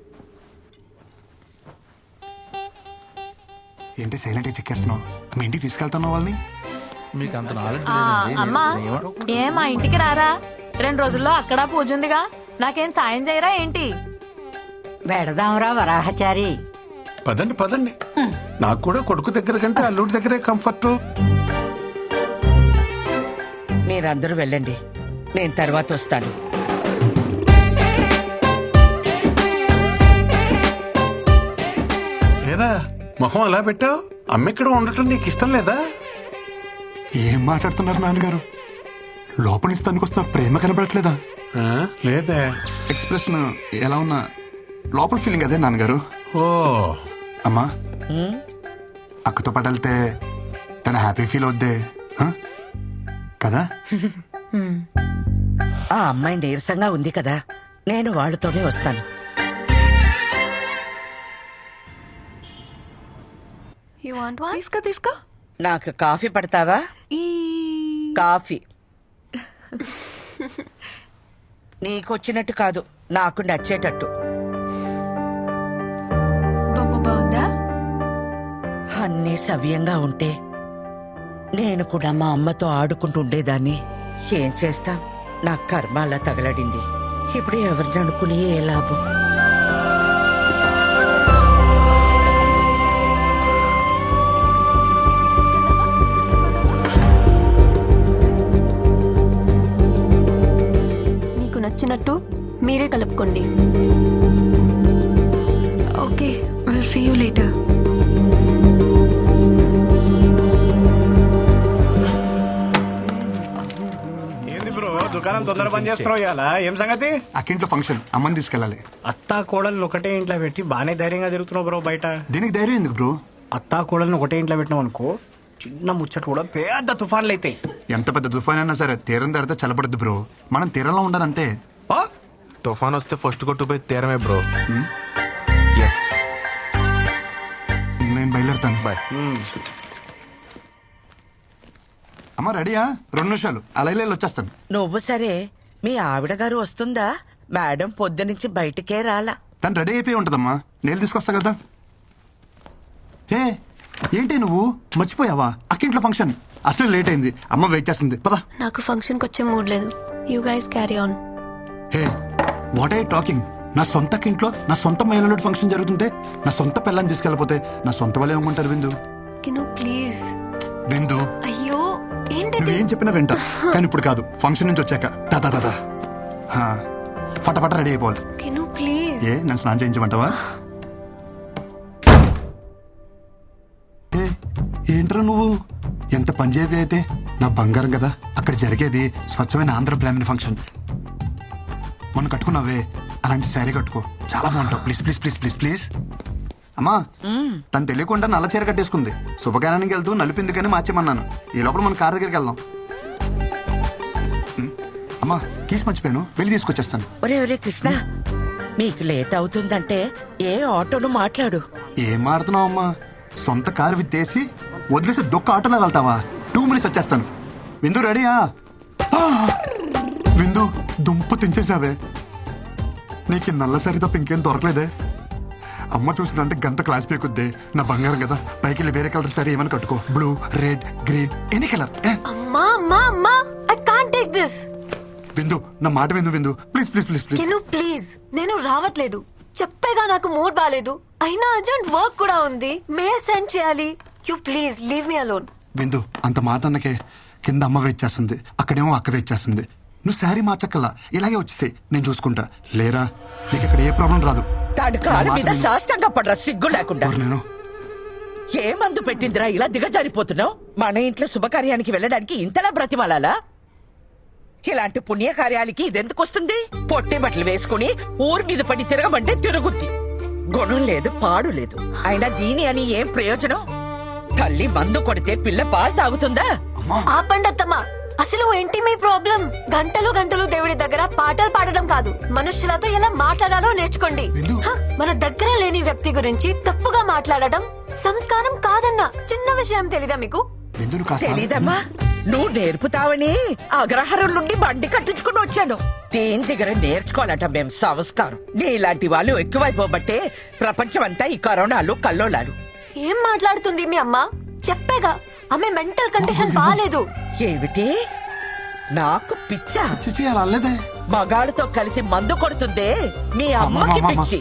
S1: ఏంటి సైలెంట్ చెక్కేస్తున్నావు? మీ ఇంటికి తీసుకెళ్తున్నావు వాళ్ళని?
S11: మీకు అంత నాలెడ్జ్
S9: అమ్మా ఏ మా ఇంటికి రారా? 2 రోజుల్లో అక్కడ పూజ ఉందిగా, నాకేం సాయం చేయరా ఏంటి?
S4: వెడదాంరా వరాహచారి.
S17: పదండి పదండి. నాకు కూడా కొడుకు దగ్గర కంటే అల్లుడి దగ్గరే కంఫర్ట్.
S5: మీరందరూ వెళ్ళండి, నేను తర్వాత వస్తాను.
S17: ఏరా మొహం అలా పెట్టావు? అమ్మెక్కడ ఉండటం నీకు ఇష్టం లేదా?
S1: ఏం మాట్లాడుతున్నారు నాన్నగారు? లోపల నుంచి తనకొస్తున్న ప్రేమ కనబడట్లేదా?
S17: లేదే.
S1: ఎక్స్ప్రెషన్ ఎలా ఉన్నా లోపల ఫీలింగ్ అదే నాన్నగారు.
S17: ఓ
S1: అమ్మా, అక్కతో పాటు వెళ్తే తన హ్యాపీ ఫీల్ అవుద్దే కదా?
S5: ఆ అమ్మాయి నీరసంగా ఉంది కదా, నేను వాళ్ళతోనే వస్తాను.
S13: తీసుకో.
S5: నాకు కాఫీ పడతావా? కాఫీ నీకొచ్చినట్టు కాదు, నాకు నచ్చేటట్టు.
S13: బాగుందా?
S5: అన్నీ సవ్యంగా ఉంటే నేను కూడా మా అమ్మతో ఆడుకుంటూ ఉండేదాన్ని. ఏం చేస్తా, నా కర్మ అలా తగలడింది. ఇప్పుడు ఎవరిని అనుకుని ఏ లాభం?
S13: మీకు నచ్చినట్టు మీరే కలుపుకోండి. Okay, will see you later.
S12: దుకాణం తొందర పని చేస్తున్నావు ఇవాళ. ఏం సంగతి?
S1: అక్కింట్లో ఫంక్షన్, అమ్మని తీసుకెళ్ళాలి.
S12: అత్తా కోడలు ఒకటే ఇంట్లో పెట్టి బానే ధైర్యంగా తిరుగుతున్నావు బ్రో బయట.
S1: దీనికి ధైర్యం ఎందుకు బ్రో?
S12: అత్తా కోడలను ఒకటే ఇంట్లో పెట్టినావు అనుకో, చిన్న ముచ్చట కూడా పెద్ద తుఫాన్లు అయితాయి.
S1: ఎంత పెద్ద తుఫాన్ అయినా సరే తీరం దాడితే చల్లబడద్దు బ్రో. మనం తీరంలో ఉండాలంతే.
S10: తుఫాన్ వస్తే ఫస్ట్ కొట్టుపోయి తీరమే బ్రో. ఎస్,
S1: నేను బయలుదేరుతాను. బాయ్. అమ్మ రెడీయా? 2 నిమిషాలు అలా వచ్చేస్తాను.
S5: నువ్వు సరే, మీ ఆవిడ గారు వస్తుందా? మేడం పొద్దునుంచి బయటికే రాలా.
S1: తను రెడీ అయిపోయి ఉంటదమ్మా, నేను తీసుకొస్తా కదా. ఏ ఏంటి నువ్వు మర్చిపోయావా? అక్కింట్లో ఫంక్షన్ అసలు లేట్ అయింది, అమ్మ వెయిట్ చేస్తుంది. పదా.
S13: నాకు ఫంక్షన్కి వచ్చే మూడ్ లేదు. You guys carry on.
S1: Hey what I talking? నా సొంత ఇంట్లో నా సొంత మహిళలో ఫంక్షన్ జరుగుతుంటే నా సొంత పిల్లని తీసుకెళ్ళిపోతే నా సొంత వాళ్ళే ఏమంటారు? విందు
S13: ప్లీజ్.
S1: విందు,
S13: అయ్యో ఏంటి?
S1: నువ్వేం చెప్పినా వింటా, కానీ ఇప్పుడు కాదు. ఫంక్షన్ నుంచి వచ్చాక దాదా ఫటాఫట రెడీ అయిపోవాలి.
S13: ప్లీజ్.
S1: ఏ నన్ను స్నానం చేయించమంటావా? ఏంట్రా నువ్వు ఎంత పనిచేవి అయితే నా బంగారం కదా. అక్కడ జరిగేది స్వచ్ఛమైన ఆంధ్ర బ్రాహ్మణ ఫంక్షన్. మొన్న కట్టుకున్నావే అలాంటి శారీ కట్టుకో, చాలా బాగుంటావు. Please please please please please. అమ్మా, తను తెలియకుండా నల్ల చీర కట్టేసుకుంది. శుభకార్యానికి వెళ్తూ నలిపిందుకని మార్చేమన్నాను. ఈ లోపల మన కార్ దగ్గరికి వెళ్దాం. అమ్మా కీస్ మర్చిపోయాను, వెళ్ళి తీసుకొచ్చేస్తాను.
S5: ఒరే ఒరే కృష్ణ, మీకు లేట్ అవుతుందంటే ఏ ఆటోను మాట్లాడు.
S1: ఏం మాడుతున్నావు అమ్మా? సొంత కారు విత్తేసి వదిలేసి దొక్క ఆటోలో వెళ్తావా? 2 మినిట్స్ వచ్చేస్తాను. విందు రెడీయా? విందు దుంప తెంచేసావే. నీకు నల్ల సరి తప్ప ఇంకేం దొరకలేదే. అమ్మ చూసిందంటే గంట క్లాస్ పీకుద్దే. నా బంగారం కదా, పైకి వెళ్ళి వేరే కలర్ సరే ఏమైనా కట్టుకో. Blue, red, green, any colour.
S13: అమ్మా అమ్మా అమ్మా, ఐ కాంట్ టేక్ దిస్.
S1: విందు నా మాట విందు. విందు please please please please.
S13: Please, నేను రావట్లేదు. చెప్పేగా నాకు మూడ్ బాలేదు. అయినా అర్జెంట్ వర్క్ కూడా ఉంది, మెయిల్ సెండ్ చేయాలి. You please leave me alone.
S1: విందు అంత మాట అన్నకే కింద అమ్మ వెయిట్ చేస్తుంది, అక్కడేమో అక్క వెయిట్ చేస్తుంది. నువ్వు శారీ మార్చక్కల్లా ఇలాగే వచ్చేసాయి, నేను చూసుకుంటా. లేరా నీకు ఇక్కడ ఏ ప్రాబ్లం రాదు.
S5: తాడు కాలు మీద సాష్టంగా పడరా సిగ్గు లేకుండా.
S1: నేను
S5: ఏ మందు పెట్టిందిరా ఇలా దిగజారిపోతున్నావు? మన ఇంట్లో శుభకార్యానికి వెళ్ళడానికి ఇంతలా బ్రతిమాలాలా? ఇలాంటి పుణ్యకార్యాలకి ఇదెందుకు వస్తుంది? పొట్టి బట్టలు వేసుకుని ఊరి మీద పడి తిరగమంటే తిరుగుద్ది. గుణం లేదు, పాడు లేదు. అయినా దీని అని ఏం ప్రయోజనం? తల్లి మందు కొడితే పిల్ల పాలు తాగుతుందా?
S13: ఆపండత్తమ్మా, అసలు ఏంటి మీ ప్రాబ్లం? గంటలు గంటలు దేవుడి దగ్గర పాటలు పాడడం కాదు, మనుషులతో ఎలా మాట్లాడాలో నేర్చుకోండి. మన దగ్గర లేని వ్యక్తి గురించి తప్పుగా మాట్లాడడం సంస్కారం కాదన్న చిన్న విషయం తెలీదా మీకు?
S5: తెలీదమ్మా, నువ్వు నేర్పుతావని అగ్రహారం నుండి బండి కట్టించుకుని వచ్చాను. దేని దగ్గర నేర్చుకోవాలట మేం సంస్కారం. నీలాంటి వాళ్ళు ఎక్కువైపోబట్టే ప్రపంచమంతా ఈ కరోనాలు కల్లోలాలు.
S13: ఏం మాట్లాడుతుంది మీ అమ్మ? చెప్పేగా ఆమె మెంటల్ కండిషన్ బాగాలేదు.
S5: ఏమిటి నాకు పిచ్చా?
S1: చిచి అలా అనలేదే.
S5: మగాళ్ళతో కలిసి మందు కొడుతుందే మీ అమ్మకి పిచ్చి.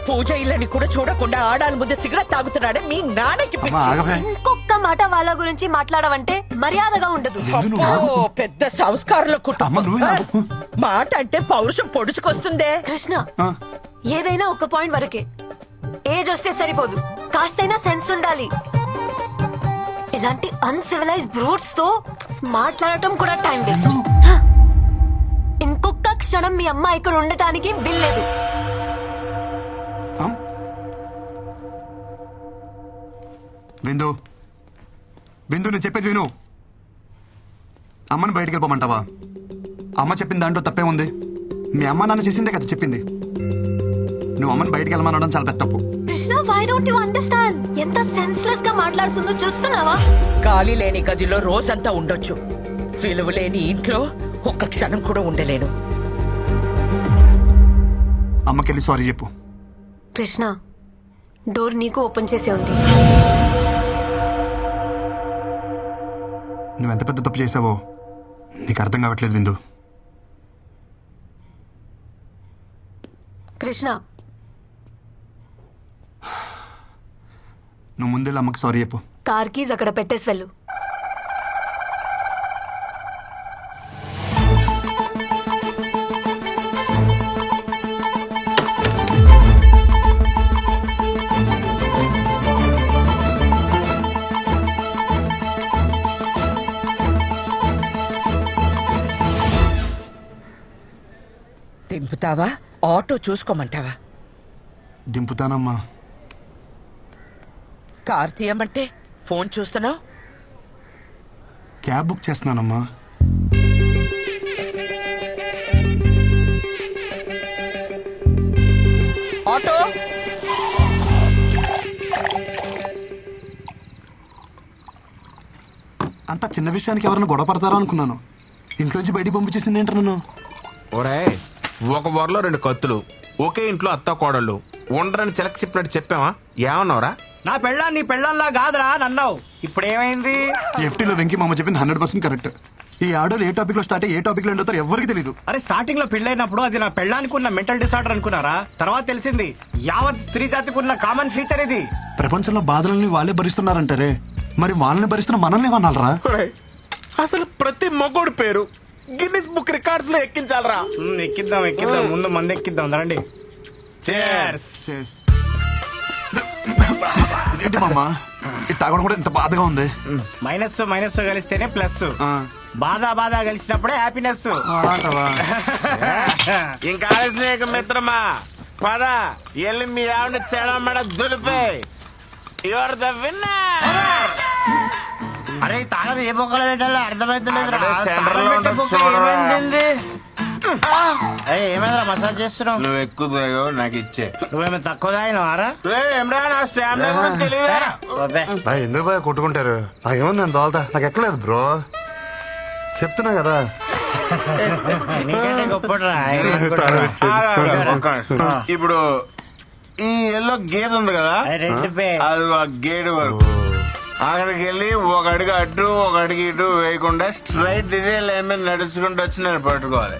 S5: పూజ ఇళ్ళని కూడా చూడకుండా ఆడాల ముందు సిగరెట్ తాగుతున్నాడే మీ నాన్నకి పిచ్చి.
S13: ఇంకొక మాట వాళ్ళ గురించి మాట్లాడవంటే మర్యాదగా ఉండదు.
S5: అబ్బో, పెద్ద సంస్కారంలో కుటుంబం. మాట అంటే పౌరుషం పొడుచుకొస్తుందే.
S13: కృష్ణ, ఏదైనా ఒక పాయింట్ వరకే. ఏజ్ వస్తే సరిపోదు, కాస్తైనా సెన్స్ ఉండాలి. ఇలాంటి అన్సివిలైజ్ బ్రూట్స్ తో మాట్లాడటం కూడా టైం వేస్ట్. ఇంకొక క్షణం మీ అమ్మ ఇక్కడ ఉండటానికి వీల్లేదు.
S1: విందు విందు నేను చెప్పేది విను. అమ్మని బయటికి వెళ్ళిపోమంటావా? అమ్మ చెప్పిన దాంట్లో తప్పే ఉంది. మీ అమ్మ నాన్న చేసిందే కదా చెప్పింది. నువ్వు అమ్మని బయటికి వెళ్ళమనడం చాలా పెద్ద తప్పు.
S13: Krishna, why don't you understand? ఎంత సెన్స్లెస్ గా మాట్లాడుతుందో చూస్తున్నావా?
S5: గాలి లేని గదిలో రోజంతా ఉండొచ్చు, విలువ లేని ఇంట్లో ఒక్క క్షణం కూడా ఉండలేను.
S1: అమ్మకెళ్ళి సారీ చెప్పు.
S13: కృష్ణ, డోర్ నీకు ఓపెన్ చేసే ఉంది.
S1: నువ్వెంత పెద్ద తప్పు చేసావో నీకు అర్థం కావట్లేదు విందు.
S13: కృష్ణ,
S1: నువ్వు ముందే అమ్మకి సారీ చెప్పు.
S13: కార్ కీజ్ అక్కడ పెట్టేసి వెళ్ళు.
S5: దింపుతావా? ఆటో చూసుకోమంటావా?
S1: దింపుతానమ్మా.
S5: కార్ తీయమంటే ఫోన్ చూస్తున్నావు.
S1: క్యాబ్ బుక్ చేస్తున్నానమ్మా.
S5: ఆటో
S1: అంత చిన్న విషయానికి ఎవరైనా గొడవ పడతారా అనుకున్నాను. ఇంట్లోంచి బయటికి పంపించేసింది ఏంటి నన్ను?
S10: ఒరే, ఒక వరలో 2 కత్తులు, ఒకే ఇంట్లో అత్త కోడళ్ళు ఉండరని చిలక చెప్పినట్టు చెప్పావా? ఏమన్నావురా?
S12: నా పెళ్ళాన్ని నీ పెళ్ళంలా కాదురా నన్నావు. ఇప్పుడు ఏమైంది?
S1: ఎఫ్టీలో వెంకీ మామ చెప్పింది 100% కరెక్ట్. ఈ ఆడోలు ఏ టాపిక్ లో స్టార్ట్ అయ్యి ఏ టాపిక్ లో ఎండవుతారో ఎవరికి తెలియదు.
S12: అరే, స్టార్టింగ్ లో పెళ్ళైనప్పుడు అది నా పెళ్ళానికి ఉన్న మెంటల్ డిసార్డర్ అనుకున్నారా? తర్వాత తెలిసింది యావత్ స్త్రీ జాతికి ఉన్న కామన్ ఫీచర్ ఇది.
S1: ప్రపంచంలో బాధలని వాళ్ళే భరిస్తున్నారంటారే, మరి వాళ్ళని భరిస్తున్న మనల్ని ఏమన్నారా?
S10: అసలు ప్రతి మగోడు పేరు గిన్నిస్ బుక్ రికార్డ్స్ లో ఎక్కించాలరా.
S12: ఎక్కిద్దాం ఎక్కిద్దాం, ముందు మంది ఎక్కిద్దాం రండి.
S10: Cheers.
S1: ఏంటి మామ ఇది తాగడం కూడా ఇంత బాధగా ఉంది?
S12: మైనస్ మైనస్ కలిస్తేనే ప్లస్. బాధ కలిసినప్పుడే హ్యాపీనెస్.
S10: ఇంకా ఆలస్యం మిత్రమా, పద ఎల్లి మీ ఆవిడ చెడమడ దులిపే. Your the winner.
S12: అరే, తాళం ఏ బొక్కలో పెట్టాలో అర్థమైతలేదు. ఏమైందిరా మసాజ్ చేస్తున్నావు?
S10: నువ్వు ఎక్కువ నాకు ఇచ్చే.
S12: నువ్వేమో తక్కువ తాగినవారా?
S1: ఎందుకు బాయ్ కొట్టుకుంటారు? నాకేమో నేను తోలుతా, నాకు ఎక్కలేదు బ్రో, చెప్తున్నా కదా.
S10: ఇప్పుడు ఈ ఎల్లో గేదె ఉంది కదా, అది ఆ గేడు వరకు అక్కడికి వెళ్ళి ఒక అడుగు అటు ఒక అడుగు ఇటు వేయకుండా స్ట్రైట్ ఇదే లైన్ మీద నడుచుకుంటూ వచ్చి నేను పట్టుకోవాలి.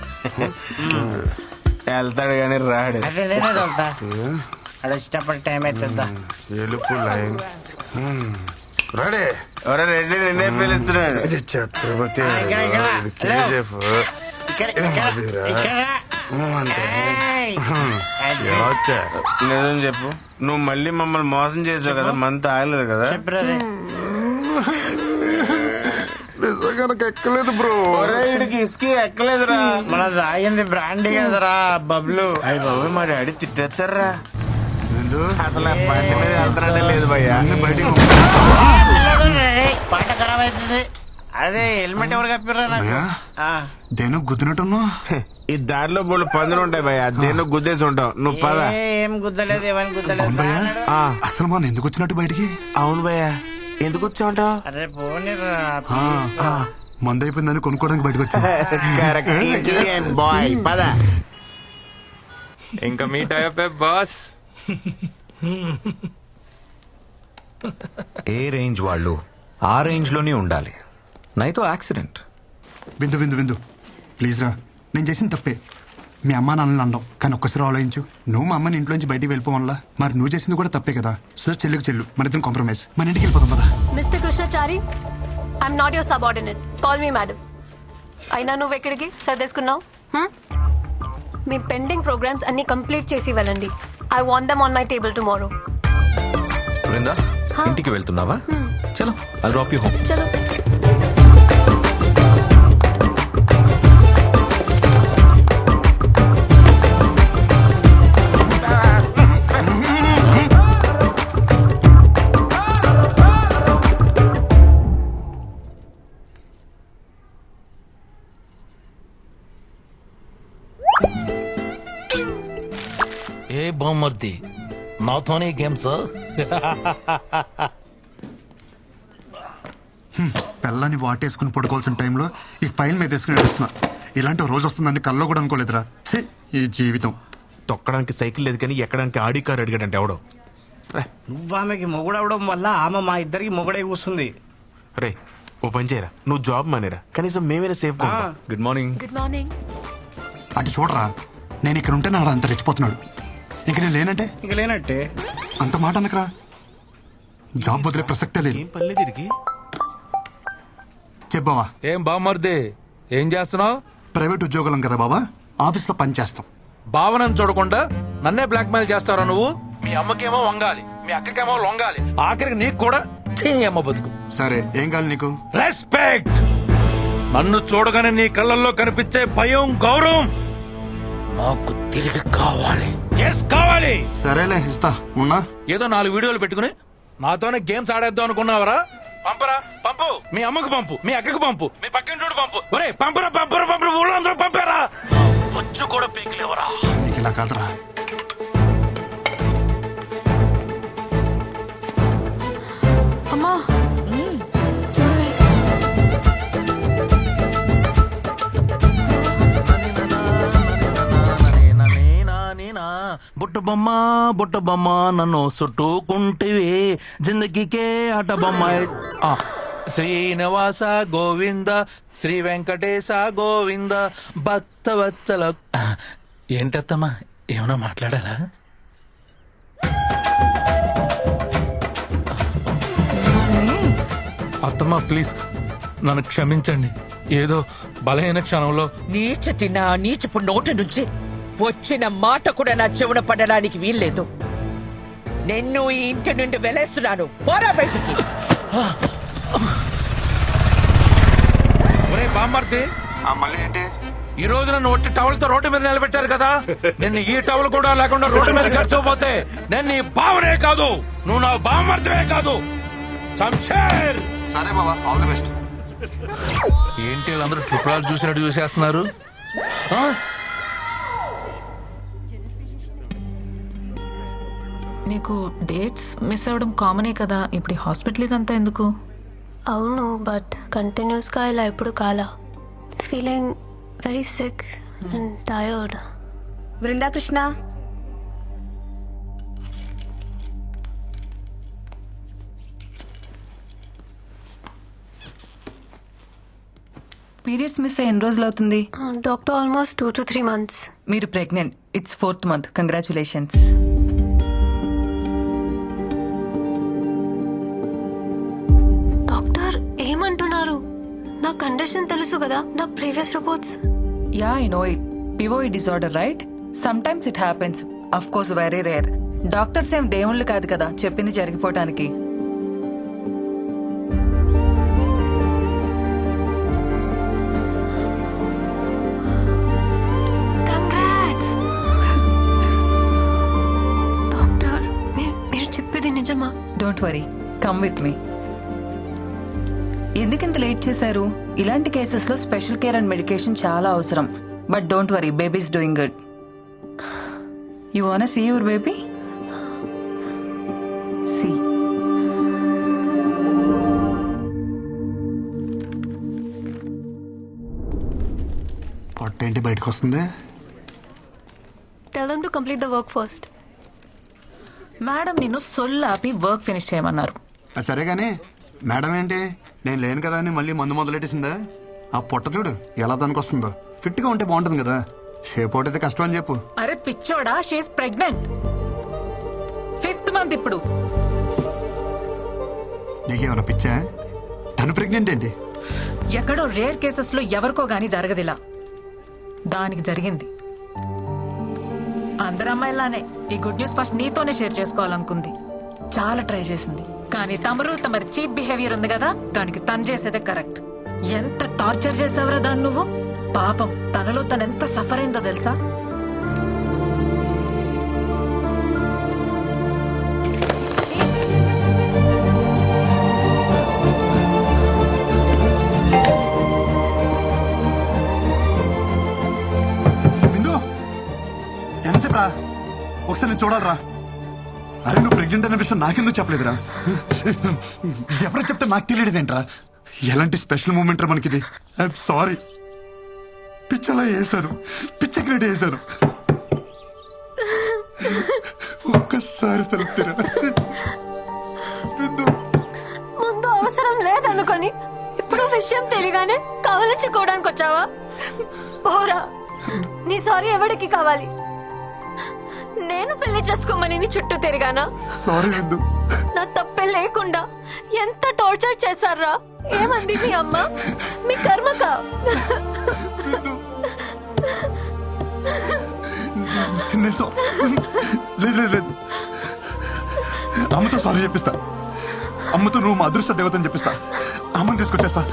S10: వెళ్తాడు కానీ రాడు.
S12: వచ్చేటప్పుడు టైం అవుతుందా?
S10: ఎలుపు లైన్
S1: రాడే.
S10: ఎవరో రెడ్డి నిన్నే పిలుస్తున్నాడు.
S1: ఛత్రపతి
S10: నిజం చెప్పు, నువ్వు మళ్ళీ మమ్మల్ని మోసం చేసావు కదా, మంత్ ఆగలేదు కదా?
S1: నిజంగా నాకు ఎక్కలేదు బ్రో.
S10: వీడికి ఇసుకి ఎక్కలేదురా.
S12: మన తాగింది బ్రాండీ కదరా బబ్లు.
S10: అయ్యి బాబు, మా డాడీ తిట్టేస్తారా? అసలు బండి మీద వెళ్తానంటే లేదు భయ్యా.
S12: పాట ఖరాబ్ అవుతుంది. అదే హెల్మెట్ ఎవరు కప్పిర్రా నాకు?
S1: దేని గుద్దినట్టున్నా?
S10: ఈ దారిలో బోళ్ళు పందులు ఉంటాయి భయ్యా, దేని గుద్దేసి ఉంటావు. నువ్వు పద.
S12: ఏం గుద్దలేదు, ఏమని గుద్దలేదు.
S1: అసలు మనం ఎందుకు వచ్చినట్టు బయటికి?
S10: అవును భయ్యా, ఎందుకు వచ్చావుంటావు?
S12: అరే పోనీరా,
S1: మందు అయిపోయిందని కొనుక్కోవడానికి బయటకు వచ్చా.
S10: బాయ్ పద.
S15: ఇంకా మీట్ అయ్యే బాస్.
S6: ఏ రేంజ్ వాళ్ళు ఆ రేంజ్లోనే ఉండాలి, నైతో యాక్సిడెంట్.
S1: విందు విందు విందు ప్లీజ్ రా, నేను చేసిన తప్పే. మీ అమ్మ నాన్నని అనడం, కానీ ఒక్కసారి ఆలోచించు. నువ్వు మా అమ్మని ఇంట్లోంచి బయటికి వెళ్ళిపోవాలా, మరి నువ్వు చేసింది కూడా తప్పే కదా. సో చెల్లుకు చెల్లు, మన ఇద్దరం కాంప్రమైజ్, మన ఇంటికి వెళ్ళిపోతాం కదా.
S13: Mister Krishnachari, I'm not your subordinate, call me madam. అయినా నువ్వు ఎక్కడికి సర్దేసుకున్నావు? మీ పెండింగ్ ప్రోగ్రామ్స్ అన్ని కంప్లీట్ చేసి వెళ్ళండి. I want them on my table tomorrow.
S6: Brinda, ఇంటికి వెళ్తున్నావా? చలో, ఐల్ డ్రాప్ యూ హోమ్.
S13: చలో.
S11: ఏ బామ్మర్ది, నాతోనే గేమ్స్?
S1: పిల్లని వాటేసుకుని పడుకోవాల్సిన టైంలో ఈ ఫైల్ మీద వేసుకుని నడుస్తున్నా. ఇలాంటి రోజు వస్తుందని కల్లో కూడా అనుకోలేదురా. ఛీ, ఈ జీవితం.
S10: తొక్కడానికి సైకిల్ లేదు కానీ ఎక్కడానికి ఆడి కారు అడిగాడంటే ఎవడో.
S12: నువ్వు ఆమెకి మొగుడవడం వల్ల ఆమె మా ఇద్దరికి మొగుడే కూస్తుంది.
S10: రే, ఓ పని చేయరా, నువ్వు జాబ్ మానేరా, కనీసం మేమైనా safe.
S6: Good morning.
S13: Good morning.
S1: అటు చూడరా, నేను ఇక్కడ ఉంటే నాడు అంత రెచ్చిపోతున్నాడు. ఇంక నేను లేనంటే
S12: ఇక లేనట్టే.
S1: అంత మాట అనకరా, జాబ్ వదిలే ప్రసక్తే లేదు.
S10: ఏం పర్లేదు ఇడికి.
S1: చెప్పావా?
S11: ఏం బామ్మర్ది, ఏం చేస్తున్నావు?
S1: ప్రైవేట్ ఉద్యోగులం కదా బాబా, ఆఫీస్లో పని చేస్తాం.
S11: భావనను చూడకుండా నన్నే బ్లాక్మెయిల్ చేస్తారా నువ్వు? మీ అమ్మకేమో వంగాలి, మీ అక్కకేమో లొంగాలి, ఆఖరికి నీకు కూడా అమ్మ బతుకు.
S1: సరే, ఏం కావాలి నీకు?
S11: రెస్పెక్ట్. నన్ను చూడగానే నీ కళ్ళల్లో కనిపించే భయం, గౌరవం నాకు తిరిగి కావాలి. ఎస్, కావాలి.
S1: సరేలే, ఇస్తా. ఉన్నా
S11: ఏదో 4 వీడియోలు పెట్టుకుని నాతోనే గేమ్స్ ఆడేద్దాం అనుకున్నావరా? పంపరా, పంపు. మీ అమ్మకు పంపు, మీ అక్కకు పంపు, మీ పక్కింటోడు పంపు. ఒరే పంపరా, పంపరా, పంపరా, ఊళ్ళో అందరూ పంపారా. బొచ్చు కూడా పీకిలేవరా.
S1: నీకు ఇలా కాదురా.
S9: అమ్మా చూడవే.
S11: బుట్ట బొమ్మ నన్ను చుట్టుకుంటివి, జిందగీకే ఆట బొమ్మ. శ్రీనివాస గోవింద, శ్రీ వెంకటేశ గోవింద, భక్తవత్సల. ఏంటత్తమ్మా, ఏమన్నా మాట్లాడాలా? అత్తమ్మా ప్లీజ్ నన్ను క్షమించండి. ఏదో బలహీన క్షణంలో
S5: నీచపు నోటి నుంచి వచ్చిన మాట కూడా నా చెవున పడడానికి వీల్లేదు. నిన్ను ఈ ఇంటి నుండి వెలేస్తున్నాను. పోరా బయటికి.
S11: ఒరే బామ్మర్ది,
S1: మళ్ళీ ఏంటి?
S11: ఈ రోజు నన్ను ఒట్టి టవల్తో రోడ్డు మీద నిలబెట్టారు కదా. నేను ఈ టవల్ కూడా లేకుండా రోడ్డు మీద గడిచిపోతే నేను నీ బావనే కాదు, నువ్వు నా బామ్మర్దివే కాదు. శంషేర్.
S1: సరే బాబా, ఆల్ ది బెస్ట్.
S11: ఏంటి వీళ్ళందరూ ట్రిపుల్ చూసినట్టు చూసేస్తున్నారు?
S9: నీకు డేట్స్ మిస్ అవ్వడం కామనే కదా. ఇప్పుడు హాస్పిటల్ ఇదంతా ఎందుకు?
S13: అవును, బట్ కంటిన్యూస్గా ఇలా ఎప్పుడు కాలా. Feeling very sick and tired.
S16: Brinda Krishna,
S9: periods miss అయ్యి ఎన్ని రోజులు అవుతుంది?
S13: Doctor almost 2 to 3 months.
S9: మీరు pregnant. It's 4th month. Congratulations.
S13: Doctor ఏమంటున్నారు? నా కండిషన్ తెలుసు కదా, the previous reports.
S9: Ya, I know it. పివోఇ disorder, right? Sometimes it happens. Of course very rare. Doctors ఏం దేవుళ్ళు కాదు కదా చెప్పింది జరిగిపోవటానికి.
S13: డాక్టర్, మీరు చెప్పేది నిజమా?
S9: డోంట్ వరీ, కమ్ విత్ మీ. ఎందుకింత లేట్ చేశారు? ఇలాంటి కేసెస్ లో స్పెషల్ కేర్ అండ్ మెడికేషన్ చాలా అవసరం. But don't worry, babies doing good. You want see your baby? See.
S1: పొట్టేంటి బయటకు వస్తుంది?
S13: Tell them to complete the work first.
S9: Madam నిన్ను సొల్లాపి వర్క్ ఫినిష్ చేయమన్నారు.
S1: అది సరే కానీ మేడం ఏంటి నేను లేను కదా అని మళ్ళీ మందు మొదలెట్టేసిందా? ఆ పొట్ట చూడు ఎలా దానికి వస్తుందో. ఫిట్గా ఉంటే బాగుంటుంది కదా. షేప్ అవుట్ అయితే కష్టం అని చెప్పు.
S9: అరే పిచ్చోడా, షీఈస్ ప్రెగ్నెంట్. 5th మంత్ ఇప్పుడు.
S1: నీకేమైనా పిచ్చా? తను ప్రెగ్నెంట్ ఏంటి?
S9: ఎక్కడో రేర్ కేసెస్ లో ఎవరికో గానీ జరగదిలా. దానికి జరిగింది. అందరు అమ్మాయిలానే ఈ గుడ్ న్యూస్ ఫస్ట్ నీతోనే షేర్ చేసుకోవాలనుకుంది. చాలా ట్రై చేసింది, కానీ తమరి చీప్ బిహేవియర్ ఉంది కదా, దానికి తను చేసేదే కరెక్ట్. ఎంత టార్చర్ చేసావరా దాన్ని నువ్వు. పాపం తనలో తను ఎంత సఫర్ అయిందో తెలుసా?
S1: బిందు ఎంతసేపు రా, ఒకసారి నేను చూడాలరా. అరే నువ్వు ప్రెగ్నెంట్ అనే విషయం నాకెందుకు చెప్పలేదురా? ఎవరు చెప్తే నాకు తెలియడమేంట్రా? ఎలాంటి స్పెషల్ మూమెంట్ రా మనకిది. I'm sorry. పిచ్చలా వేసాను, పిచ్చ క్రియేట్ చేశాను. ఒక్కసారి తలుపుతారా?
S13: ముందు అవసరం లేదనుకొని ఇప్పుడు విషయం తెలియగానే కవలించుకోవడానికి వచ్చావా? పోరా, నీ సారీ ఎవరికి కావాలి? నేను పెళ్లి చేసుకోమని నీ చుట్టూ తిరిగానా? నా తప్పే లేకుండా ఎంత టార్చర్ చేశారా? ఏమంది మీ అమ్మ? మీ కర్మక.
S1: లేదు, అమ్మతో సారీ చెప్పిస్తా. అమ్మతో నువ్వు మా అదృష్ట దేవతని చెప్పిస్తా. అమ్మని తీసుకొచ్చేస్తా.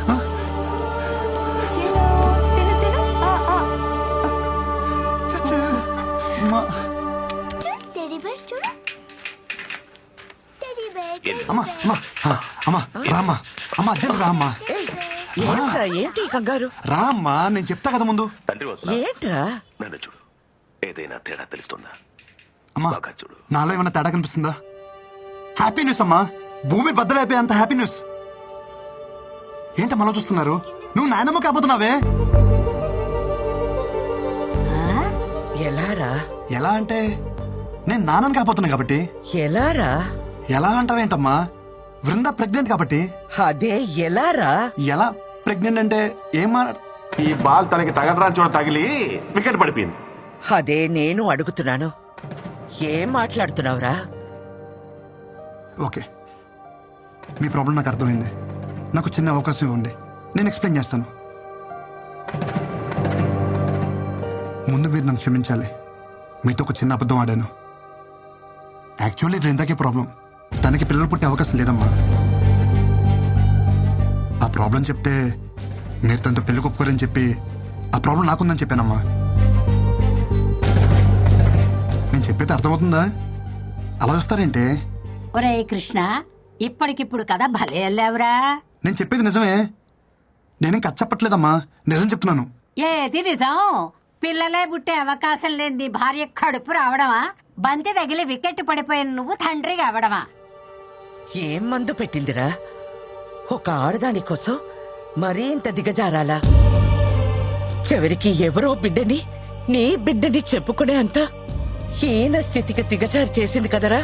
S5: ఏంటి కంగారు?
S1: రామ్మా, నేను చెప్తా కదా ముందు.
S5: ఏంట్రా?
S18: నన్ను చూడు, ఏదైనా తేడా తెలుస్తుందా?
S1: అమ్మా, నాలో ఏమైనా తేడా కనిపిస్తుందా? హ్యాపీ న్యూస్ అమ్మా, భూమి బద్దలైపోయే అంత హ్యాపీ న్యూస్. ఏంటమ్మా అలా చూస్తున్నారు? నువ్వు నాయనమ్మ కాబోతున్నావే.
S5: ఎలారా?
S1: ఎలా అంటే నేను నాన్నని కాబోతున్నా కాబట్టి.
S5: ఎలారా?
S1: ఎలా అంటావేంటమ్మా? వృంద ప్రెగ్నెంట్ కాబట్టి.
S5: అదే ఎలారా?
S1: ఎలా ప్రెగ్నెంట్ అంటే ఏమా?
S8: ఈ బాల్ తనకి తగలరా చూడ తగిలి వికెట్ పడిపోయింది.
S5: అదే నేను అడుగుతున్నాను. ఏం మాట్లాడుతున్నావురా?
S1: ఓకే, మీ ప్రాబ్లం నాకు అర్థమైంది. నాకు చిన్న అవకాశం ఇవ్వండి, నేను ఎక్స్ప్లెయిన్ చేస్తాను. ముందు మీరు నన్ను క్షమించాలి. మీతో ఒక చిన్న అబద్ధం ఆడాను. యాక్చువల్లీ వృందాకే ప్రాబ్లం. తనకి పిల్లలు పుట్టే అవకాశం లేదమ్మా. ఆ ప్రాబ్లం చెప్తే మీరు తనతో పెళ్లి ఒప్పుకోరని చెప్పి ఆ ప్రాబ్లం నాకుందని చెప్పానమ్మా. నేను చెప్పేది అర్థమవుతుందా? అలా చూస్తారేంటే?
S4: ఒరే కృష్ణ, ఇప్పటికిప్పుడు కదా భలే వెళ్ళావురా.
S1: నేను చెప్పేది నిజమే. నేనేం కథ చెప్పట్లేదమ్మా, నిజం చెప్తున్నాను.
S4: ఏది నిజం? పిల్లలే పుట్టే అవకాశం లేని నీ భార్య కడుపు రావడమా? బంతి తగిలి వికెట్ పడిపోయిన నువ్వు తండ్రి కావడమా?
S5: ఏం మందు పెట్టిందిరా? ఒక ఆడదాని కోసం మరీ ఇంత దిగజారాలా? చివరికి ఎవరో బిడ్డని నీ బిడ్డని చెప్పుకునే అంత హీన స్థితికి దిగజారి చేసింది కదరా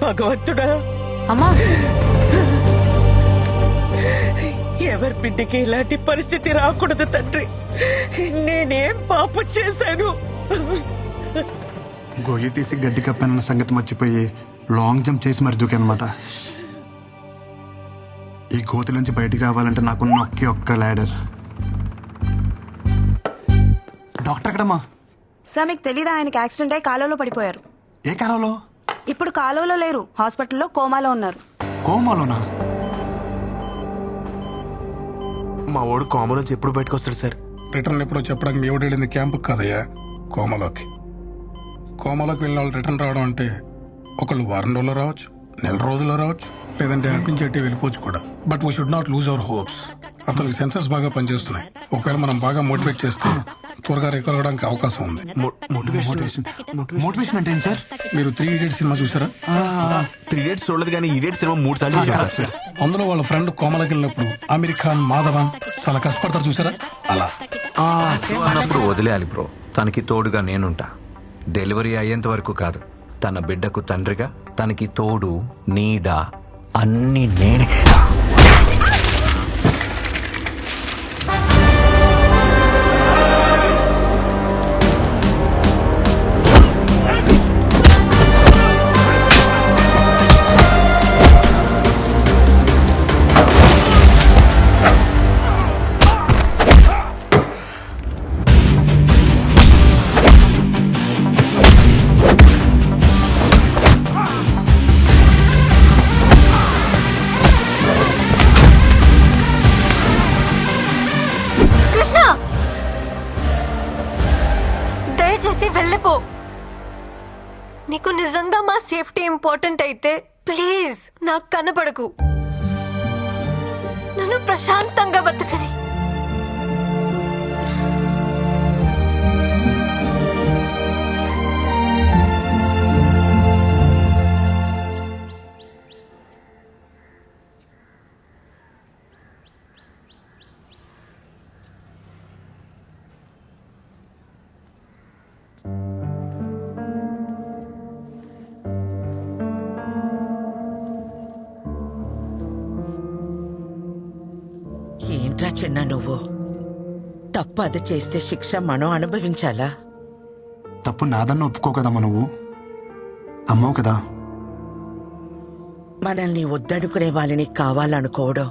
S5: భగవంతుడా.
S9: అమ్మా,
S5: ఎవరి బిడ్డకి ఇలాంటి పరిస్థితి రాకూడదు తండ్రి. నేనేం పాపం చేశాను?
S1: గొయ్యి తీసి గడ్డి కప్పానన్న సంగతి మర్చిపోయి లాంగ్ జంప్ చేసి మరి దూకానమాట. ఈ గోతి నుంచి బయటికి రావాలంటే నాకున్న ఒక్క ల్యాడర్. డాక్టర్ ఎక్కడమ్మా?
S19: సార్ మీకు తెలీదా, ఆయనకి యాక్సిడెంట్ అయి కాలువలో పడిపోయారు.
S1: ఏ కాలంలో?
S19: ఇప్పుడు కాలువలో లేరు, హాస్పిటల్లో కోమాలో ఉన్నారు.
S1: కోమాలోనా?
S10: మా వాడు కోమా నుంచి ఎప్పుడు బయటకు వస్తాడు సార్?
S11: రిటర్న్ ఎప్పుడో చెప్పడానికి మీ ఎవడు వెళ్ళింది క్యాంపుకి కదయ్యా, కోమలోకి. కోమలోకి వెళ్ళిన వాళ్ళు రిటర్న్ రావడం అంటే ఒకళ్ళు వారం రోజుల్లో రావచ్చు, నెల రోజుల్లో రావచ్చు, లేదంటే అట్నుంచి అట్టే వెళ్ళిపోవచ్చు కూడా. But we should not lose our hopes. అతనికి సెన్సెస్ బాగా పనిచేస్తున్నాయి. ఒకవేళ మనం బాగా మోటివేట్ చేస్తే త్వరగా రికవర్ అవడానికి అవకాశం ఉంది.
S1: మోటివేషన్ అంటే ఏంటి సార్?
S11: మీరు 3 Idiots సినిమా చూసారా?
S10: 3 Idiots చూడలేదు, కానీ Idiots సినిమా 3 సార్లు చూసారు సార్.
S11: అందులో వాళ్ళ ఫ్రెండ్ కోమలకి వెళ్ళినప్పుడు అమీర్ ఖాన్, మాధవన్ చాలా కష్టపడతారు చూసారా? అలా
S6: అన్నప్పుడు వదిలేయాలి బ్రో. తనకి తోడుగా నేనుంటా. డెలివరీ అయ్యేంత వరకు కాదు, తన బిడ్డకు తండ్రిగా, తనకి తోడు, నీడ, అన్నీ నేనే.
S13: కృష్ణ దయచేసి వెళ్ళిపో. నీకు నిజంగా మా సేఫ్టీ ఇంపార్టెంట్ అయితే ప్లీజ్ నాకు కనపడకు. నన్ను ప్రశాంతంగా బతకని.
S5: ఏంట్రా చిన్న నువ్వు? తప్పు అది చేస్తే శిక్ష మనం అనుభవించాలా?
S1: తప్పు నాదన్న ఒప్పుకో కదమ్మా, నువ్వు అమ్మవు కదా.
S5: మనల్ని వద్దనుకునే వాళ్ళని కావాలనుకోవడం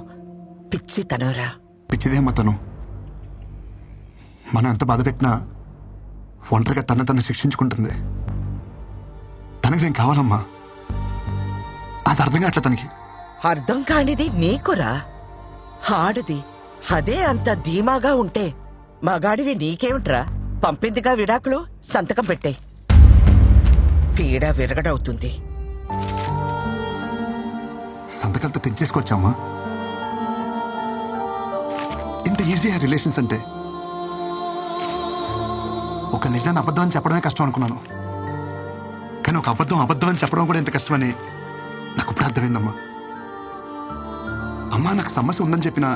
S5: పిచ్చితనరా.
S1: పిచ్చిదేమ్మా తను. మనం ఎంత బాధ పెట్టినా ఒంటరిగా తను శిక్షించుకుంటుంది. తనకి నేను కావాలమ్మా, అది అర్థం కావట్లే తనకి.
S5: అర్థం కానిది నీకురా. ఆడది అదే అంత ధీమాగా ఉంటే మగాడివి నీకేమిట్రా? పంపిందిగా విడాకులు, సంతకం పెట్టే. పీడ విరగడవుతుంది.
S1: సంతకాలతో తెచ్చేసుకోవచ్చమ్మా. ఇంత ఈజీ ఆ రిలేషన్స్ అంటే. ఒక నిజాన్ని అబద్ధం అని చెప్పడమే కష్టం అనుకున్నాను, కానీ ఒక అబద్ధం అని చెప్పడం కూడా ఎంత కష్టమని నాకు ఇప్పుడు అర్థమైందమ్మా. అమ్మా నాకు సమస్య ఉందని చెప్పినా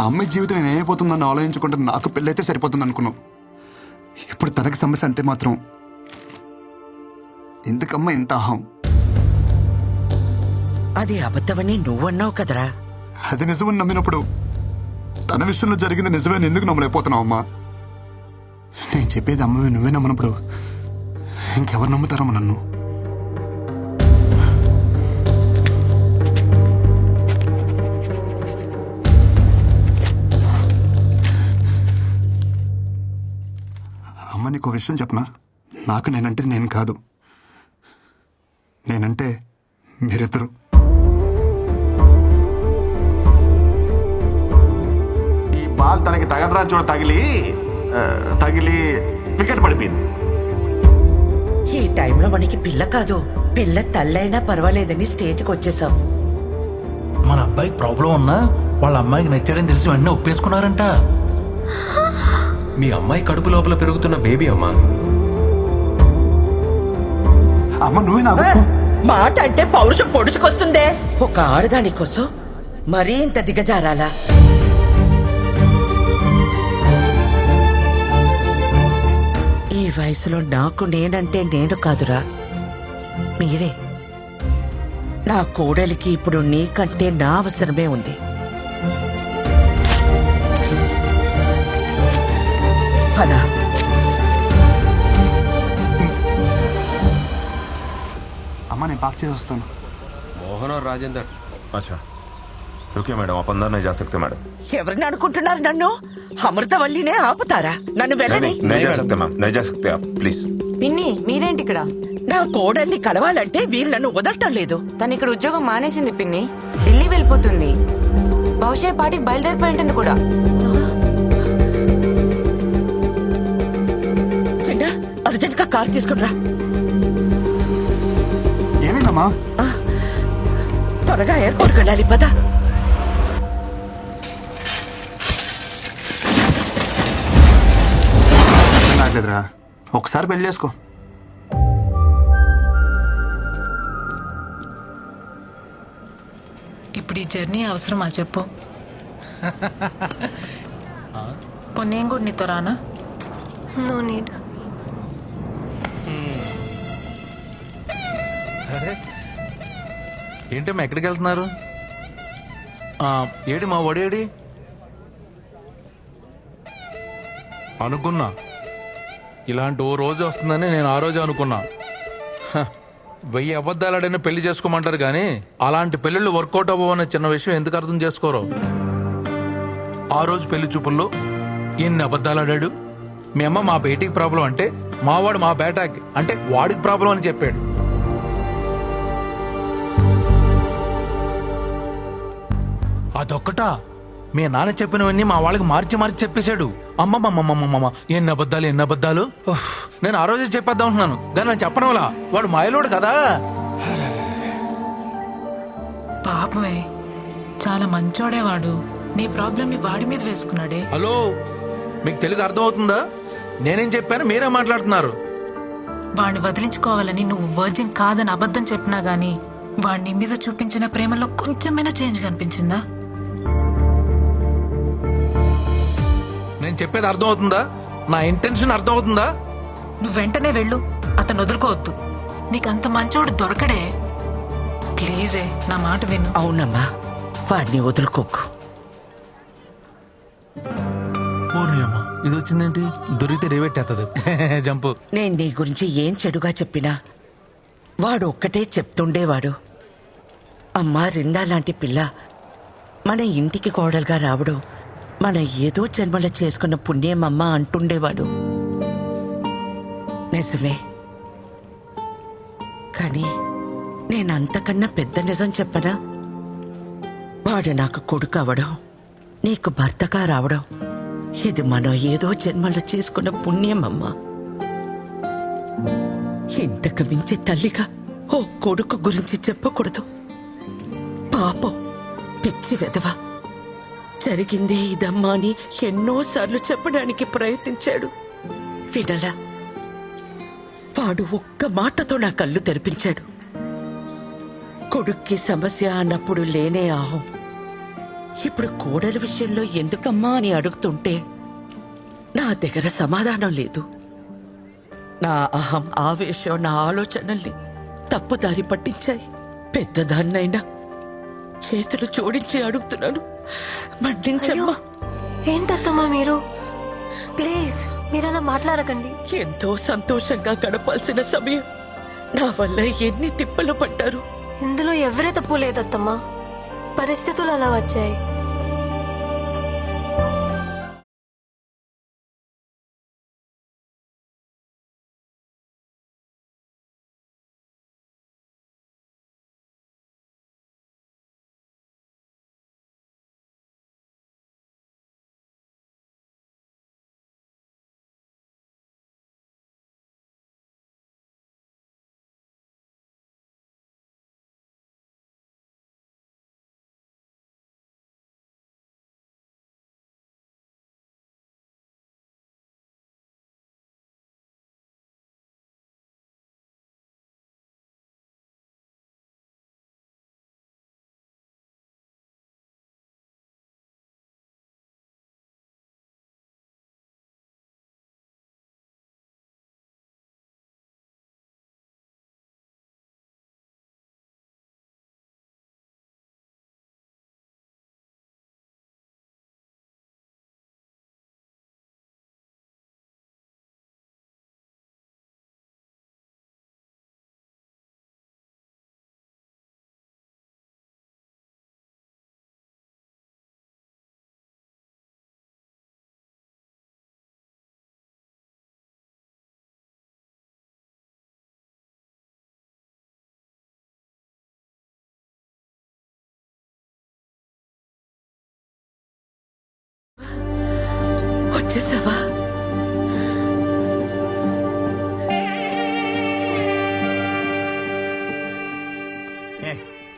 S1: ఆ అమ్మాయి జీవితం ఏమైపోతుందని ఆలోచించుకుంటే నాకు పెళ్ళైతే సరిపోతుంది అనుకున్నాం. ఇప్పుడు తనకి సమస్య అంటే మాత్రం ఎందుకమ్మా ఇంత అహం?
S5: అది అబద్ధమని నువ్వన్నావు కదరా.
S1: అది నిజమని నమ్మినప్పుడు తన విషయంలో జరిగింది నిజమని ఎందుకు నమ్మలేకపోతున్నావు అమ్మా? నేను చెప్పేది అమ్మవి నువ్వే నమ్మనప్పుడు ఇంకెవరు నమ్ముతారమ్మా నన్ను? అమ్మ నీకు విషయం చెప్పనా? నాకు నేనంటే నేను కాదు, నేనంటే మీరిద్దరు.
S8: ఈ బాల్ తనకి తగలరా చూడ తగిలి వికెట్ పడిపోయింది.
S5: ఈ టైంలో మనకి పిల్ల కాదు, పిల్ల తల్లైనా పర్వాలేదని స్టేజ్కి వచ్చేసాం.
S11: మన అబ్బాయికి ప్రాబ్లం ఉన్నా వాళ్ళ అమ్మాయికి నచ్చాడని తెలిసి వెంటనే ఒప్పేసుకున్నారంట.
S18: మీ అమ్మాయి కడుపు లోపల పెరుగుతున్న బేబీ అమ్మా.
S1: అమ్మ నువ్వే నాకు
S5: మాట అంటే పౌరుషం పొడుచుకొస్తుందే. ఒక ఆడదాని కోసం మరీ ఇంత దిగజారాలా? ఈ వయసులో నాకు నేనంటే నేను కాదురా, మీరే. నా కోడలికి ఇప్పుడు నీకంటే నా అవసరమే ఉంది. పద.
S1: అమ్మ నేను పాక్ చేసి వస్తాను.
S18: मोहन और राजेंद्र। अच्छा रुकिए मैडम, आप अंदर नहीं जा सकते मैडम।
S5: ఎవరిని అనుకుంటున్నారు నన్ను? అమృతవల్లినే ఆపుతారా? నన్ను వెళ్ళని.
S18: नहीं जा सकते मैम, नहीं जा सकते आप प्लीज।
S3: పిన్ని మీరేంటి ఇక్కడ?
S5: నా కోడల్ని కలవాలంటే వీళ్ళు నన్ను వదలటం లేదు.
S3: తను ఇక్కడ ఉద్యోగం మానేసింది పిన్ని, ఢిల్లీ వెళ్ళిపోతుంది. బహుశా ఈ పాటికి బయలుదేరిపోయి ఉంటుంది కూడా.
S5: చిన్న అర్జెంట్ గా కార్ తీసుకునిరా.
S1: ఏమైందమ్మా?
S5: త్వరగా ఎయిర్పోర్ట్ వెళ్ళాలి, పద.
S1: నాకులేదురా, ఒకసారి పెళ్లి చేసుకో.
S9: ఇప్పుడు ఈ జర్నీ అవసరమా చెప్పు? నేను కూడా నీతో రానా?
S13: No need.
S11: ఏంటమ్మా ఎక్కడికి వెళ్తున్నారు? ఏడి మా ఒడేడి అనుకున్నా, ఇలాంటి ఓ రోజు వస్తుందని నేను ఆ రోజు అనుకున్నా. 1000 అబద్ధాలాడైనా పెళ్లి చేసుకోమంటారు కానీ అలాంటి పెళ్ళిళ్ళు వర్కౌట్ అవ్వవన్న చిన్న విషయం ఎందుకు అర్థం చేసుకోరు? ఆ రోజు పెళ్లి చూపుల్లో ఎన్ని అబద్ధాలాడాడు. మీ అమ్మ మా బేటీకి ప్రాబ్లం అంటే మావాడు మా బేటాకి అంటే వాడికి ప్రాబ్లం అని చెప్పాడు. అదొక్కటా మీ నాన్న చెప్పినవన్నీ మా వాళ్ళకి మార్చి మార్చి చెప్పేశాడు. అమ్మమ్మమ్మమ్మమ్మ ఎన్ని అబద్ధాలు. నేను ఆ రోజే చెప్పేద్దాం అంటున్నాను కానీ నేను చెప్పడం వల్ల వాడు మాయలోడు కదా.
S9: పాపమే, చాలా మంచోడే వాడు. నీ ప్రాబ్లం ని వాడి మీద వేసుకున్నాడే.
S11: హలో, మీకు తెలుగు అర్థం అవుతుందా? నేనేం చెప్పాను మీరే మాట్లాడుతున్నారు.
S9: వాడిని వదిలించుకోవాలని నువ్వు వర్జిన్ కాదని అబద్ధం చెప్పినా గానీ వాడిని మీద చూపించిన ప్రేమలో కొంచెమైనా చేంజ్ కనిపించిందా?
S11: నేను చెప్పేది అర్థం అవుతుందా? నా ఇంటెన్షన్ అర్థం అవుతుందా?
S9: నువ్వు వెంటనే వెళ్ళు, అతను వదులుకోవద్దు. నీకంత మంచోడు దొరకడే. ప్లీజే నా మాట విను.
S5: అవునమ్మా, వాడిని వదులుకోకు.
S11: అమ్మా ఇది వచ్చిందేంటి? దొరికితే రేవెట్టేస్తుంది జంపు.
S5: నేను నీ గురించి ఏం చెడుగా చెప్పినా వాడు ఒక్కటే చెప్తుండేవాడు. అమ్మా రిందా లాంటి పిల్ల మన ఇంటికి కోడలుగా రావడం మన ఏదో జన్మలో చేసుకున్న పుణ్యమమ్మ అంటుండేవాడు. నిజమే, కానీ నేనంతకన్నా పెద్ద నిజం చెప్పనా? వాడు నాకు కొడుకు అవడం, నీకు భర్తగా రావడం ఇది మనం ఏదో జన్మలో చేసుకున్న పుణ్యమమ్మా. ఇంతకు మించి తల్లిగా ఓ కొడుకు గురించి చెప్పకూడదు. పాపం, పిచ్చి వెధవ. జరిగింది ఇదమ్మా అని ఎన్నోసార్లు చెప్పడానికి ప్రయత్నించాడు, వినలా. వాడు ఒక్క మాటతో నా కళ్ళు తెరిపించాడు. కొడుక్కి సమస్య అన్నప్పుడు లేనే ఆహం. ఇప్పుడు కోడలి విషయంలో ఎందుకమ్మా అని అడుగుతుంటే నా దగ్గర సమాధానం లేదు. నా అహం, ఆవేశం, నా ఆలోచనల్ని తప్పుదారి పట్టించాయి. పెద్దదాన్నైనా చేతులు జోడించి అడుగుతున్నాను, మన్నించమ్మా.
S13: ఏంటత్తమ్మా మీరు? ప్లీజ్ మీరలా మాట్లాడకండి.
S5: ఎంతో సంతోషంగా గడపాల్సిన సమయం నా వల్ల ఎన్ని తిప్పలు పడ్డారు.
S13: ఇందులో ఎవరే తప్పు లేదత్తమ్మా, పరిస్థితులు అలా వచ్చాయి.
S5: వచ్చేసావా?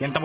S12: ఎంత